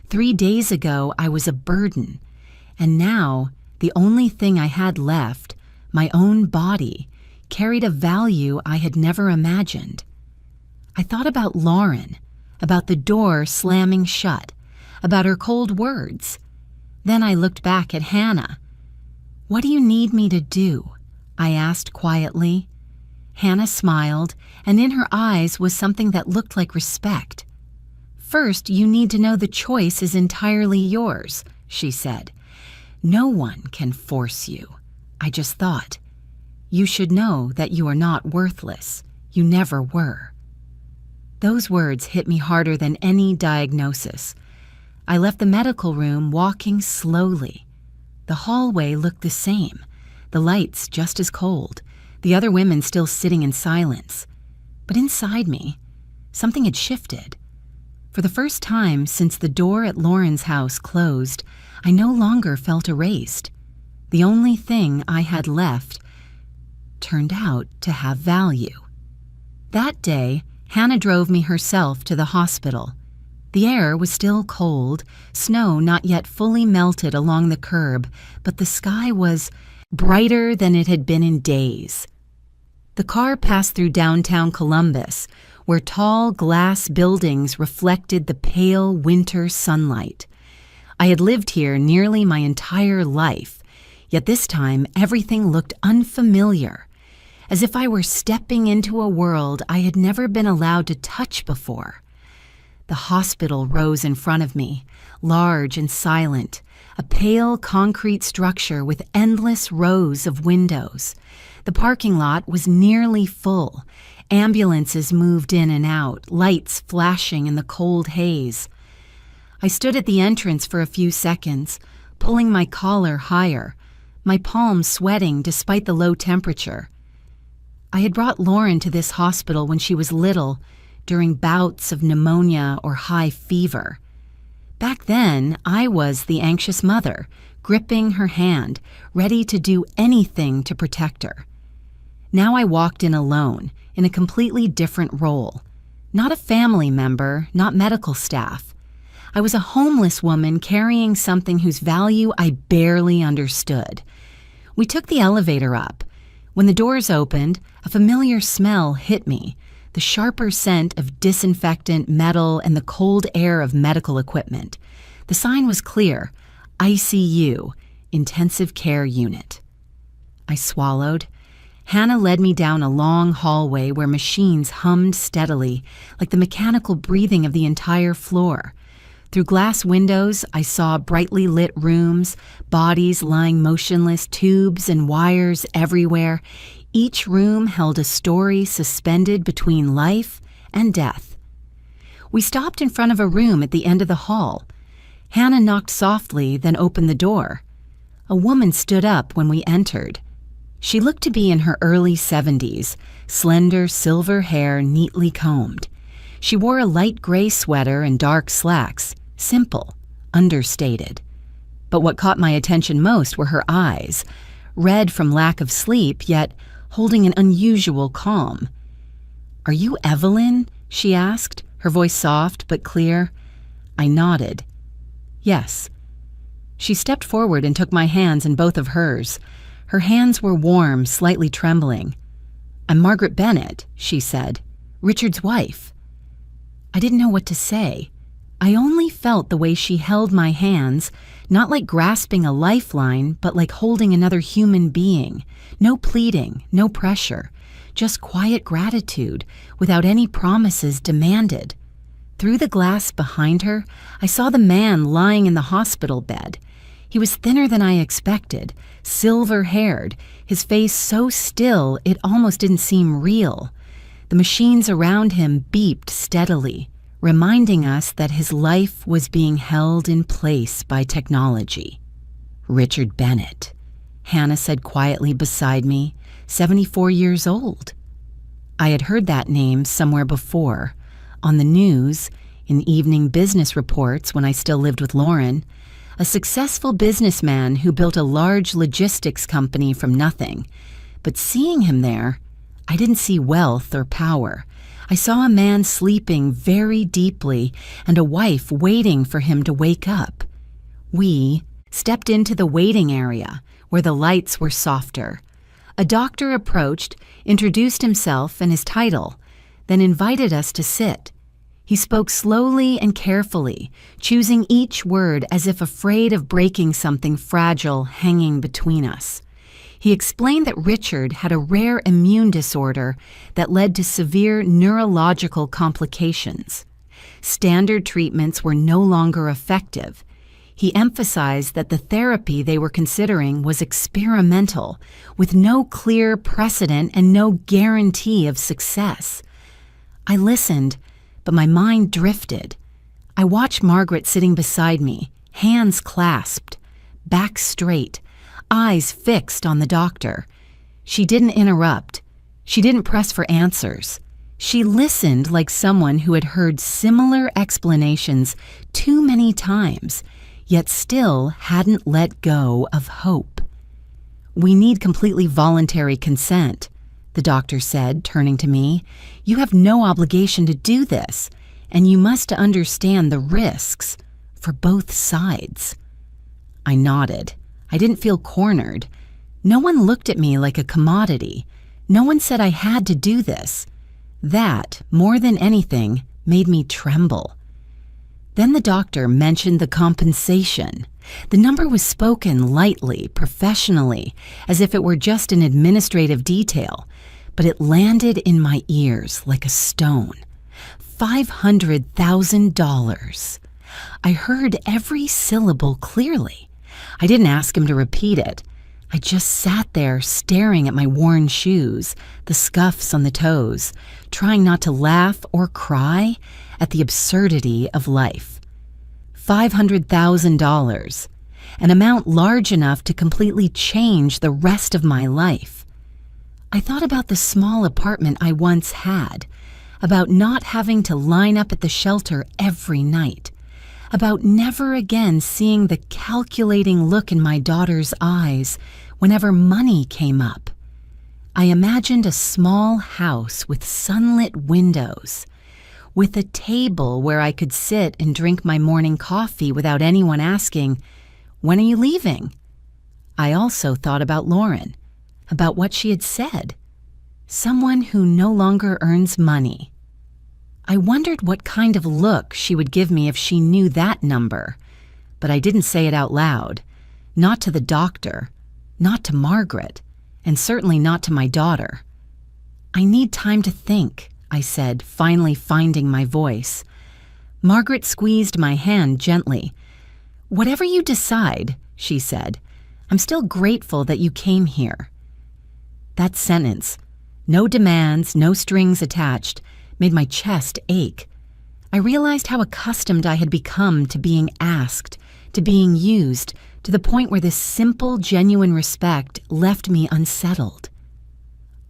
3 days ago, I was a burden. And now, the only thing I had left, my own body, carried a value I had never imagined. I thought about Lauren, about the door slamming shut, about her cold words. Then I looked back at Hannah. "What do you need me to do?" I asked quietly. Hannah smiled, and in her eyes was something that looked like respect. "First, you need to know the choice is entirely yours," she said. "No one can force you." I just thought, "You should know that you are not worthless. You never were." Those words hit me harder than any diagnosis. I left the medical room walking slowly. The hallway looked the same, the lights just as cold, the other women still sitting in silence. But inside me, something had shifted. For the first time since the door at Lauren's house closed, I no longer felt erased. The only thing I had left turned out to have value. That day, Hannah drove me herself to the hospital. The air was still cold, snow not yet fully melted along the curb, but the sky was brighter than it had been in days. The car passed through downtown Columbus, where tall glass buildings reflected the pale winter sunlight. I had lived here nearly my entire life, yet this time everything looked unfamiliar, as if I were stepping into a world I had never been allowed to touch before. The hospital rose in front of me, large and silent, a pale concrete structure with endless rows of windows. The parking lot was nearly full. Ambulances moved in and out, lights flashing in the cold haze. I stood at the entrance for a few seconds, pulling my collar higher, my palms sweating despite the low temperature. I had brought Lauren to this hospital when she was little, during bouts of pneumonia or high fever. Back then, I was the anxious mother, gripping her hand, ready to do anything to protect her. Now I walked in alone, in a completely different role. Not a family member, not medical staff. I was a homeless woman carrying something whose value I barely understood. We took the elevator up. When the doors opened, a familiar smell hit me, the sharper scent of disinfectant, metal, and the cold air of medical equipment. The sign was clear, ICU, Intensive Care Unit. I swallowed. Hannah led me down a long hallway where machines hummed steadily, like the mechanical breathing of the entire floor. Through glass windows, I saw brightly lit rooms, bodies lying motionless, tubes and wires everywhere. Each room held a story suspended between life and death. We stopped in front of a room at the end of the hall. Hannah knocked softly, then opened the door. A woman stood up when we entered. She looked to be in her early 70s, slender silver hair neatly combed. She wore a light gray sweater and dark slacks, simple, understated. But what caught my attention most were her eyes, red from lack of sleep, yet holding an unusual calm. "Are you Evelyn?" she asked, her voice soft but clear. I nodded. "Yes." She stepped forward and took my hands in both of hers. Her hands were warm, slightly trembling. "I'm Margaret Bennett," she said, "Richard's wife." I didn't know what to say. I only felt the way she held my hands, not like grasping a lifeline, but like holding another human being. No pleading, no pressure, just quiet gratitude, without any promises demanded. Through the glass behind her, I saw the man lying in the hospital bed. He was thinner than I expected, silver-haired, his face so still it almost didn't seem real. The machines around him beeped steadily, reminding us that his life was being held in place by technology. "Richard Bennett," Hannah said quietly beside me, 74 years old. I had heard that name somewhere before, on the news, in evening business reports when I still lived with Lauren, a successful businessman who built a large logistics company from nothing. But seeing him there, I didn't see wealth or power. I saw a man sleeping very deeply and a wife waiting for him to wake up. We stepped into the waiting area, where the lights were softer. A doctor approached, introduced himself and his title, then invited us to sit. He spoke slowly and carefully, choosing each word as if afraid of breaking something fragile hanging between us. He explained that Richard had a rare immune disorder that led to severe neurological complications. Standard treatments were no longer effective. He emphasized that the therapy they were considering was experimental, with no clear precedent and no guarantee of success. I listened, but my mind drifted. I watched Margaret sitting beside me, hands clasped, back straight, eyes fixed on the doctor. She didn't interrupt. She didn't press for answers. She listened like someone who had heard similar explanations too many times, yet still hadn't let go of hope. "We need completely voluntary consent," the doctor said, turning to me. "You have no obligation to do this, and you must understand the risks for both sides." I nodded. I didn't feel cornered. No one looked at me like a commodity. No one said I had to do this. That, more than anything, made me tremble. Then the doctor mentioned the compensation. The number was spoken lightly, professionally, as if it were just an administrative detail, but it landed in my ears like a stone. $500,000. I heard every syllable clearly. I didn't ask him to repeat it. I just sat there staring at my worn shoes, the scuffs on the toes, trying not to laugh or cry at the absurdity of life. $500,000, an amount large enough to completely change the rest of my life. I thought about the small apartment I once had, about not having to line up at the shelter every night, about never again seeing the calculating look in my daughter's eyes whenever money came up. I imagined a small house with sunlit windows, with a table where I could sit and drink my morning coffee without anyone asking, "When are you leaving?" I also thought about Lauren, about what she had said. Someone who no longer earns money. I wondered what kind of look she would give me if she knew that number, but I didn't say it out loud. Not to the doctor, not to Margaret, and certainly not to my daughter. "I need time to think," I said, finally finding my voice. Margaret squeezed my hand gently. "Whatever you decide," she said, "I'm still grateful that you came here." That sentence, no demands, no strings attached, made my chest ache. I realized how accustomed I had become to being asked, to being used, to the point where this simple, genuine respect left me unsettled.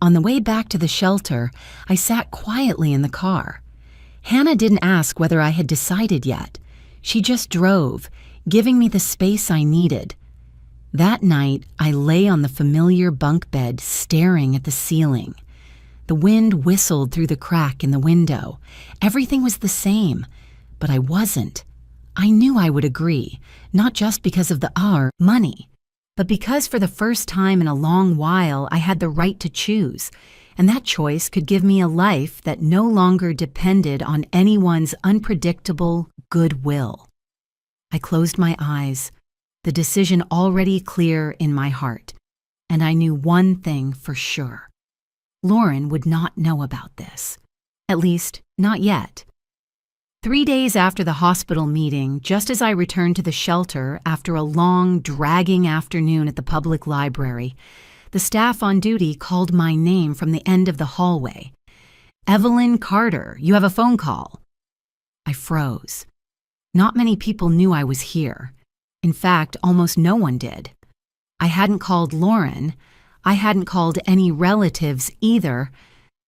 On the way back to the shelter, I sat quietly in the car. Hannah didn't ask whether I had decided yet. She just drove, giving me the space I needed. That night, I lay on the familiar bunk bed, staring at the ceiling. The wind whistled through the crack in the window. Everything was the same, but I wasn't. I knew I would agree, not just because of the money, but because for the first time in a long while I had the right to choose, and that choice could give me a life that no longer depended on anyone's unpredictable goodwill. I closed my eyes, the decision already clear in my heart, and I knew one thing for sure. Lauren would not know about this. At least, not yet. 3 days after the hospital meeting, just as I returned to the shelter after a long, dragging afternoon at the public library, the staff on duty called my name from the end of the hallway. "Evelyn Carter, you have a phone call." I froze. Not many people knew I was here. In fact, almost no one did. I hadn't called Lauren. I hadn't called any relatives either.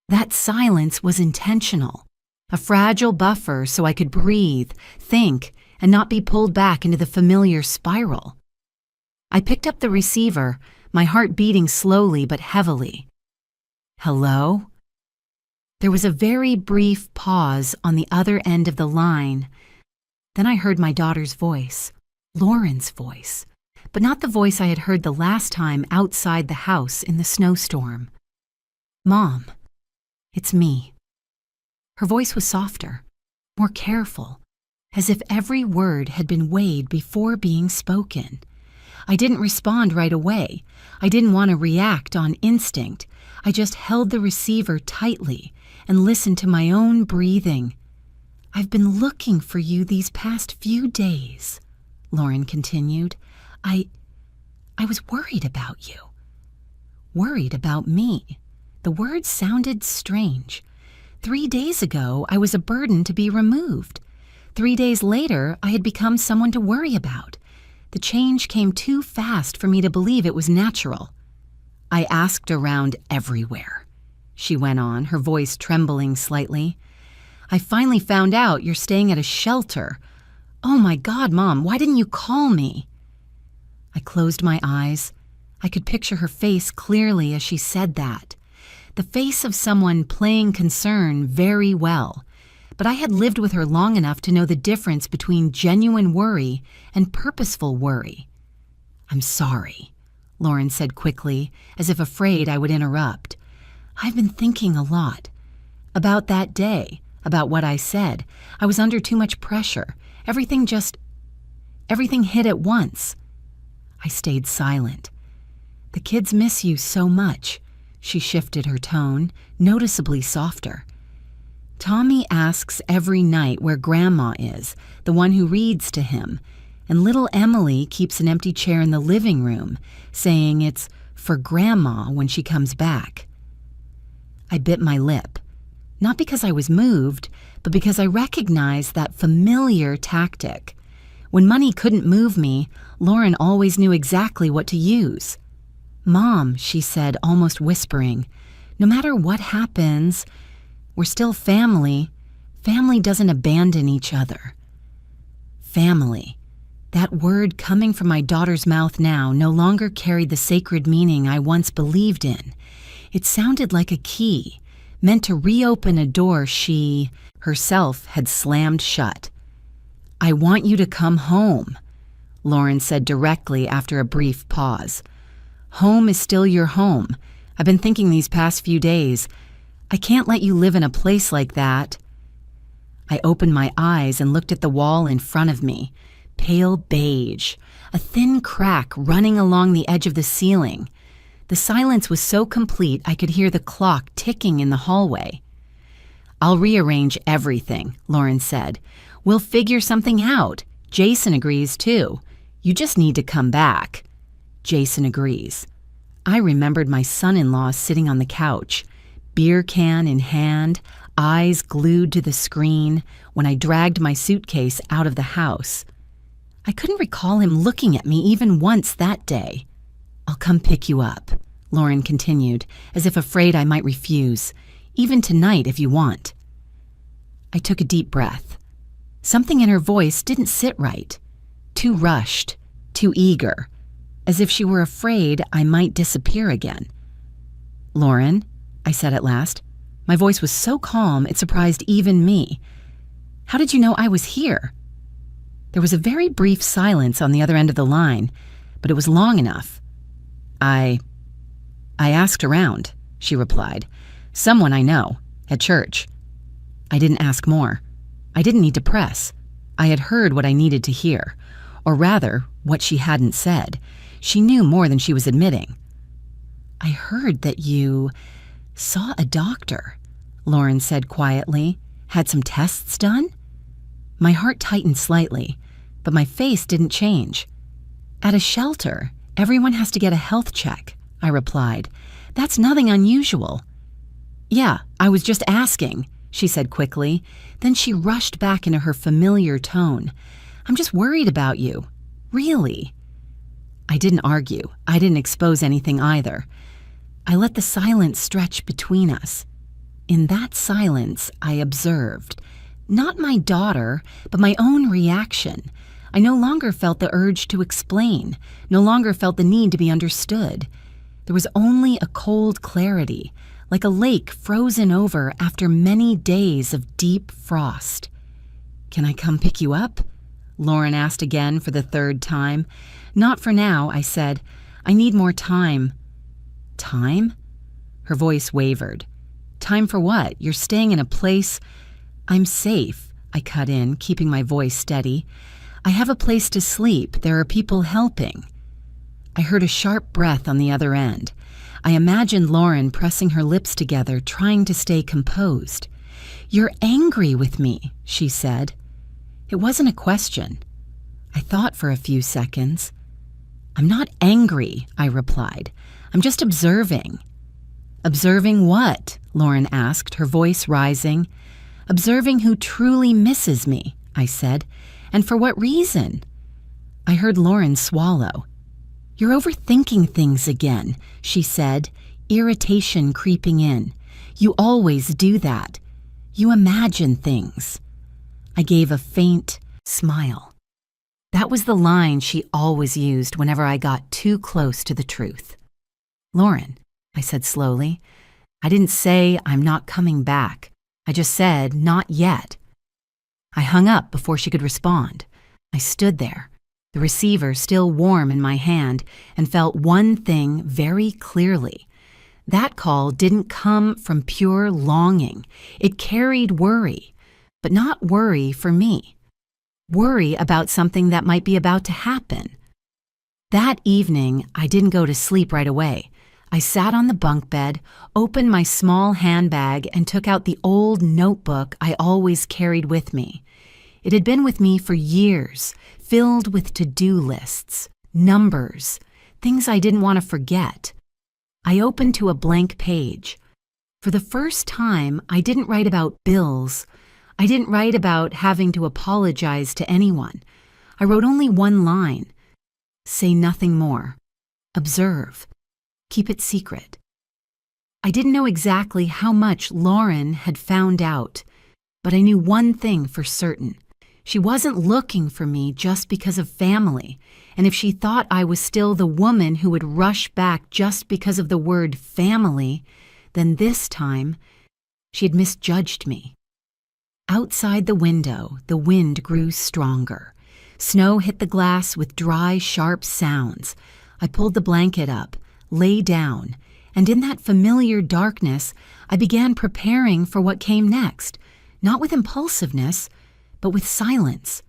That silence was intentional. A fragile buffer so I could breathe, think, and not be pulled back into the familiar spiral. I picked up the receiver, my heart beating slowly but heavily. "Hello?" There was a very brief pause on the other end of the line. Then I heard my daughter's voice, Lauren's voice, but not the voice I had heard the last time outside the house in the snowstorm. "Mom, it's me." Her voice was softer, more careful, as if every word had been weighed before being spoken. I didn't respond right away. I didn't want to react on instinct. I just held the receiver tightly and listened to my own breathing. "I've been looking for you these past few days," Lauren continued. I was worried about you. Worried about me. The words sounded strange. 3 days ago, I was a burden to be removed. 3 days later, I had become someone to worry about. The change came too fast for me to believe it was natural. "I asked around everywhere," she went on, her voice trembling slightly. "I finally found out you're staying at a shelter. Oh my God, Mom, why didn't you call me?" I closed my eyes. I could picture her face clearly as she said that. The face of someone playing concern very well, but I had lived with her long enough to know the difference between genuine worry and purposeful worry. "I'm sorry," Lauren said quickly, as if afraid I would interrupt. "I've been thinking a lot. About that day, about what I said. I was under too much pressure. Everything hit at once." I stayed silent. "The kids miss you so much." She shifted her tone, noticeably softer. "Tommy asks every night where Grandma is, the one who reads to him, and little Emily keeps an empty chair in the living room, saying it's for Grandma when she comes back." I bit my lip, not because I was moved, but because I recognized that familiar tactic. When money couldn't move me, Lauren always knew exactly what to use. "Mom," she said, almost whispering, "no matter what happens, we're still family. Family doesn't abandon each other." Family. That word coming from my daughter's mouth now no longer carried the sacred meaning I once believed in. It sounded like a key, meant to reopen a door she, herself, had slammed shut. "I want you to come home," Lauren said directly after a brief pause. "Home is still your home. I've been thinking these past few days. I can't let you live in a place like that." I opened my eyes and looked at the wall in front of me. Pale beige, a thin crack running along the edge of the ceiling. The silence was so complete I could hear the clock ticking in the hallway. "I'll rearrange everything," Lauren said. "We'll figure something out. Jason agrees too. You just need to come back." Jason agrees. I remembered my son-in-law sitting on the couch, beer can in hand, eyes glued to the screen, when I dragged my suitcase out of the house. I couldn't recall him looking at me even once that day. "I'll come pick you up," Lauren continued, as if afraid I might refuse. "Even tonight if you want." I took a deep breath. Something in her voice didn't sit right. Too rushed, too eager, as if she were afraid I might disappear again. "Lauren," I said at last. My voice was so calm it surprised even me. "How did you know I was here?" There was a very brief silence on the other end of the line, but it was long enough. I asked around," she replied. "Someone I know, at church." I didn't ask more. I didn't need to press. I had heard what I needed to hear, or rather, what she hadn't said. She knew more than she was admitting. "I heard that you saw a doctor," Lauren said quietly. "Had some tests done?" My heart tightened slightly, but my face didn't change. "At a shelter, everyone has to get a health check," I replied. "That's nothing unusual." "Yeah, I was just asking," she said quickly. Then she rushed back into her familiar tone. "I'm just worried about you. Really." I didn't argue. I didn't expose anything either. I let the silence stretch between us. In that silence, I observed, not my daughter, but my own reaction. I no longer felt the urge to explain, no longer felt the need to be understood. There was only a cold clarity, like a lake frozen over after many days of deep frost. "Can I come pick you up?" Lauren asked again for the third time. "Not for now," I said. "I need more time." "Time?" Her voice wavered. "Time for what? You're staying in a place—" "I'm safe," I cut in, keeping my voice steady. "I have a place to sleep. There are people helping." I heard a sharp breath on the other end. I imagined Lauren pressing her lips together, trying to stay composed. "You're angry with me," she said. It wasn't a question. I thought for a few seconds. "I'm not angry," I replied. "I'm just observing." "Observing what?" Lauren asked, her voice rising. "Observing who truly misses me," I said. "And for what reason?" I heard Lauren swallow. "You're overthinking things again," she said, irritation creeping in. "You always do that. You imagine things." I gave a faint smile. That was the line she always used whenever I got too close to the truth. "Lauren," I said slowly, "I didn't say I'm not coming back. I just said not yet." I hung up before she could respond. I stood there, the receiver still warm in my hand, and felt one thing very clearly. That call didn't come from pure longing. It carried worry, but not worry for me. Worry about something that might be about to happen. That evening, I didn't go to sleep right away. I sat on the bunk bed, opened my small handbag, and took out the old notebook I always carried with me. It had been with me for years, filled with to-do lists, numbers, things I didn't want to forget. I opened to a blank page. For the first time, I didn't write about bills. I didn't write about having to apologize to anyone. I wrote only one line. Say nothing more. Observe. Keep it secret. I didn't know exactly how much Lauren had found out, but I knew one thing for certain. She wasn't looking for me just because of family, and if she thought I was still the woman who would rush back just because of the word family, then this time she had misjudged me. Outside the window, the wind grew stronger. Snow hit the glass with dry, sharp sounds. I pulled the blanket up, lay down, and in that familiar darkness, I began preparing for what came next, not with impulsiveness, but with silence.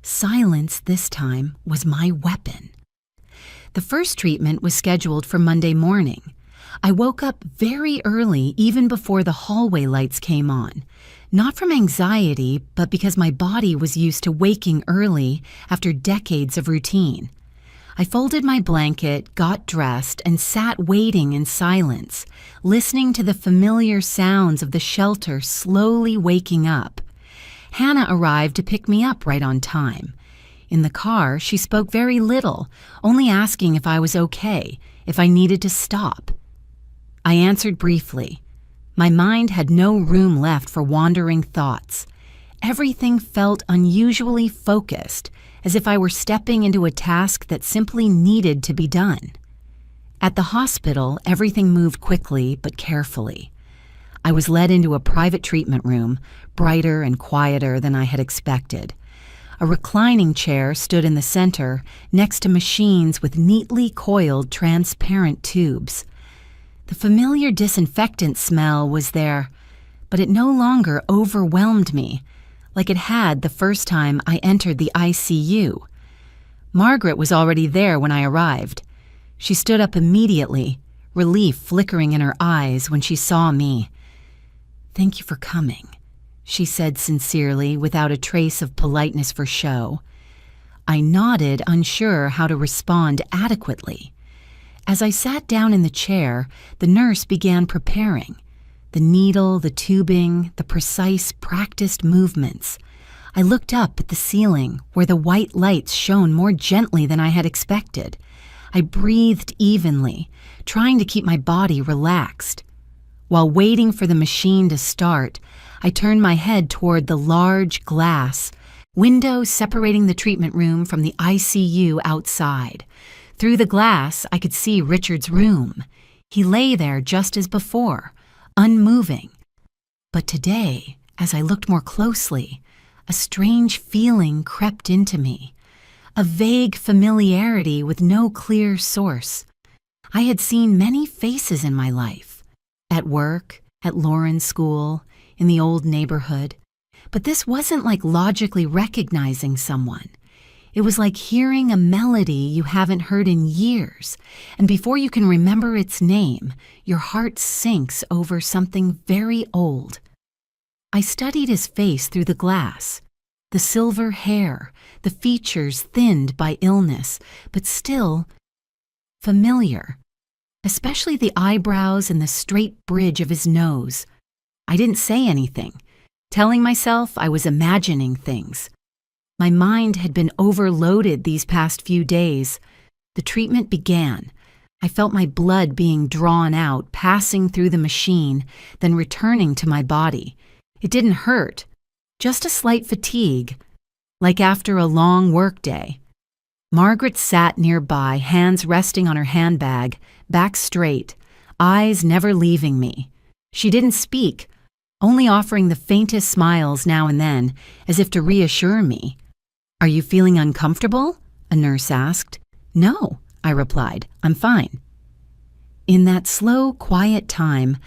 Silence this time was my weapon. The first treatment was scheduled for Monday morning. I woke up very early, even before the hallway lights came on. Not from anxiety, but because my body was used to waking early after decades of routine. I folded my blanket, got dressed, and sat waiting in silence, listening to the familiar sounds of the shelter slowly waking up. Hannah arrived to pick me up right on time. In the car, she spoke very little, only asking if I was okay, if I needed to stop. I answered briefly. My mind had no room left for wandering thoughts. Everything felt unusually focused, as if I were stepping into a task that simply needed to be done. At the hospital, everything moved quickly but carefully. I was led into a private treatment room, brighter and quieter than I had expected. A reclining chair stood in the center, next to machines with neatly coiled transparent tubes. The familiar disinfectant smell was there, but it no longer overwhelmed me, like it had the first time I entered the ICU. Margaret was already there when I arrived. She stood up immediately, relief flickering in her eyes when she saw me. "Thank you for coming," she said sincerely, without a trace of politeness for show. I nodded, unsure how to respond adequately. As I sat down in the chair, the nurse began preparing. The needle, the tubing, the precise, practiced movements. I looked up at the ceiling, where the white lights shone more gently than I had expected. I breathed evenly, trying to keep my body relaxed. While waiting for the machine to start, I turned my head toward the large glass window separating the treatment room from the ICU outside. Through the glass, I could see Richard's room. He lay there just as before, unmoving. But today, as I looked more closely, a strange feeling crept into me. A vague familiarity with no clear source. I had seen many faces in my life. At work, at Lauren's school, in the old neighborhood. But this wasn't like logically recognizing someone. It was like hearing a melody you haven't heard in years, and before you can remember its name, your heart sinks over something very old. I studied his face through the glass. The silver hair, the features thinned by illness, but still familiar. Especially the eyebrows and the straight bridge of his nose. I didn't say anything, telling myself I was imagining things. My mind had been overloaded these past few days. The treatment began. I felt my blood being drawn out, passing through the machine, then returning to my body. It didn't hurt, just a slight fatigue, like after a long workday. Margaret sat nearby, hands resting on her handbag, back straight, eyes never leaving me. She didn't speak, only offering the faintest smiles now and then, as if to reassure me. "Are you feeling uncomfortable?" a nurse asked. "No," I replied. "I'm fine." In that slow, quiet time,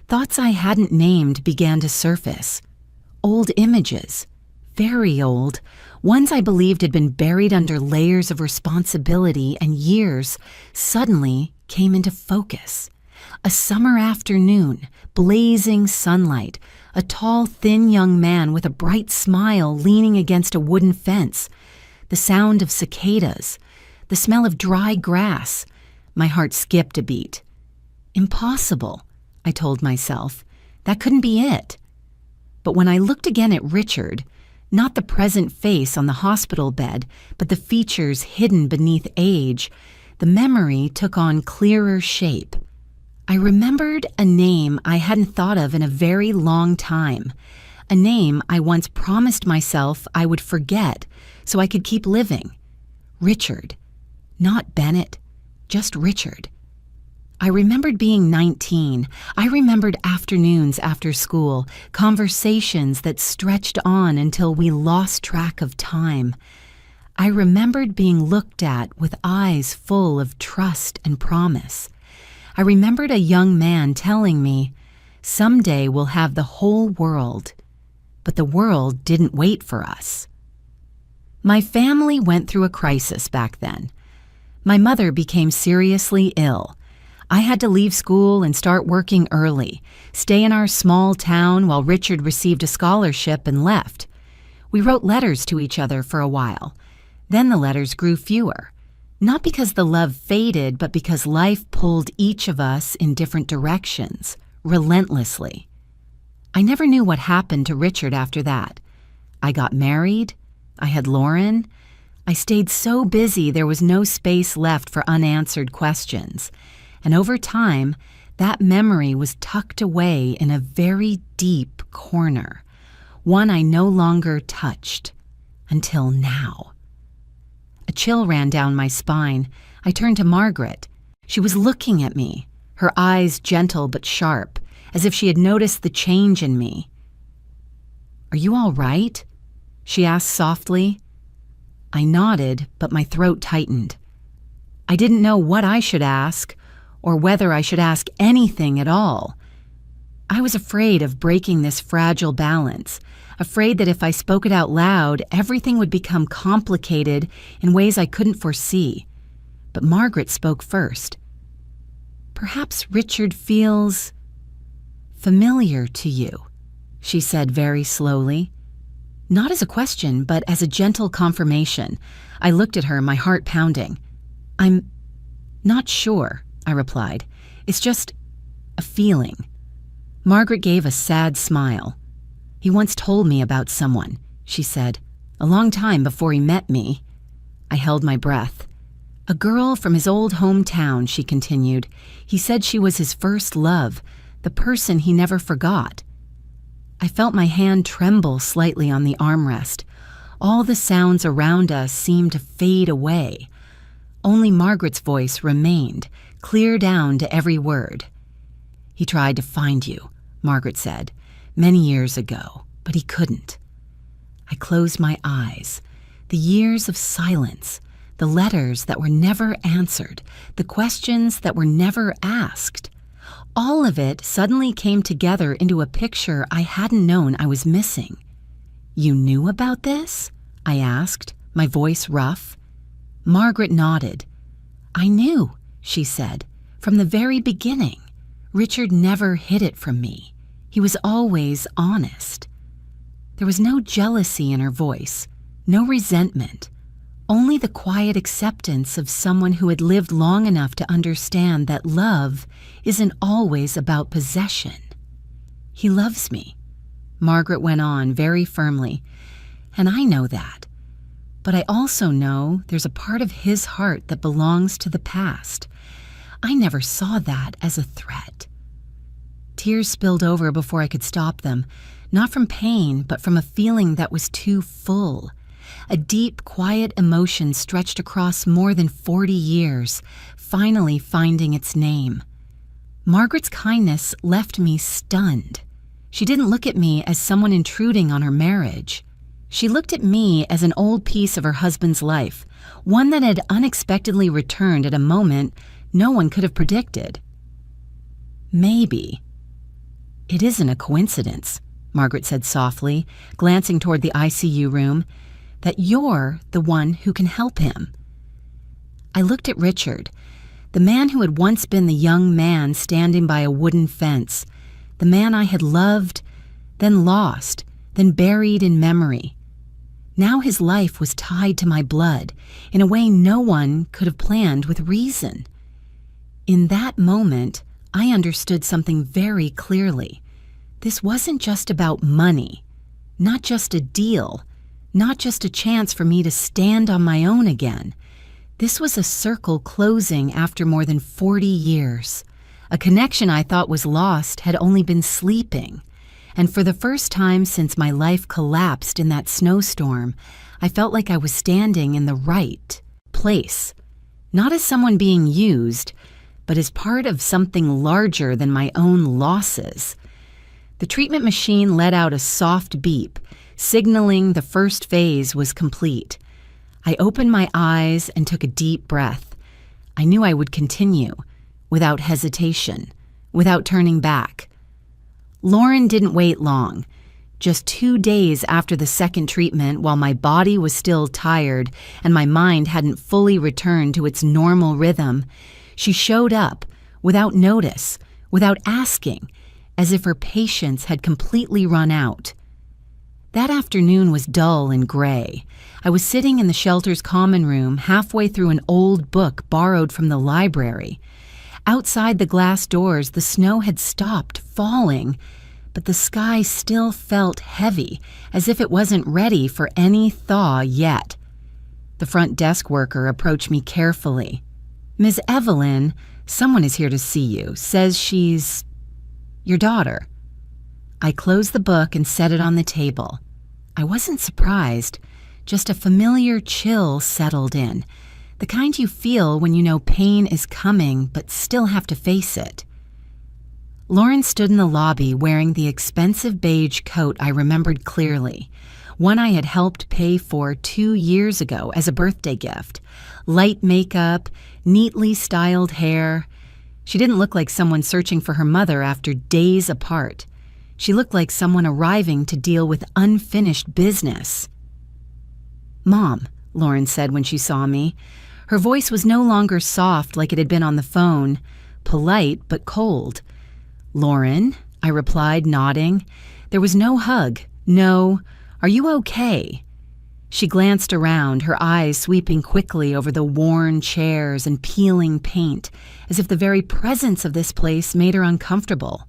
thoughts I hadn't named began to surface. Old images, very old, ones I believed had been buried under layers of responsibility and years, suddenly came into focus. A summer afternoon, blazing sunlight, a tall, thin young man with a bright smile leaning against a wooden fence, the sound of cicadas, the smell of dry grass. My heart skipped a beat. Impossible, I told myself. That couldn't be it. But when I looked again at Richard, not the present face on the hospital bed, but the features hidden beneath age, the memory took on clearer shape. I remembered a name I hadn't thought of in a very long time, a name I once promised myself I would forget so I could keep living. Richard. Not Bennett, just Richard. I remembered being 19. I remembered afternoons after school, conversations that stretched on until we lost track of time. I remembered being looked at with eyes full of trust and promise. I remembered a young man telling me, "Someday we'll have the whole world." But the world didn't wait for us. My family went through a crisis back then. My mother became seriously ill. I had to leave school and start working early, stay in our small town while Richard received a scholarship and left. We wrote letters to each other for a while. Then the letters grew fewer. Not because the love faded, but because life pulled each of us in different directions, relentlessly. I never knew what happened to Richard after that. I got married. I had Lauren. I stayed so busy there was no space left for unanswered questions, and over time, that memory was tucked away in a very deep corner, one I no longer touched, until now. A chill ran down my spine. I turned to Margaret. She was looking at me, her eyes gentle but sharp, as if she had noticed the change in me. "Are you all right?" she asked softly. I nodded, but my throat tightened. I didn't know what I should ask, or whether I should ask anything at all. I was afraid of breaking this fragile balance, afraid that if I spoke it out loud, everything would become complicated in ways I couldn't foresee. But Margaret spoke first. "Perhaps Richard feels familiar to you," she said very slowly. Not as a question, but as a gentle confirmation. I looked at her, my heart pounding. "I'm not sure," I replied. "It's just a feeling." Margaret gave a sad smile. "He once told me about someone," she said, "a long time before he met me." I held my breath. "A girl from his old hometown," she continued. "He said she was his first love, the person he never forgot." I felt my hand tremble slightly on the armrest. All the sounds around us seemed to fade away. Only Margaret's voice remained, clear down to every word. "He tried to find you," Margaret said, "many years ago, but he couldn't." I closed my eyes. The years of silence, the letters that were never answered, the questions that were never asked. All of it suddenly came together into a picture I hadn't known I was missing. "You knew about this?" I asked, my voice rough. Margaret nodded. "I knew," she said, "from the very beginning. Richard never hid it from me. He was always honest." There was no jealousy in her voice, no resentment, only the quiet acceptance of someone who had lived long enough to understand that love isn't always about possession. "He loves me," Margaret went on very firmly, "and I know that. But I also know there's a part of his heart that belongs to the past. I never saw that as a threat." Tears spilled over before I could stop them, not from pain, but from a feeling that was too full. A deep, quiet emotion stretched across more than 40 years, finally finding its name. Margaret's kindness left me stunned. She didn't look at me as someone intruding on her marriage. She looked at me as an old piece of her husband's life, one that had unexpectedly returned at a moment no one could have predicted. "Maybe it isn't a coincidence," Margaret said softly, glancing toward the ICU room, "that you're the one who can help him." I looked at Richard, the man who had once been the young man standing by a wooden fence, the man I had loved, then lost, then buried in memory. Now his life was tied to my blood in a way no one could have planned with reason. In that moment, I understood something very clearly. This wasn't just about money, not just a deal, not just a chance for me to stand on my own again. This was a circle closing after more than 40 years. A connection I thought was lost had only been sleeping. And for the first time since my life collapsed in that snowstorm, I felt like I was standing in the right place. Not as someone being used, but as part of something larger than my own losses. The treatment machine let out a soft beep, signaling the first phase was complete. I opened my eyes and took a deep breath. I knew I would continue, without hesitation, without turning back. Lauren didn't wait long. Just 2 days after the second treatment, while my body was still tired and my mind hadn't fully returned to its normal rhythm, she showed up, without notice, without asking, as if her patience had completely run out. That afternoon was dull and gray. I was sitting in the shelter's common room, halfway through an old book borrowed from the library. Outside the glass doors, the snow had stopped falling, but the sky still felt heavy, as if it wasn't ready for any thaw yet. The front desk worker approached me carefully. "Ms. Evelyn, someone is here to see you. Says she's your daughter." I closed the book and set it on the table. I wasn't surprised. Just a familiar chill settled in, the kind you feel when you know pain is coming but still have to face it. Lauren stood in the lobby wearing the expensive beige coat I remembered clearly, one I had helped pay for 2 years ago as a birthday gift. Light makeup, neatly styled hair. She didn't look like someone searching for her mother after days apart. She looked like someone arriving to deal with unfinished business. "Mom," Lauren said when she saw me. Her voice was no longer soft like it had been on the phone, polite but cold. "Lauren," I replied, nodding. There was no hug, no, "Are you okay?" She glanced around, her eyes sweeping quickly over the worn chairs and peeling paint, as if the very presence of this place made her uncomfortable.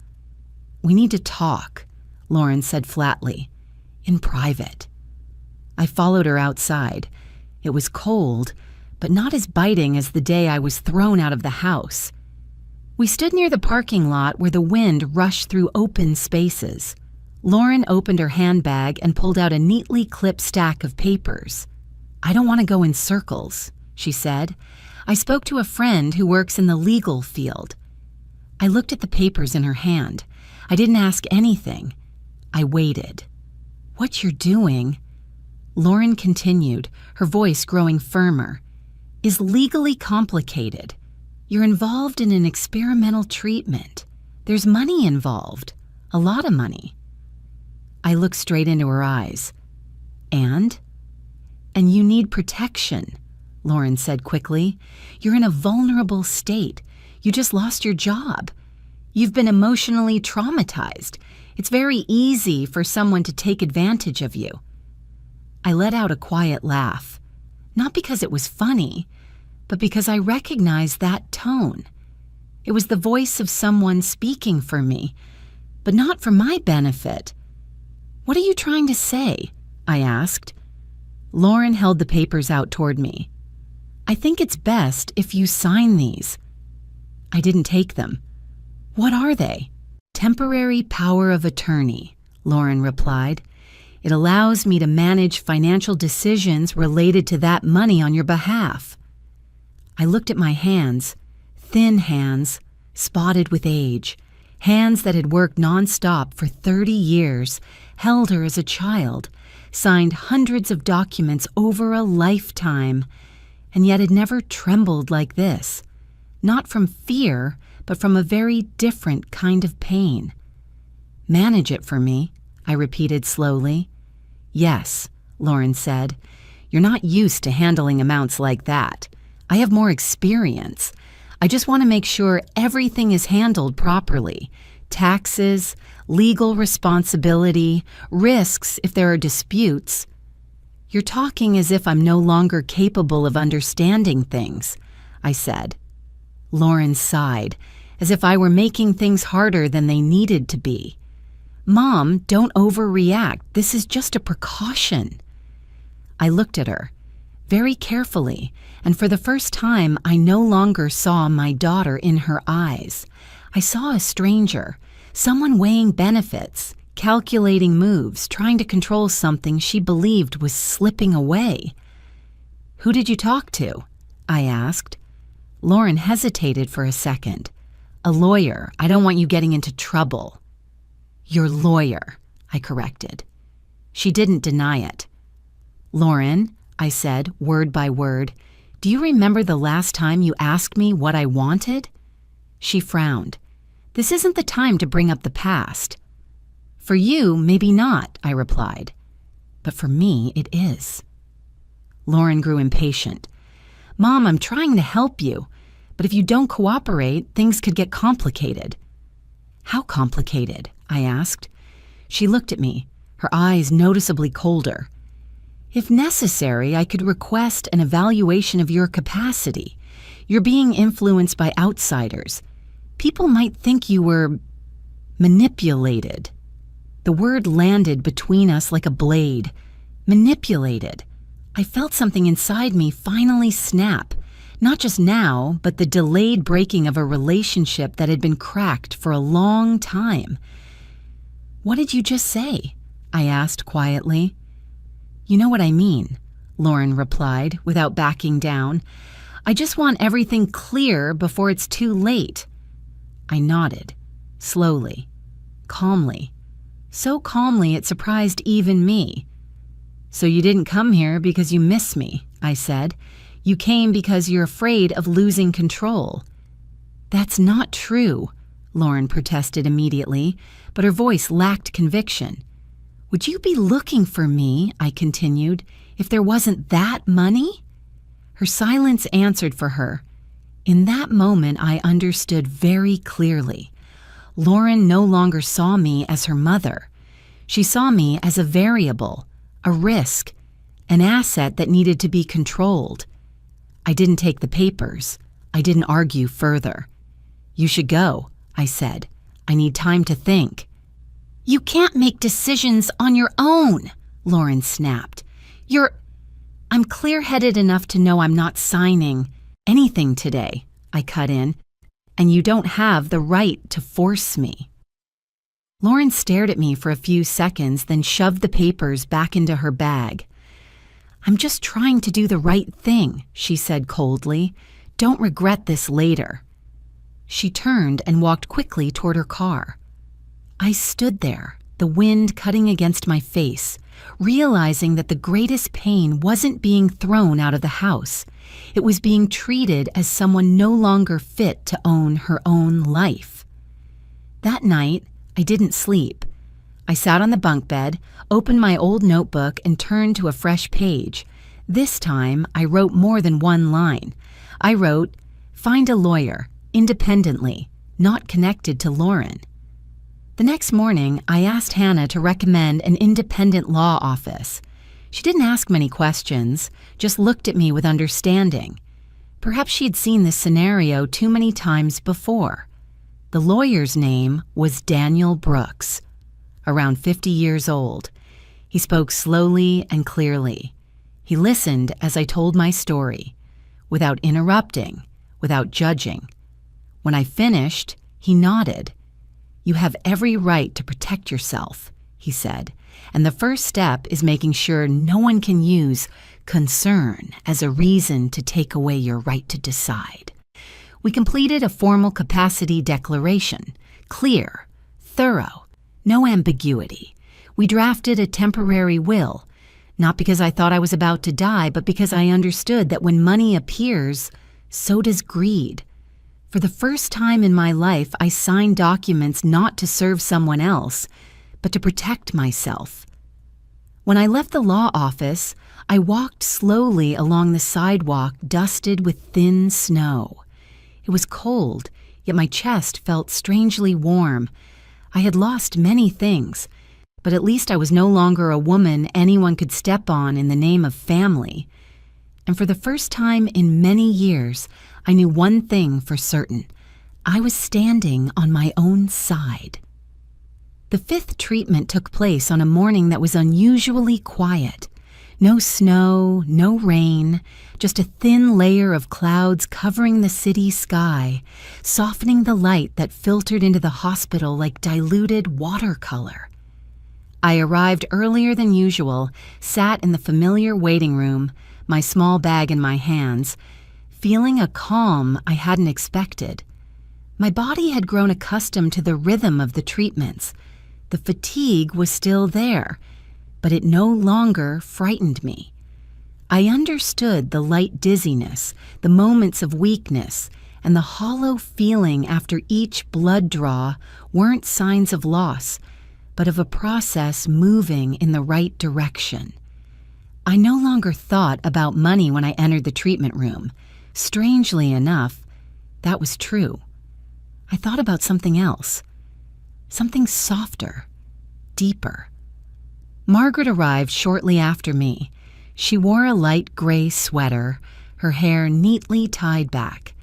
"We need to talk," Lauren said flatly, "in private." I followed her outside. It was cold, but not as biting as the day I was thrown out of the house. We stood near the parking lot where the wind rushed through open spaces. Lauren opened her handbag and pulled out a neatly clipped stack of papers. "I don't want to go in circles," she said. "I spoke to a friend who works in the legal field." I looked at the papers in her hand. I didn't ask anything. I waited. "What you're doing," Lauren continued, her voice growing firmer, "is legally complicated. You're involved in an experimental treatment. There's money involved, a lot of money." I looked straight into her eyes. And you need protection," Lauren said quickly. "You're in a vulnerable state. You just lost your job. You've been emotionally traumatized. It's very easy for someone to take advantage of you." I let out a quiet laugh, not because it was funny, but because I recognized that tone. It was the voice of someone speaking for me, but not for my benefit. "What are you trying to say?" I asked. Lauren held the papers out toward me. "I think it's best if you sign these." I didn't take them. "What are they?" "Temporary power of attorney," Lauren replied. "It allows me to manage financial decisions related to that money on your behalf." I looked at my hands, thin hands, spotted with age, hands that had worked nonstop for 30 years, held her as a child, signed hundreds of documents over a lifetime, and yet had never trembled like this, not from fear, but from a very different kind of pain. "Manage it for me," I repeated slowly. "Yes," Lauren said. "You're not used to handling amounts like that. I have more experience. I just want to make sure everything is handled properly. Taxes, legal responsibility, risks if there are disputes." "You're talking as if I'm no longer capable of understanding things," I said. Lauren sighed, as if I were making things harder than they needed to be. "Mom, don't overreact. This is just a precaution." I looked at her, very carefully, and for the first time I no longer saw my daughter in her eyes. I saw a stranger, someone weighing benefits, calculating moves, trying to control something she believed was slipping away. "Who did you talk to?" I asked. Lauren hesitated for a second. "A lawyer. I don't want you getting into trouble." "Your lawyer," I corrected. She didn't deny it. "Lauren," I said, word by word, "do you remember the last time you asked me what I wanted?" She frowned. "This isn't the time to bring up the past." "For you, maybe not," I replied. "But for me, it is." Lauren grew impatient. "Mom, I'm trying to help you, but if you don't cooperate, things could get complicated." "How complicated?" I asked. She looked at me, her eyes noticeably colder. "If necessary, I could request an evaluation of your capacity. You're being influenced by outsiders. People might think you were manipulated." The word landed between us like a blade. Manipulated. I felt something inside me finally snap. Not just now, but the delayed breaking of a relationship that had been cracked for a long time. "What did you just say?" I asked quietly. "You know what I mean," Lauren replied without backing down. "I just want everything clear before it's too late." I nodded, slowly, calmly. So calmly it surprised even me. "So you didn't come here because you miss me," I said. "You came because you're afraid of losing control." "That's not true," Lauren protested immediately, but her voice lacked conviction. "Would you be looking for me," I continued, "if there wasn't that money?" Her silence answered for her. In that moment, I understood very clearly. Lauren no longer saw me as her mother. She saw me as a variable, a risk, an asset that needed to be controlled. I didn't take the papers. I didn't argue further. "You should go," I said. "I need time to think." "You can't make decisions on your own," Lauren snapped. "I'm clear-headed enough to know I'm not signing anything today," I cut in, "and you don't have the right to force me." Lauren stared at me for a few seconds, then shoved the papers back into her bag. "I'm just trying to do the right thing," she said coldly. "Don't regret this later." She turned and walked quickly toward her car. I stood there, the wind cutting against my face, realizing that the greatest pain wasn't being thrown out of the house. It was being treated as someone no longer fit to own her own life. That night, I didn't sleep. I sat on the bunk bed, opened my old notebook, and turned to a fresh page. This time, I wrote more than one line. I wrote, "Find a lawyer, independently, not connected to Lauren." The next morning, I asked Hannah to recommend an independent law office. She didn't ask many questions, just looked at me with understanding. Perhaps she'd seen this scenario too many times before. The lawyer's name was Daniel Brooks, around 50 years old. He spoke slowly and clearly. He listened as I told my story, without interrupting, without judging. When I finished, he nodded. "You have every right to protect yourself," he said, "and the first step is making sure no one can use concern as a reason to take away your right to decide." We completed a formal capacity declaration, clear, thorough, no ambiguity. We drafted a temporary will, not because I thought I was about to die, but because I understood that when money appears, so does greed. For the first time in my life, I signed documents not to serve someone else, but to protect myself. When I left the law office, I walked slowly along the sidewalk dusted with thin snow. It was cold, yet my chest felt strangely warm. I had lost many things, but at least I was no longer a woman anyone could step on in the name of family. And for the first time in many years, I knew one thing for certain. I was standing on my own side. The fifth treatment took place on a morning that was unusually quiet. No snow, no rain, just a thin layer of clouds covering the city sky, softening the light that filtered into the hospital like diluted watercolor. I arrived earlier than usual, sat in the familiar waiting room, my small bag in my hands, feeling a calm I hadn't expected. My body had grown accustomed to the rhythm of the treatments. The fatigue was still there, but it no longer frightened me. I understood the light dizziness, the moments of weakness, and the hollow feeling after each blood draw weren't signs of loss, but of a process moving in the right direction. I no longer thought about money when I entered the treatment room. Strangely enough, that was true. I thought about something else, something softer, deeper. Margaret arrived shortly after me. She wore a light gray sweater, her hair neatly tied back.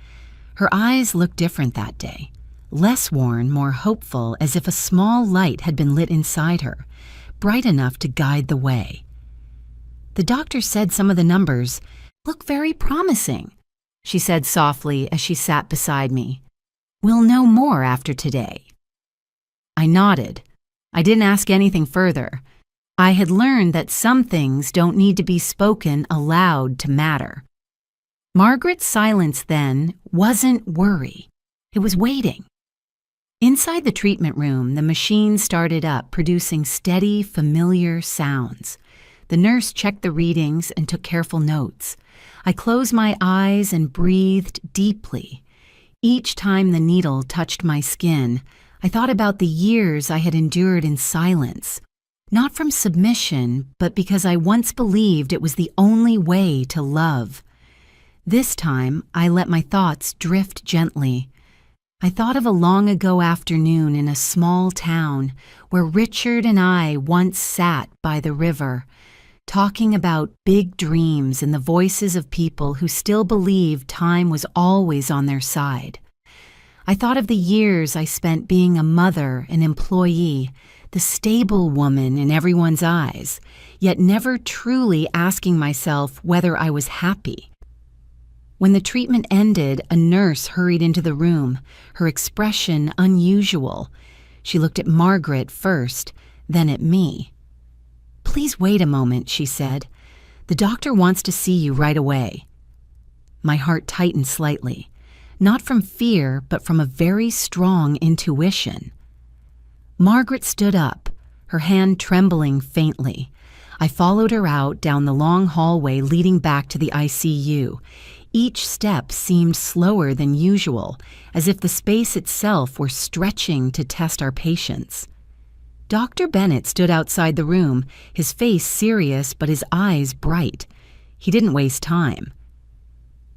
Her eyes looked different that day, less worn, more hopeful, as if a small light had been lit inside her, bright enough to guide the way. The doctor said some of the numbers look very promising, she said softly as she sat beside me. We'll know more after today. I nodded. I didn't ask anything further. I had learned that some things don't need to be spoken aloud to matter. Margaret's silence then wasn't worry. It was waiting. Inside the treatment room, the machine started up, producing steady, familiar sounds. The nurse checked the readings and took careful notes. I closed my eyes and breathed deeply. Each time the needle touched my skin, I thought about the years I had endured in silence. Not from submission, but because I once believed it was the only way to love. This time, I let my thoughts drift gently. I thought of a long ago afternoon in a small town where Richard and I once sat by the river, talking about big dreams and the voices of people who still believed time was always on their side. I thought of the years I spent being a mother, an employee, the stable woman in everyone's eyes, yet never truly asking myself whether I was happy. When the treatment ended, a nurse hurried into the room, her expression unusual. She looked at Margaret first, then at me. "Please wait a moment," she said. "The doctor wants to see you right away." My heart tightened slightly, not from fear, but from a very strong intuition. Margaret stood up, her hand trembling faintly. I followed her out down the long hallway leading back to the ICU. Each step seemed slower than usual, as if the space itself were stretching to test our patience. Dr. Bennett stood outside the room, his face serious but his eyes bright. He didn't waste time.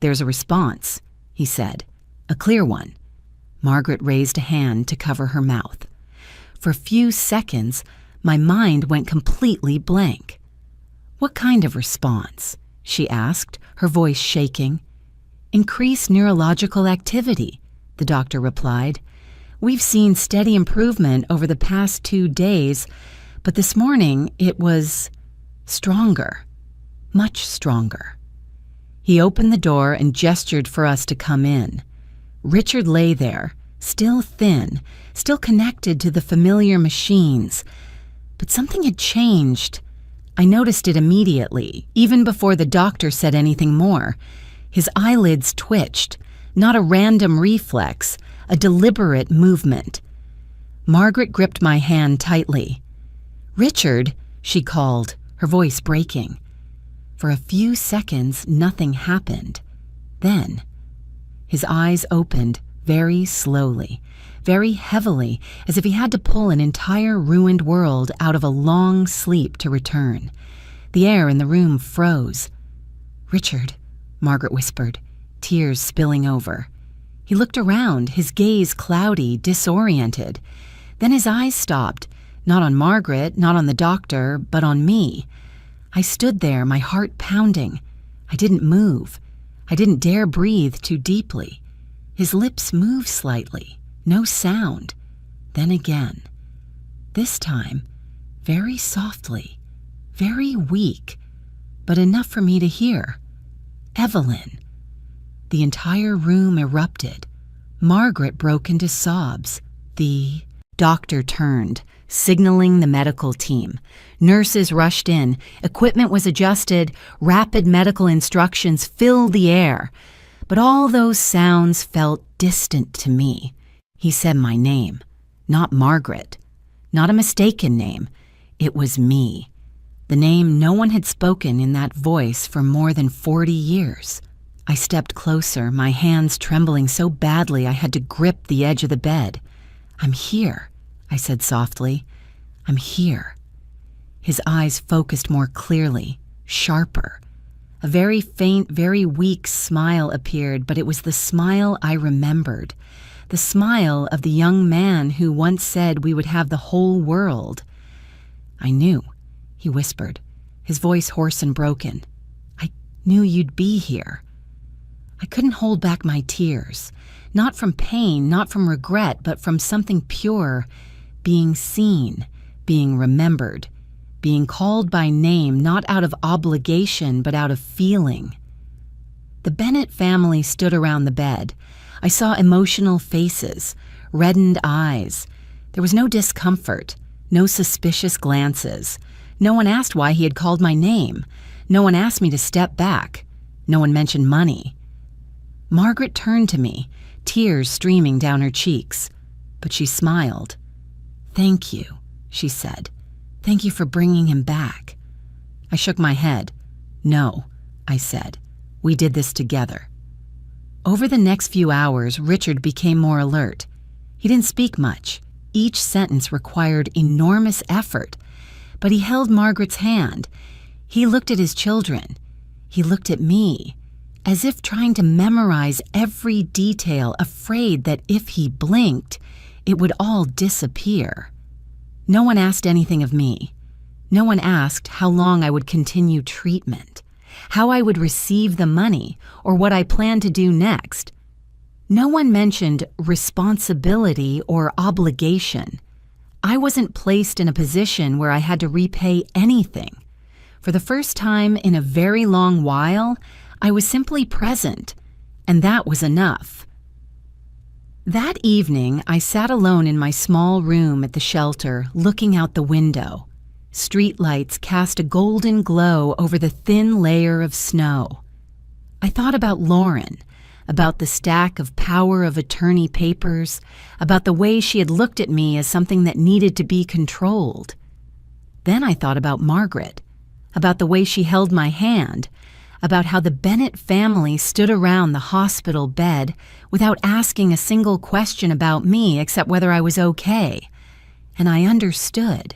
"There's a response," he said. "A clear one." Margaret raised a hand to cover her mouth. For a few seconds, my mind went completely blank. "What kind of response?" she asked, her voice shaking. "Increased neurological activity," the doctor replied. "We've seen steady improvement over the past 2 days, but this morning it was stronger, much stronger." He opened the door and gestured for us to come in. Richard lay there, still thin, still connected to the familiar machines. But something had changed. I noticed it immediately, even before the doctor said anything more. His eyelids twitched, not a random reflex, a deliberate movement. Margaret gripped my hand tightly. "Richard," she called, her voice breaking. For a few seconds, nothing happened. Then, his eyes opened very slowly, very heavily, as if he had to pull an entire ruined world out of a long sleep to return. The air in the room froze. "Richard," Margaret whispered, tears spilling over. He looked around, his gaze cloudy, disoriented. Then his eyes stopped, not on Margaret, not on the doctor, but on me. I stood there, my heart pounding. I didn't move. I didn't dare breathe too deeply. His lips moved slightly, no sound. Then again. This time, very softly, very weak, but enough for me to hear. "Evelyn." The entire room erupted. Margaret broke into sobs. The doctor turned, signaling the medical team. Nurses rushed in. Equipment was adjusted. Rapid medical instructions filled the air. But all those sounds felt distant to me. He said my name, not Margaret. Not a mistaken name. It was me. The name no one had spoken in that voice for more than 40 years. I stepped closer, my hands trembling so badly I had to grip the edge of the bed. "I'm here," I said softly. "I'm here." His eyes focused more clearly, sharper. A very faint, very weak smile appeared, but it was the smile I remembered. The smile of the young man who once said we would have the whole world. "I knew," he whispered, his voice hoarse and broken. "I knew you'd be here." I couldn't hold back my tears, not from pain, not from regret, but from something pure, being seen, being remembered, being called by name not out of obligation but out of feeling. The Bennett family stood around the bed. I saw emotional faces, reddened eyes. There was no discomfort, no suspicious glances. No one asked why he had called my name. No one asked me to step back. No one mentioned money. Margaret turned to me, tears streaming down her cheeks, but she smiled. "Thank you," she said. "Thank you for bringing him back." I shook my head. "No," I said. "We did this together." Over the next few hours, Richard became more alert. He didn't speak much. Each sentence required enormous effort, but he held Margaret's hand. He looked at his children. He looked at me, as if trying to memorize every detail, afraid that if he blinked, it would all disappear. No one asked anything of me. No one asked how long I would continue treatment, how I would receive the money, or what I planned to do next. No one mentioned responsibility or obligation. I wasn't placed in a position where I had to repay anything. For the first time in a very long while, I was simply present, and that was enough. That evening, I sat alone in my small room at the shelter, looking out the window. Streetlights cast a golden glow over the thin layer of snow. I thought about Lauren, about the stack of power of attorney papers, about the way she had looked at me as something that needed to be controlled. Then I thought about Margaret, about the way she held my hand, about how the Bennett family stood around the hospital bed without asking a single question about me except whether I was okay. And I understood.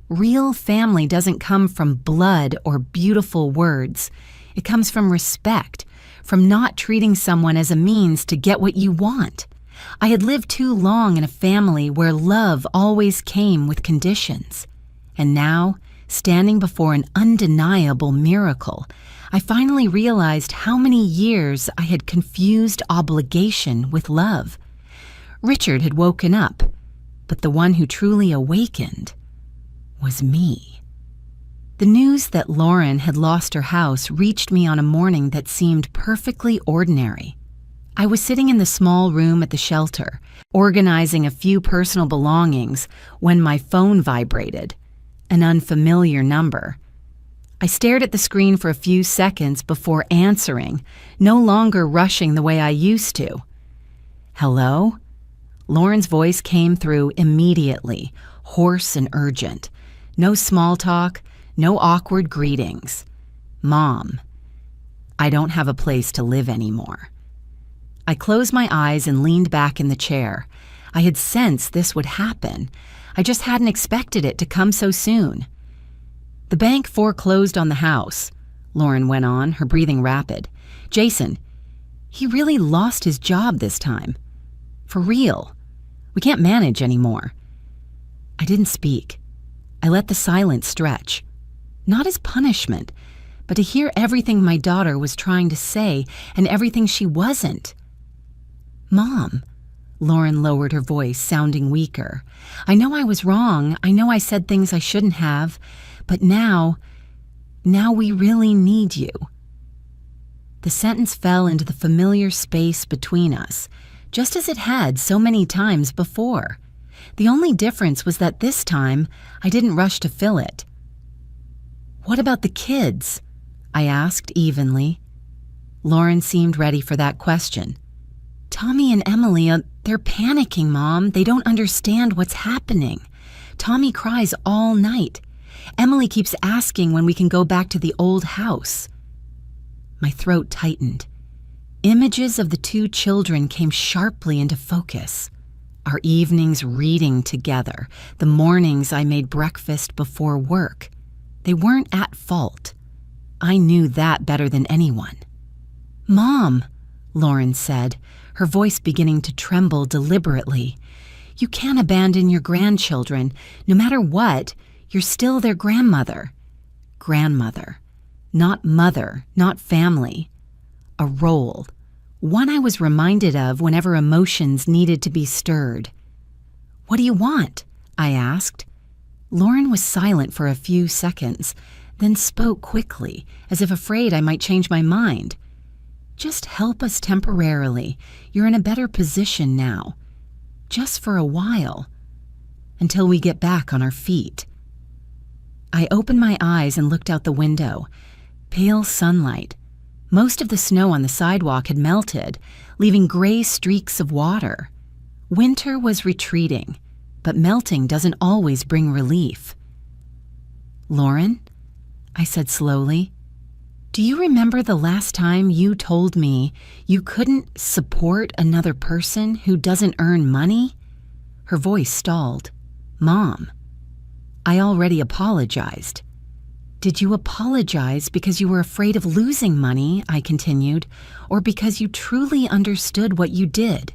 Real family doesn't come from blood or beautiful words. It comes from respect, from not treating someone as a means to get what you want. I had lived too long in a family where love always came with conditions. And now, standing before an undeniable miracle, I finally realized how many years I had confused obligation with love. Richard had woken up, but the one who truly awakened was me. The news that Lauren had lost her house reached me on a morning that seemed perfectly ordinary. I was sitting in the small room at the shelter, organizing a few personal belongings, when my phone vibrated. An unfamiliar number. I stared at the screen for a few seconds before answering, no longer rushing the way I used to. "Hello?" Lauren's voice came through immediately, hoarse and urgent. No small talk, no awkward greetings. "Mom, I don't have a place to live anymore." I closed my eyes and leaned back in the chair. I had sensed this would happen. I just hadn't expected it to come so soon. "The bank foreclosed on the house," Lauren went on, her breathing rapid. "Jason, he really lost his job this time. For real. We can't manage anymore." I didn't speak. I let the silence stretch. Not as punishment, but to hear everything my daughter was trying to say and everything she wasn't. "Mom," Lauren lowered her voice, sounding weaker. "I know I was wrong. I know I said things I shouldn't have. But now we really need you." The sentence fell into the familiar space between us, just as it had so many times before. The only difference was that this time, I didn't rush to fill it. "What about the kids?" I asked evenly. Lauren seemed ready for that question. "Tommy and Emily, they're panicking, Mom. They don't understand what's happening. Tommy cries all night. Emily keeps asking when we can go back to the old house." My throat tightened. Images of the two children came sharply into focus. Our evenings reading together, the mornings I made breakfast before work. They weren't at fault. I knew that better than anyone. "Mom," Lauren said, her voice beginning to tremble deliberately, "you can't abandon your grandchildren. No matter what, you're still their grandmother." Grandmother. Not mother, not family. A role. One I was reminded of whenever emotions needed to be stirred. "What do you want?" I asked. Lauren was silent for a few seconds, then spoke quickly, as if afraid I might change my mind. Just help us temporarily. You're in a better position now. Just for a while. Until we get back on our feet. I opened my eyes and looked out the window. Pale sunlight. Most of the snow on the sidewalk had melted, leaving gray streaks of water. Winter was retreating, but melting doesn't always bring relief. "Lauren," I said slowly, "do you remember the last time you told me you couldn't support another person who doesn't earn money?" Her voice stalled. "Mom." I already apologized. "Did you apologize because you were afraid of losing money," I continued, "or because you truly understood what you did?"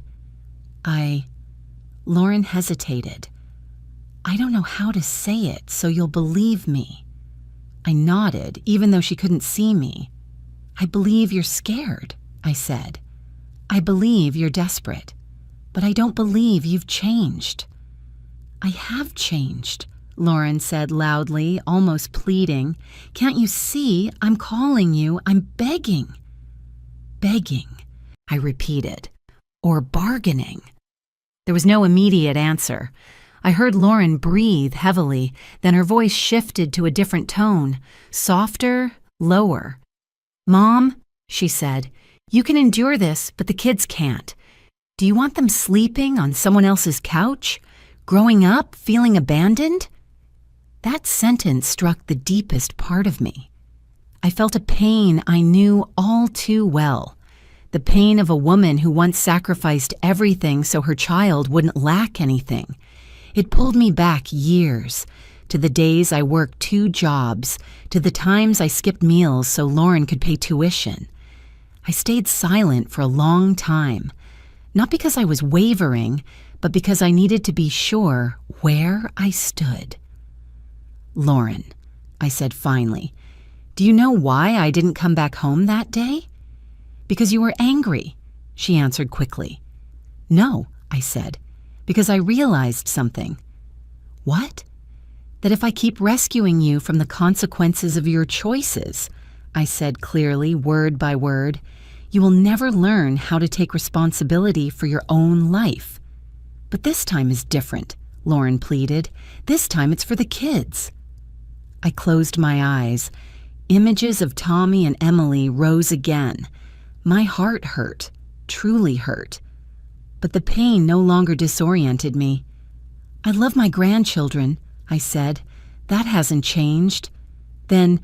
Lauren hesitated. "I don't know how to say it so you'll believe me." I nodded, even though she couldn't see me. "I believe you're scared," I said. "I believe you're desperate, but I don't believe you've changed." "I have changed," Lauren said loudly, almost pleading. "Can't you see? I'm calling you. I'm begging." "Begging," I repeated. "Or bargaining." There was no immediate answer. I heard Lauren breathe heavily, then her voice shifted to a different tone, softer, lower. "Mom," she said, "you can endure this, but the kids can't. Do you want them sleeping on someone else's couch? Growing up, feeling abandoned?" That sentence struck the deepest part of me. I felt a pain I knew all too well. The pain of a woman who once sacrificed everything so her child wouldn't lack anything. It pulled me back years, to the days I worked 2 jobs, to the times I skipped meals so Lauren could pay tuition. I stayed silent for a long time, not because I was wavering, but because I needed to be sure where I stood. "Lauren," I said finally, "do you know why I didn't come back home that day?" "Because you were angry," she answered quickly. "No," I said, "because I realized something." "What?" "That if I keep rescuing you from the consequences of your choices," I said clearly, word by word, "you will never learn how to take responsibility for your own life." "But this time is different," Lauren pleaded. "This time it's for the kids." I closed my eyes. Images of Tommy and Emily rose again. My heart hurt, truly hurt. But the pain no longer disoriented me. "I love my grandchildren," I said. "That hasn't changed." Then,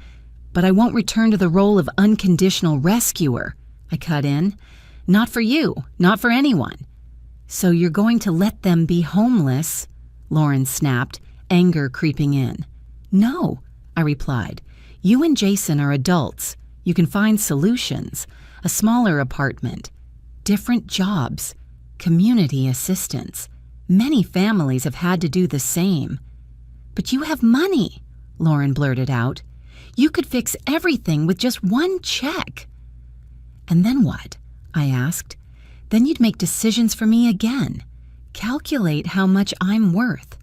"But I won't return to the role of unconditional rescuer," I cut in. "Not for you, not for anyone." "So you're going to let them be homeless?" Lauren snapped, anger creeping in. "No," I replied. "You and Jason are adults. You can find solutions. A smaller apartment, different jobs, community assistance. Many families have had to do the same." "But you have money," Lauren blurted out. "You could fix everything with just 1 check." "And then what?" I asked. "Then you'd make decisions for me again. Calculate how much I'm worth.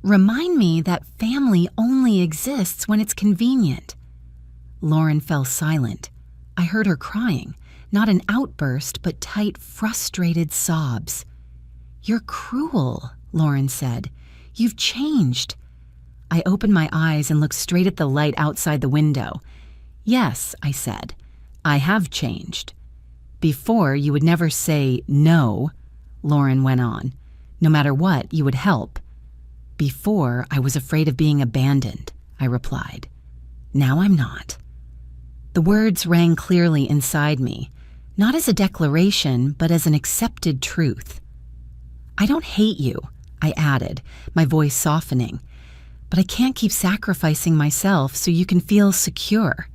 Remind me that family only exists when it's convenient." Lauren fell silent. I heard her crying, not an outburst, but tight, frustrated sobs. "You're cruel," Lauren said. "You've changed." I opened my eyes and looked straight at the light outside the window. "Yes," I said, "I have changed. Before, you would never say no," Lauren went on. "No matter what, you would help." "Before, I was afraid of being abandoned," I replied. "Now I'm not." The words rang clearly inside me, not as a declaration, but as an accepted truth. "I don't hate you," I added, my voice softening, "but I can't keep sacrificing myself so you can feel secure."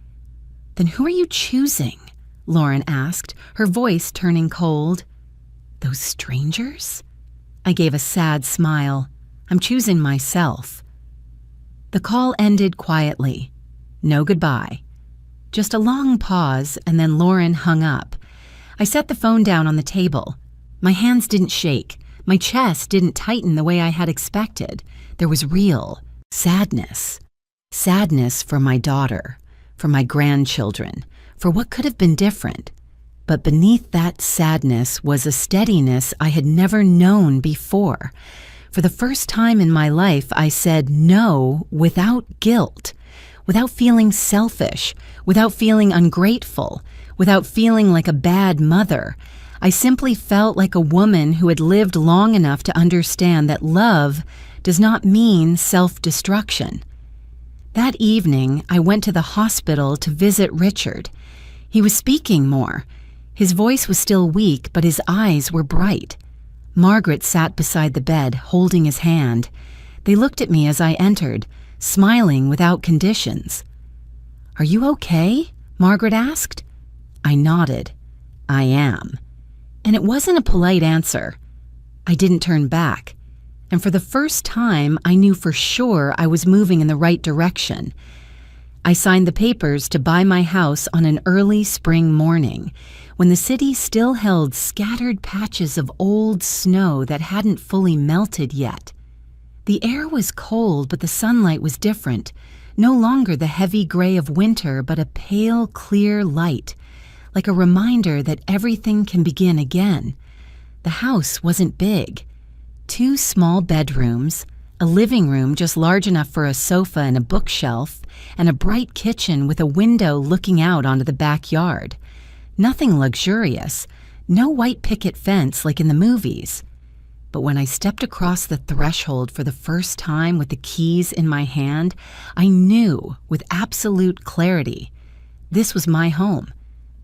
"Then who are you choosing?" Lauren asked, her voice turning cold. "Those strangers?" I gave a sad smile. "I'm choosing myself." The call ended quietly. No goodbye. Just a long pause, and then Lauren hung up. I set the phone down on the table. My hands didn't shake. My chest didn't tighten the way I had expected. There was real, Sadness. Sadness for my daughter, for my grandchildren, for what could have been different. But beneath that sadness was a steadiness I had never known before. For the first time in my life, I said no without guilt, without feeling selfish, without feeling ungrateful, without feeling like a bad mother. I simply felt like a woman who had lived long enough to understand that love does not mean self-destruction. That evening, I went to the hospital to visit Richard. He was speaking more. His voice was still weak, but his eyes were bright. Margaret sat beside the bed, holding his hand. They looked at me as I entered, smiling without conditions. "Are you okay?" Margaret asked. I nodded. "I am." And it wasn't a polite answer. I didn't turn back. And for the first time, I knew for sure I was moving in the right direction. I signed the papers to buy my house on an early spring morning, when the city still held scattered patches of old snow that hadn't fully melted yet. The air was cold, but the sunlight was different, no longer the heavy gray of winter, but a pale, clear light, like a reminder that everything can begin again. The house wasn't big. 2 small bedrooms, a living room just large enough for a sofa and a bookshelf, and a bright kitchen with a window looking out onto the backyard. Nothing luxurious, no white picket fence like in the movies. But when I stepped across the threshold for the first time with the keys in my hand, I knew with absolute clarity this was my home,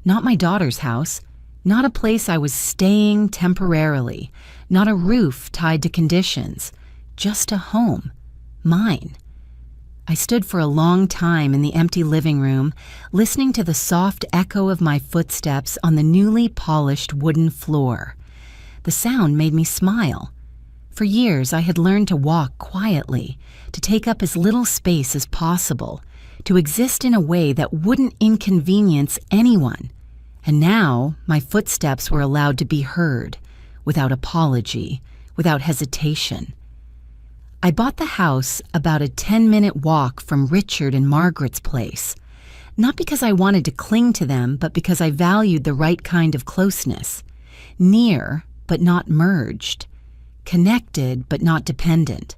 not my daughter's house, not a place I was staying temporarily, not a roof tied to conditions, just a home, mine. I stood for a long time in the empty living room, listening to the soft echo of my footsteps on the newly polished wooden floor. The sound made me smile. For years, I had learned to walk quietly, to take up as little space as possible, to exist in a way that wouldn't inconvenience anyone. And now, my footsteps were allowed to be heard, without apology, without hesitation. I bought the house about a 10-minute walk from Richard and Margaret's place, not because I wanted to cling to them, but because I valued the right kind of closeness. Near, but not merged. Connected, but not dependent.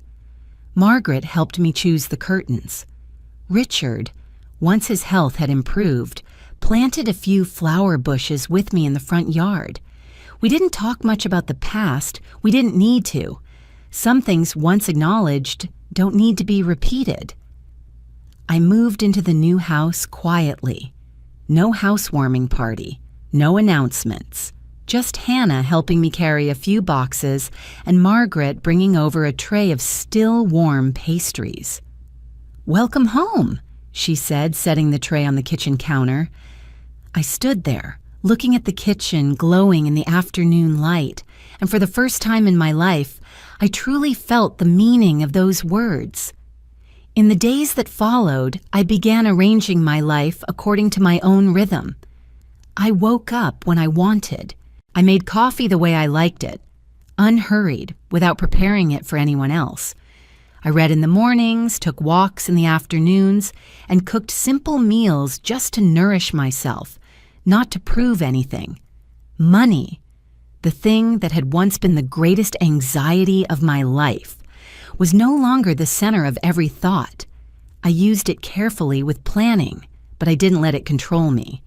Margaret helped me choose the curtains. Richard, once his health had improved, planted a few flower bushes with me in the front yard. We didn't talk much about the past. We didn't need to. Some things once acknowledged don't need to be repeated. I moved into the new house quietly. No housewarming party, no announcements. Just Hannah helping me carry a few boxes and Margaret bringing over a tray of still warm pastries. "Welcome home," she said, setting the tray on the kitchen counter. I stood there, looking at the kitchen glowing in the afternoon light, and for the first time in my life, I truly felt the meaning of those words. In the days that followed, I began arranging my life according to my own rhythm. I woke up when I wanted. I made coffee the way I liked it, unhurried, without preparing it for anyone else. I read in the mornings, took walks in the afternoons, and cooked simple meals just to nourish myself, not to prove anything. Money, the thing that had once been the greatest anxiety of my life, was no longer the center of every thought. I used it carefully with planning, but I didn't let it control me.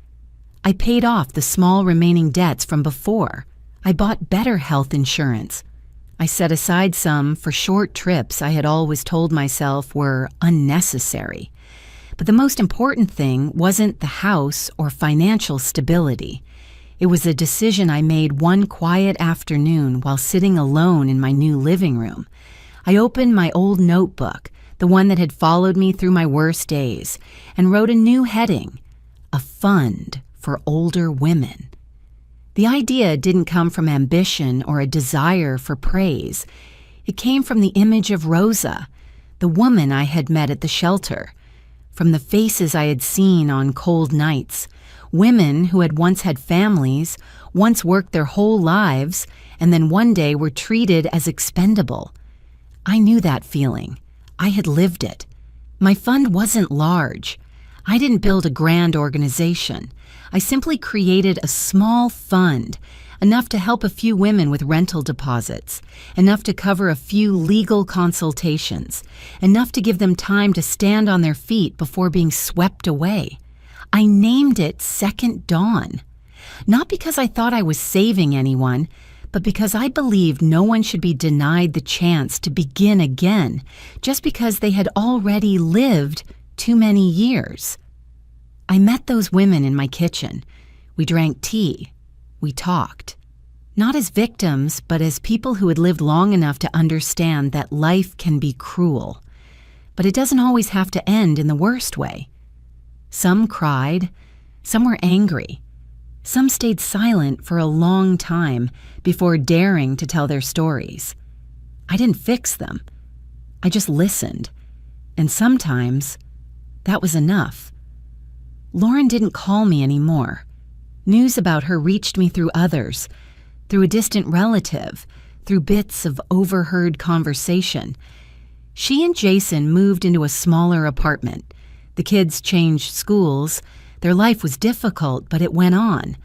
I paid off the small remaining debts from before. I bought better health insurance. I set aside some for short trips I had always told myself were unnecessary. But the most important thing wasn't the house or financial stability. It was a decision I made one quiet afternoon while sitting alone in my new living room. I opened my old notebook, the one that had followed me through my worst days, and wrote a new heading, "A Fund for Older Women." The idea didn't come from ambition or a desire for praise. It came from the image of Rosa, the woman I had met at the shelter, from the faces I had seen on cold nights, women who had once had families, once worked their whole lives, and then one day were treated as expendable. I knew that feeling. I had lived it. My fund wasn't large. I didn't build a grand organization. I simply created a small fund, enough to help a few women with rental deposits, enough to cover a few legal consultations, enough to give them time to stand on their feet before being swept away. I named it Second Dawn. Not because I thought I was saving anyone, but because I believed no one should be denied the chance to begin again just because they had already lived too many years. I met those women in my kitchen. We drank tea. We talked. Not as victims, but as people who had lived long enough to understand that life can be cruel. But it doesn't always have to end in the worst way. Some cried. Some were angry. Some stayed silent for a long time before daring to tell their stories. I didn't fix them. I just listened. And sometimes that was enough. Lauren didn't call me anymore. News about her reached me through others, through a distant relative, through bits of overheard conversation. She and Jason moved into a smaller apartment. The kids changed schools. Their life was difficult, but it went on.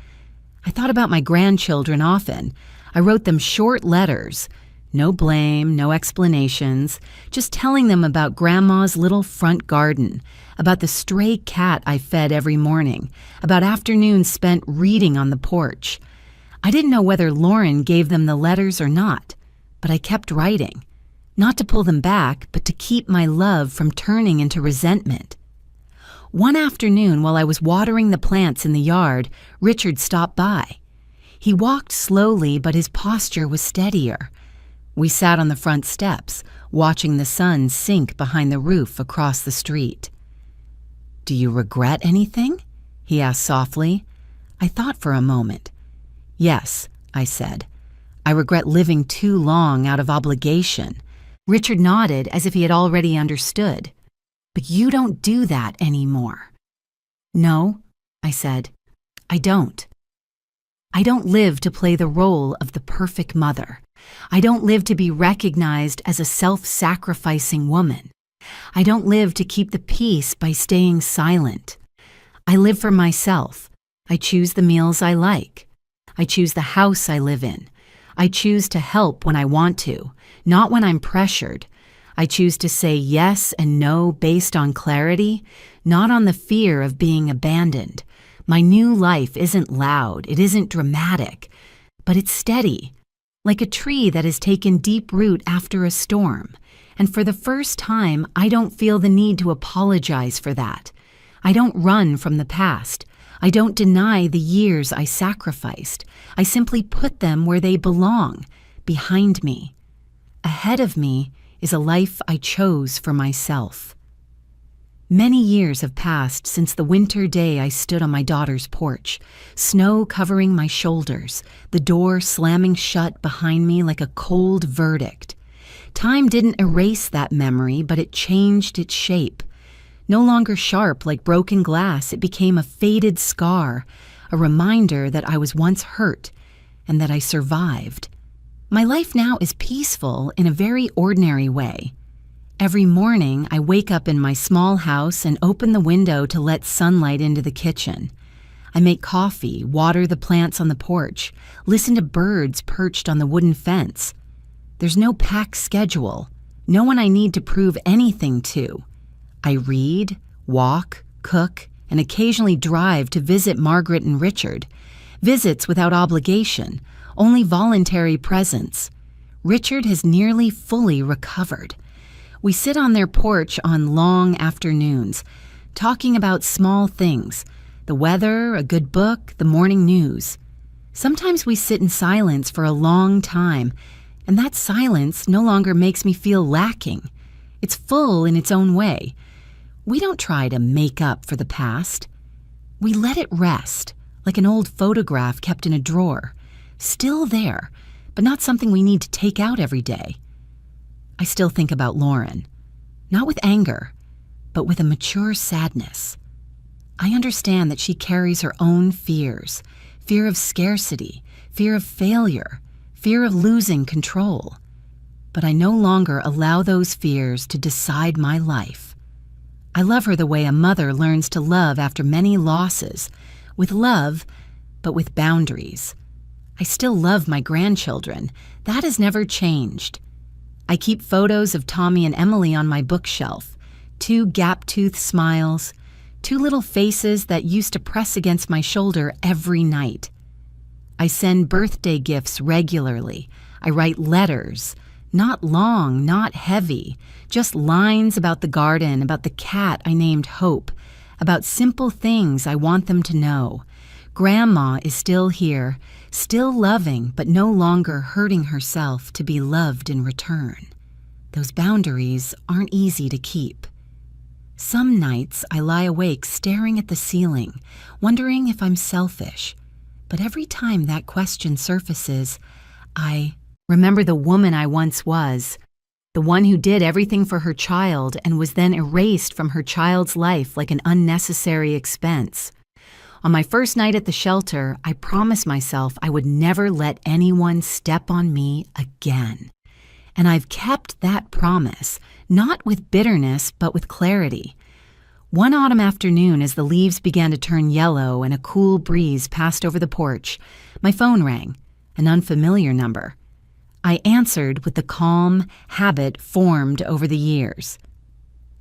I thought about my grandchildren often. I wrote them short letters. No blame, no explanations, just telling them about Grandma's little front garden, about the stray cat I fed every morning, about afternoons spent reading on the porch. I didn't know whether Lauren gave them the letters or not, but I kept writing. Not to pull them back, but to keep my love from turning into resentment. One afternoon, while I was watering the plants in the yard, Richard stopped by. He walked slowly, but his posture was steadier. We sat on the front steps, watching the sun sink behind the roof across the street. "Do you regret anything?" he asked softly. I thought for a moment. "Yes," I said. "I regret living too long out of obligation." Richard nodded as if he had already understood. "But you don't do that anymore." "No," I said. "I don't. I don't live to play the role of the perfect mother. I don't live to be recognized as a self-sacrificing woman. I don't live to keep the peace by staying silent. I live for myself. I choose the meals I like. I choose the house I live in. I choose to help when I want to, not when I'm pressured. I choose to say yes and no based on clarity, not on the fear of being abandoned. My new life isn't loud, it isn't dramatic, but it's steady, like a tree that has taken deep root after a storm. And for the first time, I don't feel the need to apologize for that. I don't run from the past. I don't deny the years I sacrificed. I simply put them where they belong, behind me. Ahead of me is a life I chose for myself. Many years have passed since the winter day I stood on my daughter's porch, snow covering my shoulders, the door slamming shut behind me like a cold verdict. Time didn't erase that memory, but it changed its shape. No longer sharp like broken glass, it became a faded scar, a reminder that I was once hurt and that I survived. My life now is peaceful in a very ordinary way. Every morning, I wake up in my small house and open the window to let sunlight into the kitchen. I make coffee, water the plants on the porch, listen to birds perched on the wooden fence. There's no packed schedule, no one I need to prove anything to. I read, walk, cook, and occasionally drive to visit Margaret and Richard. Visits without obligation, only voluntary presence. Richard has nearly fully recovered. We sit on their porch on long afternoons, talking about small things, the weather, a good book, the morning news. Sometimes we sit in silence for a long time, and that silence no longer makes me feel lacking. It's full in its own way. We don't try to make up for the past. We let it rest, like an old photograph kept in a drawer, still there, but not something we need to take out every day. I still think about Lauren, not with anger, but with a mature sadness. I understand that she carries her own fears, fear of scarcity, fear of failure, fear of losing control. but I no longer allow those fears to decide my life. I love her the way a mother learns to love after many losses, with love, but with boundaries. I still love my grandchildren. That has never changed. I keep photos of Tommy and Emily on my bookshelf, 2 gap-toothed smiles, 2 little faces that used to press against my shoulder every night. I send birthday gifts regularly. I write letters, not long, not heavy, just lines about the garden, about the cat I named Hope, about simple things I want them to know. Grandma is still here, still loving, but no longer hurting herself to be loved in return. Those boundaries aren't easy to keep. Some nights I lie awake staring at the ceiling, wondering if I'm selfish. But every time that question surfaces, I remember the woman I once was, the one who did everything for her child and was then erased from her child's life like an unnecessary expense. On my first night at the shelter, I promised myself I would never let anyone step on me again. And I've kept that promise, not with bitterness, but with clarity. One autumn afternoon, as the leaves began to turn yellow and a cool breeze passed over the porch, my phone rang, an unfamiliar number. I answered with the calm habit formed over the years.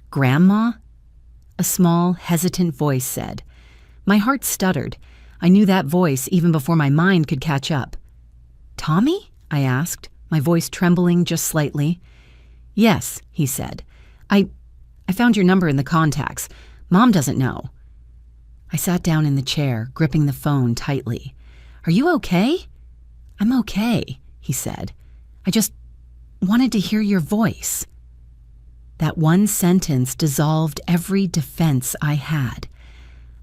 "Grandma?" A small, hesitant voice said. My heart stuttered. I knew that voice even before my mind could catch up. "Tommy?" I asked, my voice trembling just slightly. "Yes," he said. I found your number in the contacts. Mom doesn't know." I sat down in the chair, gripping the phone tightly. "Are you okay?" "I'm okay," he said. "I just wanted to hear your voice." That one sentence dissolved every defense I had.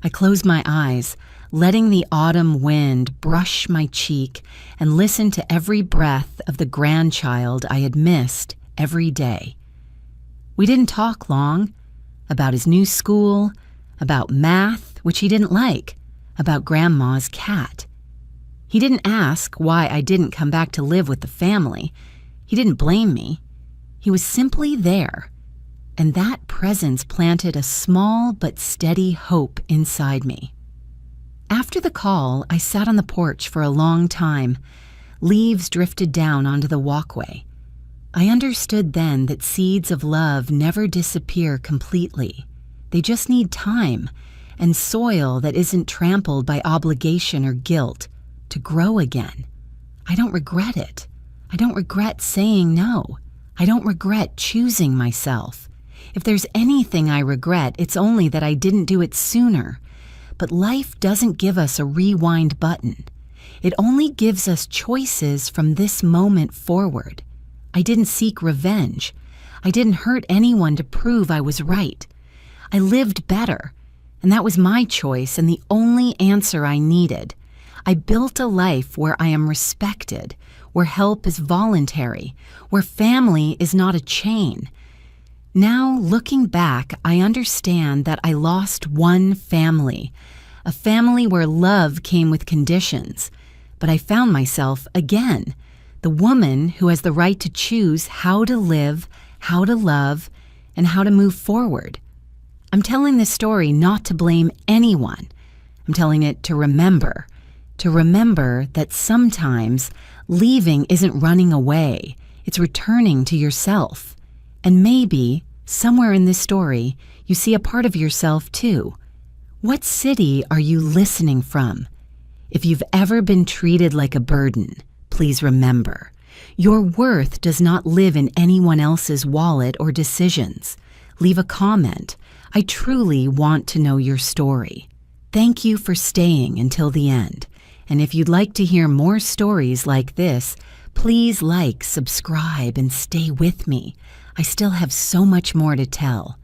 I closed my eyes, letting the autumn wind brush my cheek and listen to every breath of the grandchild I had missed every day. We didn't talk long, about his new school, about math, which he didn't like, about Grandma's cat. He didn't ask why I didn't come back to live with the family. He didn't blame me. He was simply there, and that presence planted a small but steady hope inside me. After the call, I sat on the porch for a long time. Leaves drifted down onto the walkway. I understood then that seeds of love never disappear completely. They just need time and soil that isn't trampled by obligation or guilt to grow again. I don't regret it. I don't regret saying no. I don't regret choosing myself. If there's anything I regret, it's only that I didn't do it sooner. But life doesn't give us a rewind button. It only gives us choices from this moment forward. I didn't seek revenge. I didn't hurt anyone to prove I was right. I lived better, and that was my choice and the only answer I needed. I built a life where I am respected, where help is voluntary, where family is not a chain. Now, looking back, I understand that I lost one family, a family where love came with conditions, but I found myself again, the woman who has the right to choose how to live, how to love, and how to move forward. I'm telling this story not to blame anyone. I'm telling it to remember that sometimes leaving isn't running away, it's returning to yourself. And maybe, somewhere in this story, you see a part of yourself too. What city are you listening from? If you've ever been treated like a burden, please remember, your worth does not live in anyone else's wallet or decisions. Leave a comment. I truly want to know your story. Thank you for staying until the end. And if you'd like to hear more stories like this, please like, subscribe, and stay with me. I still have so much more to tell.